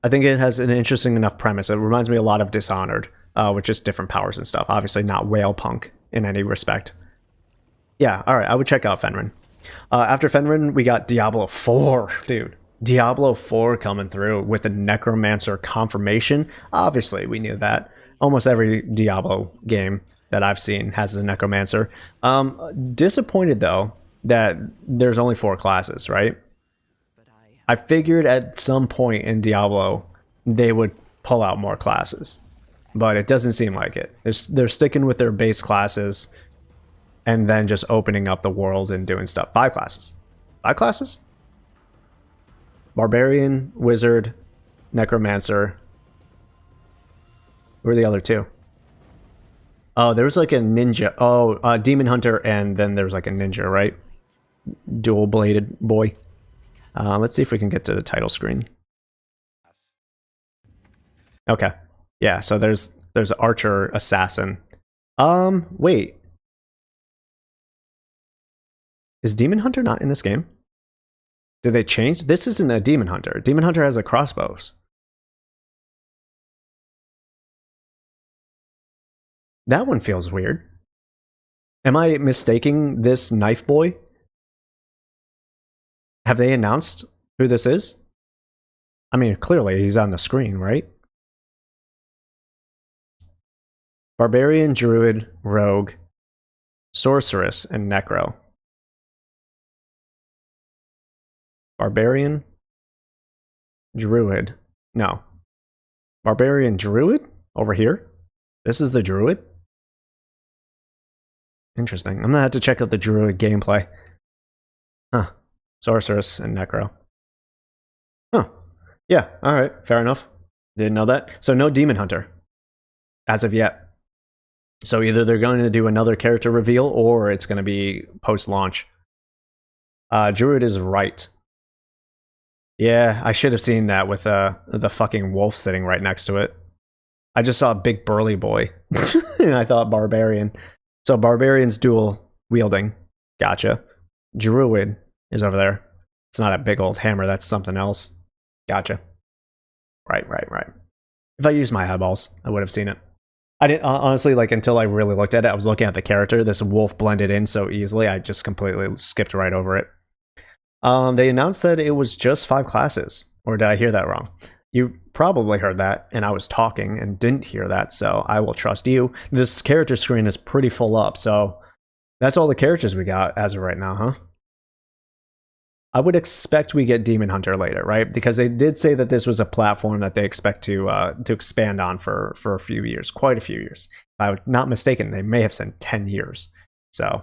I think it has an interesting enough premise. It reminds me a lot of Dishonored, with just different powers and stuff. Obviously not whale punk in any respect. Yeah, alright, I would check out Fenrin. After Fenrin, we got Diablo IV, dude. Diablo IV coming through with the Necromancer confirmation. Obviously, we knew that. Almost every Diablo game that I've seen has the Necromancer. Disappointed, though, that there's only 4 classes, right? I figured at some point in Diablo, they would pull out more classes. But it doesn't seem like it. They're sticking with their base classes and then just opening up the world and doing stuff. 5 classes. 5 classes? Barbarian, Wizard, Necromancer. Who are the other 2? Oh, there was like a ninja. Oh, Demon Hunter, and then there was like a ninja, right? Dual-bladed boy. Let's see if we can get to the title screen. Okay. Yeah, so there's Archer, Assassin. Wait. Is Demon Hunter not in this game? Did they change? This isn't a Demon Hunter. Demon Hunter has the crossbows. That one feels weird. Am I mistaking this knife boy? Have they announced who this is? I mean, clearly he's on the screen, right? Barbarian, Druid, Rogue, Sorceress, and Necro. Barbarian, Druid. No. Barbarian, Druid? Over here? This is the Druid? Interesting. I'm gonna have to check out the Druid gameplay. Huh. Sorceress and Necro. Huh. Yeah, alright. Fair enough. Didn't know that. So no Demon Hunter. As of yet. So either they're going to do another character reveal or it's going to be post-launch. Druid is right. Yeah, I should have seen that with the fucking wolf sitting right next to it. I just saw a big burly boy. And I thought Barbarian. So Barbarian's dual wielding. Gotcha. Druid is over there. It's not a big old hammer, that's something else. Gotcha. Right. If I used my eyeballs, I would have seen it. I didn't honestly, like, until I really looked at it, I was looking at the character. This wolf blended in so easily, I just completely skipped right over it. They announced that it was just 5 classes. Or did I hear that wrong? You probably heard that, and I was talking and didn't hear that, so I will trust you. This character screen is pretty full up, so that's all the characters we got as of right now, huh? I would expect we get Demon Hunter later, right? Because they did say that this was a platform that they expect to expand on for a few years, quite a few years. If I'm not mistaken, they may have said 10 years. So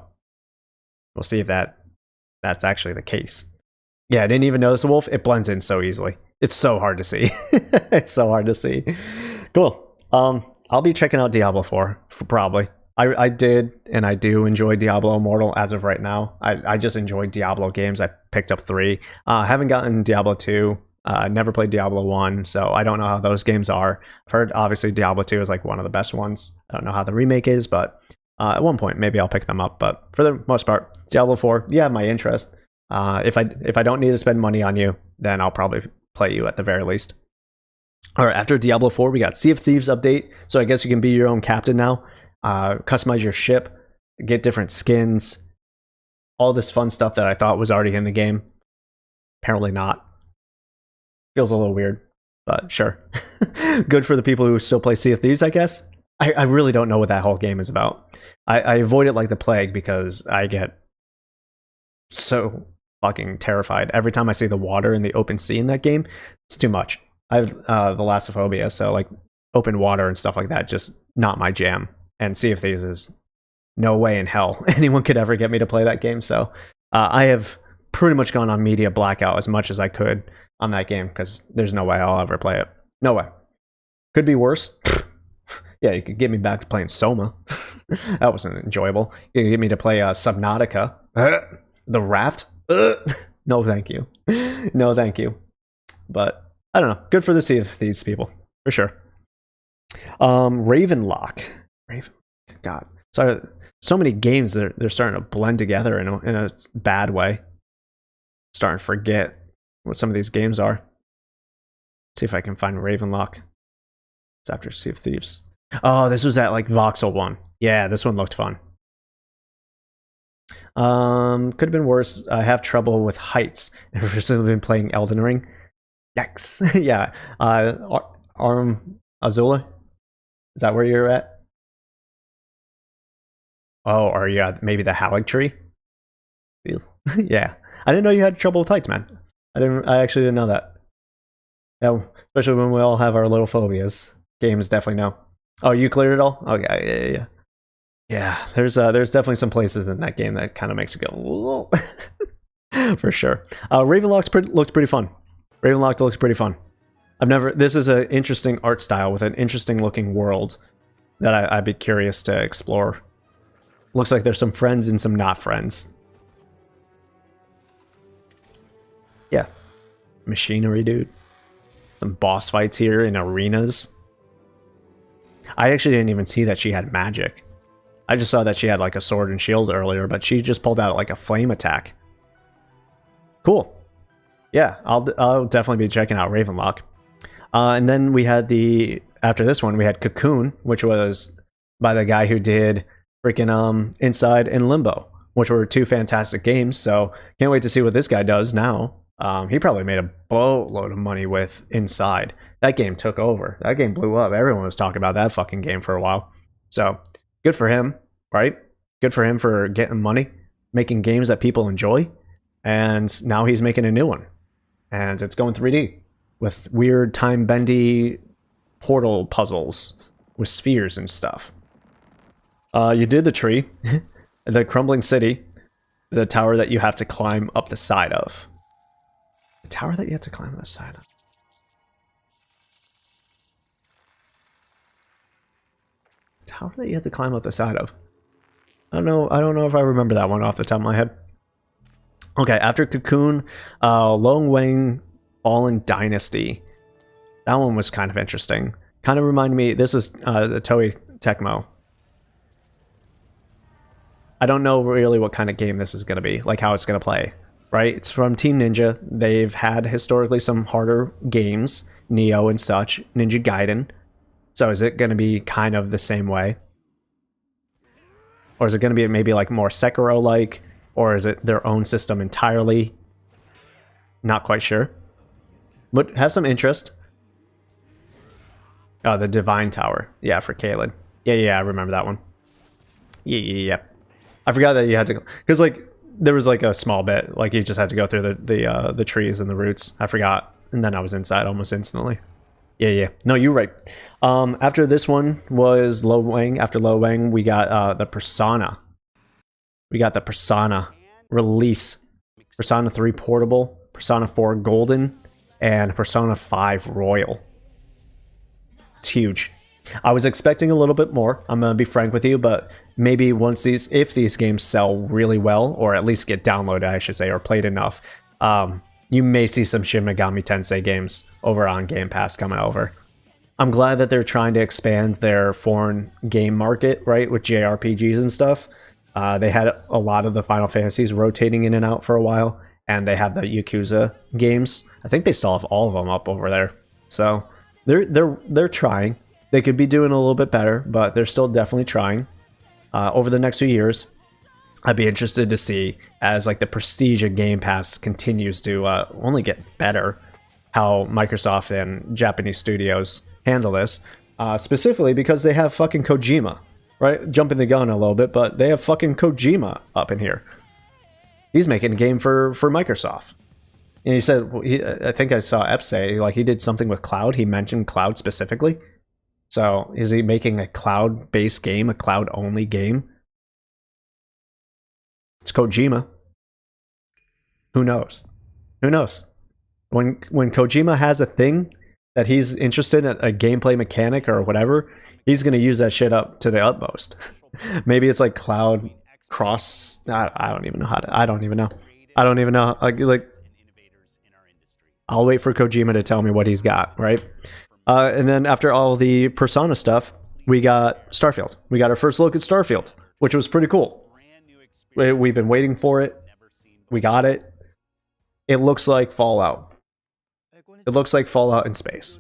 we'll see if that's actually the case. Yeah, I didn't even notice the wolf. It blends in so easily. It's so hard to see. It's so hard to see. Cool. I'll be checking out Diablo 4 probably. I did, and I do enjoy Diablo Immortal as of right now. I just enjoy Diablo games. I picked up 3. Haven't gotten Diablo 2. Never played Diablo 1, so I don't know how those games are. I've heard, obviously, Diablo 2 is like one of the best ones. I don't know how the remake is, but at one point, maybe I'll pick them up. But for the most part, Diablo 4, you have my interest. If I don't need to spend money on you, then I'll probably play you at the very least. All right, after Diablo 4, we got Sea of Thieves update. So I guess you can be your own captain now. Customize your ship, get different skins, all this fun stuff that I thought was already in the game. Apparently not. Feels a little weird, but sure. Good for the people who still play Sea of Thieves, I guess. I really don't know what that whole game is about. I avoid it like the plague because I get so fucking terrified. Every time I see the water in the open sea in that game, it's too much. I have thalassophobia, so like open water and stuff like that, just not my jam. And Sea of Thieves is no way in hell anyone could ever get me to play that game. So I have pretty much gone on media blackout as much as I could on that game because there's no way I'll ever play it. No way. Could be worse. Yeah, you could get me back to playing Soma. That wasn't enjoyable. You could get me to play Subnautica. The Raft. No, thank you. No, thank you. But I don't know. Good for the Sea of Thieves people, for sure. Ravenlock. God, so many games they're starting to blend together in a bad way. Starting to forget what some of these games are. See if I can find Ravenlock. It's after Sea of Thieves. Oh, this was that like voxel one. Yeah, this one looked fun. Could have been worse. I have trouble with heights. I've recently been playing Elden Ring. Yikes. Yeah. Arm Azula. Is that where you're at? Oh, or yeah, maybe the Halig tree. Yeah, I didn't know you had trouble with heights, man. I actually didn't know that. Yeah, especially when we all have our little phobias. Games definitely know. Oh, you cleared it all? Okay, yeah. Yeah, there's definitely some places in that game that kind of makes you go, for sure. Ravenlock looks pretty fun. Ravenlock looks pretty fun. This is an interesting art style with an interesting looking world that I'd be curious to explore. Looks like there's some friends and some not friends. Yeah. Machinery, dude. Some boss fights here in arenas. I actually didn't even see that she had magic. I just saw that she had like a sword and shield earlier, but she just pulled out like a flame attack. Cool. Yeah, I'll definitely be checking out Ravenlock. And then we had after this one, we had Cocoon, which was by the guy who did freaking Inside and Limbo, which were 2 fantastic games. So can't wait to see what this guy does now. He probably made a boatload of money with Inside. That game took over. That game blew up. Everyone was talking about that fucking game for a while. So good for him, right? Good for him for getting money, making games that people enjoy. And now he's making a new one. And it's going 3D with weird time-bendy portal puzzles with spheres and stuff. You did the tree, the crumbling city, the tower that you have to climb up the side of. The tower that you have to climb up the side of. The tower that you have to climb up the side of. I don't know if I remember that one off the top of my head. Okay, after Cocoon, Wong Fallen Dynasty. That one was kind of interesting. Kind of reminded me, this is the Toei Tecmo. I don't know really what kind of game this is going to be, like how it's going to play, right? It's from Team Ninja. They've had historically some harder games, Neo and such, Ninja Gaiden. So is it going to be kind of the same way? Or is it going to be maybe like more Sekiro-like? Or is it their own system entirely? Not quite sure. But have some interest. Oh, the Divine Tower. Yeah, for Caelid. Yeah, I remember that one. Yeah. I forgot that you had to... Because, like, there was, like, a small bit. Like, you just had to go through the trees and the roots. I forgot. And then I was inside almost instantly. Yeah. No, you're right. After this one was Lo Wang. After Lo Wang, we got the Persona. We got the Persona release. Persona 3 Portable, Persona 4 Golden, and Persona 5 Royal. It's huge. I was expecting a little bit more, I'm going to be frank with you, but maybe if these games sell really well, or at least get downloaded, I should say, or played enough, you may see some Shin Megami Tensei games over on Game Pass coming over. I'm glad that they're trying to expand their foreign game market, right, with JRPGs and stuff. They had a lot of the Final Fantasies rotating in and out for a while, and they have the Yakuza games. I think they still have all of them up over there. So they're trying. They could be doing a little bit better, but they're still definitely trying. Over the next few years, I'd be interested to see, as like the prestige of Game Pass continues to only get better, how Microsoft and Japanese studios handle this. Specifically because they have fucking Kojima. Right? Jumping the gun a little bit, but they have fucking Kojima up in here. He's making a game for Microsoft. And he said, I think I saw Ep say, like, he did something with cloud. He mentioned cloud specifically. So is he making a cloud-based game, a cloud-only game? It's Kojima. Who knows? Who knows? When Kojima has a thing that he's interested in, a gameplay mechanic or whatever, he's going to use that shit up to the utmost. Maybe it's like cloud cross. I don't even know how to. I don't even know. Like, I'll wait for Kojima to tell me what he's got, right? And then after all the Persona stuff, we got Starfield. We got our first look at Starfield, which was pretty cool. We've been waiting for it. We got it. It looks like Fallout. It looks like Fallout in space.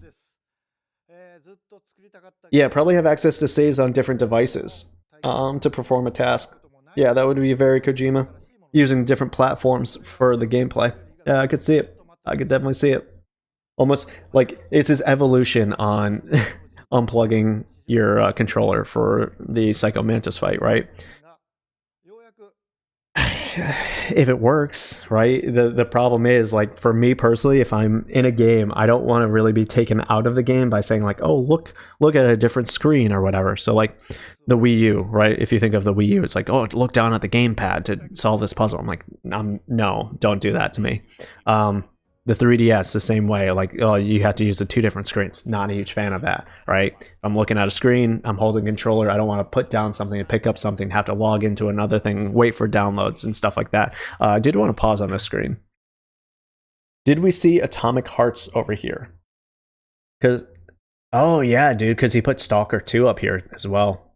Yeah, probably have access to saves on different devices to perform a task. Yeah, that would be very Kojima. Using different platforms for the gameplay. Yeah, I could see it. I could definitely see it. Almost like it's his evolution on unplugging your controller for the Psycho Mantis fight, right? If it works, right? The problem is, like, for me personally, if I'm in a game, I don't want to really be taken out of the game by saying like, oh, look at a different screen or whatever. So like the Wii U, right? If you think of the Wii U, it's like, oh, look down at the gamepad to solve this puzzle. I'm like, no, don't do that to me. The 3DS, the same way, like, oh, you have to use the 2 different screens. Not a huge fan of that, right? I'm looking at a screen, I'm holding a controller, I don't want to put down something, to pick up something, have to log into another thing, wait for downloads and stuff like that. I did want to pause on this screen. Did we see Atomic Hearts over here? Oh yeah, dude, because he put Stalker 2 up here as well.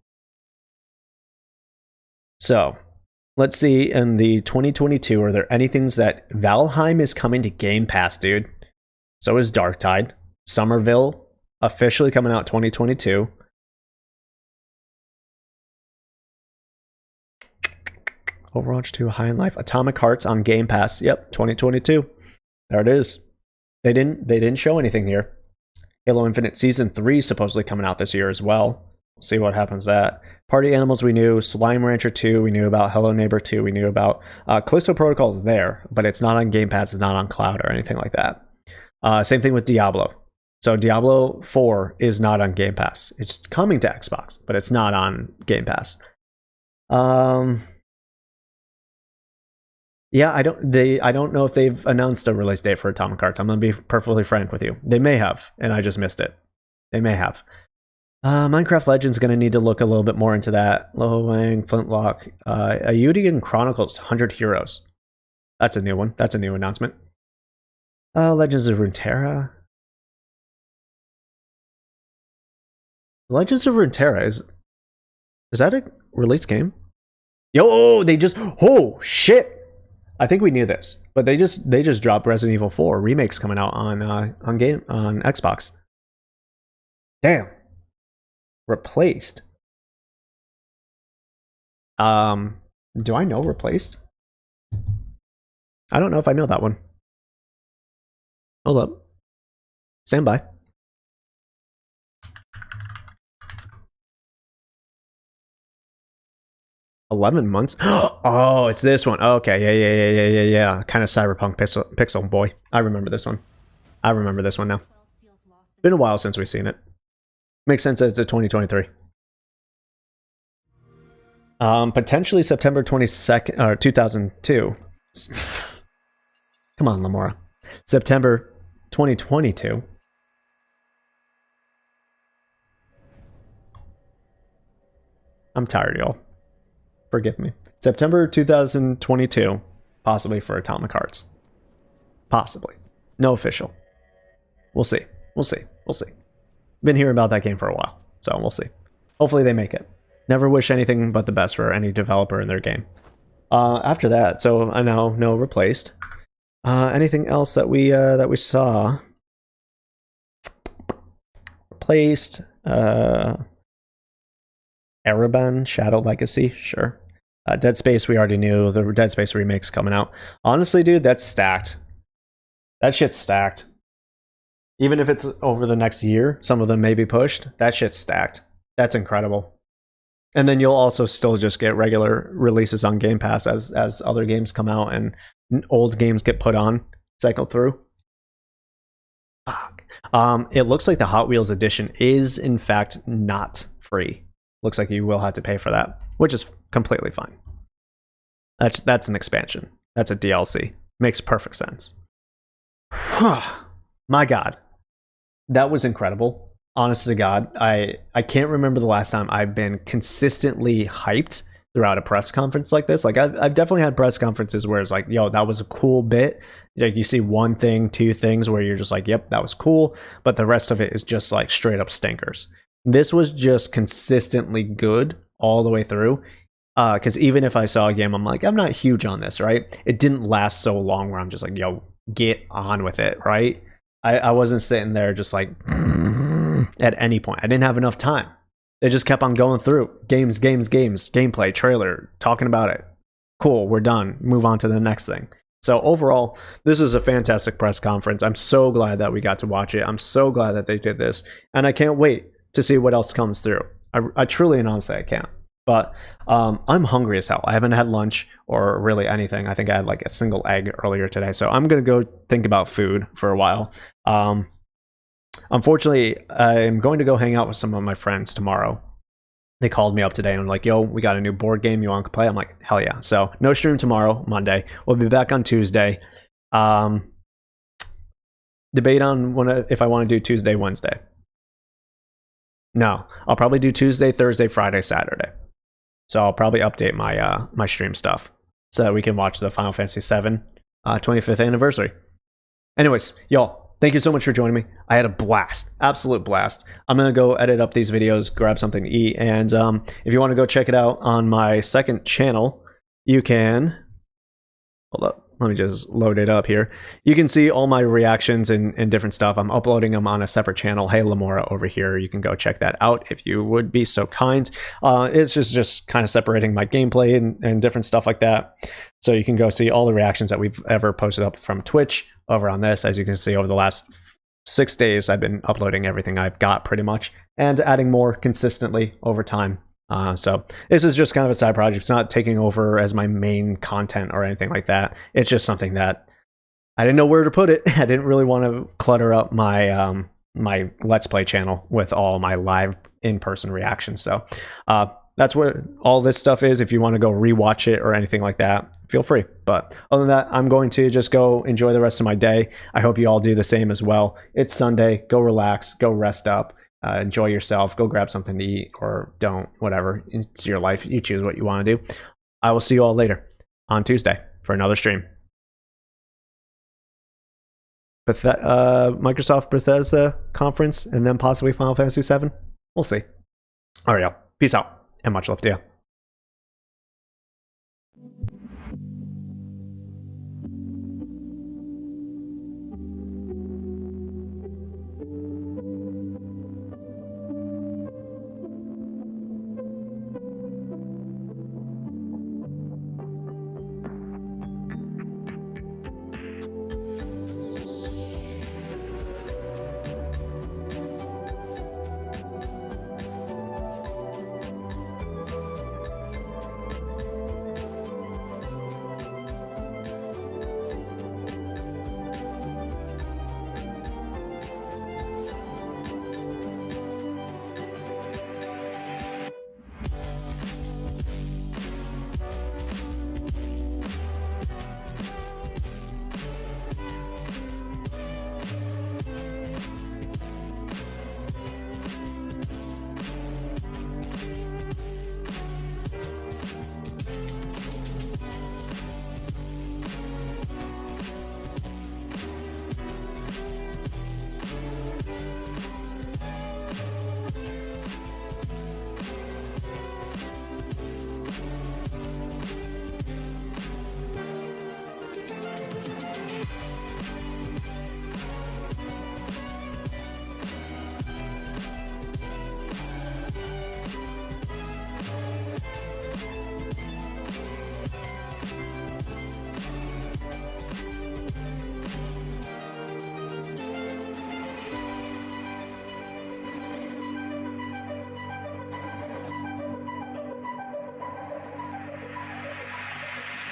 So let's see in the 2022, are there any things that Valheim is coming to Game Pass, dude? So is Darktide. Somerville officially coming out 2022. Overwatch 2 High in Life. Atomic Hearts on Game Pass. Yep, 2022. There it is. They didn't show anything here. Halo Infinite Season 3 supposedly coming out this year as well. We'll see what happens with that. Party Animals we knew. Slime Rancher 2 we knew about. Hello Neighbor 2 we knew about. Callisto Protocol is there, but it's not on Game Pass. It's not on cloud or anything like that. Same thing with Diablo. So Diablo 4 is not on Game Pass. It's coming to Xbox, but it's not on Game Pass. Yeah, I don't know if they've announced a release date for Atomic Hearts. I'm gonna be perfectly frank with you. They may have, and I just missed it. They may have. Minecraft Legends gonna need to look a little bit more into that. Wang, Flintlock, Ayudian Chronicles 100 Heroes. That's a new one. That's a new announcement. Legends of Runeterra. Legends of Runeterra is that a release game? Yo, they just oh shit. I think we knew this, but they just dropped Resident Evil 4 remakes coming out on Xbox. Damn. Replaced. Do I know Replaced? I don't know if I know that one. Hold up. Stand by. $11 months. Oh, it's this one. Okay, yeah. Kind of cyberpunk pixel boy. I remember this one. I remember this one now. Been a while since we've seen it. Makes sense that it's a 2023. Potentially September 22nd or 2002. Come on, Lamoura. September 2022. I'm tired, y'all. Forgive me. September 2022, possibly for Atomic Hearts. Possibly. No official. We'll see. We'll see. We'll see. Been hearing about that game for a while, so we'll see. Hopefully they make it. Never wish anything but the best for any developer in their game. After that, so I know no Replaced. Anything else that we saw? Replaced. Ereban, Shadow Legacy, sure. Dead Space, we already knew. The Dead Space remake's coming out. Honestly, dude, that's stacked. That shit's stacked. Even if it's over the next year, some of them may be pushed. That shit's stacked. That's incredible. And then you'll also still just get regular releases on Game Pass as other games come out and old games get put on, cycle through. Fuck. It looks like the Hot Wheels edition is, in fact, not free. Looks like you will have to pay for that, which is completely fine. That's an expansion. That's a DLC. Makes perfect sense. My God. That was incredible. Honest to God, I can't remember the last time I've been consistently hyped throughout a press conference like this. Like I've definitely had press conferences where it's like, yo, that was a cool bit. Like you see one thing, two things where you're just like, yep, that was cool. But the rest of it is just like straight up stinkers. This was just consistently good all the way through. Because even if I saw a game, I'm like, I'm not huge on this, right? It didn't last so long where I'm just like, yo, get on with it, right? I wasn't sitting there just like at any point. I didn't have enough time. They just kept on going through games, gameplay, trailer, talking about it. Cool, we're done. Move on to the next thing. So overall, this is a fantastic press conference. I'm so glad that we got to watch it. I'm so glad that they did this. And I can't wait to see what else comes through. I truly and honestly, I can't. But I'm hungry as hell. I haven't had lunch or really anything. I think I had like a single egg earlier today. So I'm going to go think about food for a while. Unfortunately, I'm going to go hang out with some of my friends tomorrow. They called me up today and like, yo, we got a new board game you want to play? I'm like, hell yeah. So no stream tomorrow, Monday. We'll be back on Tuesday. Debate on if I want to do Tuesday, Wednesday. No, I'll probably do Tuesday, Thursday, Friday, Saturday. So I'll probably update my my stream stuff so that we can watch the Final Fantasy VII 25th anniversary. Anyways, y'all, thank you so much for joining me. I had a blast, absolute blast. I'm gonna go edit up these videos, grab something to eat, and if you want to go check it out on my second channel, you can. Hold up. Let me just load it up here. You can see all my reactions and different stuff. I'm uploading them on a separate channel. Hey, Lamoura over here. You can go check that out if you would be so kind. It's just kind of separating my gameplay and different stuff like that. So you can go see all the reactions that we've ever posted up from Twitch over on this. As you can see, over the last 6 days, I've been uploading everything I've got pretty much and adding more consistently over time. So this is just kind of a side project. It's not taking over as my main content or anything like that. It's just something that I didn't know where to put it. I didn't really want to clutter up my my Let's Play channel with all my live in-person reactions. So that's what all this stuff is. If you want to go rewatch it or anything like that, feel free. But other than that, I'm going to just go enjoy the rest of my day. I hope you all do the same as well. It's Sunday. Go relax. Go rest up. Enjoy yourself. Go grab something to eat or don't. Whatever. It's your life. You choose what you want to do. I will see you all later on Tuesday for another stream. Microsoft Bethesda conference and then possibly Final Fantasy VII. We'll see. All right, y'all. Peace out and much love to you.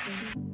Thank you.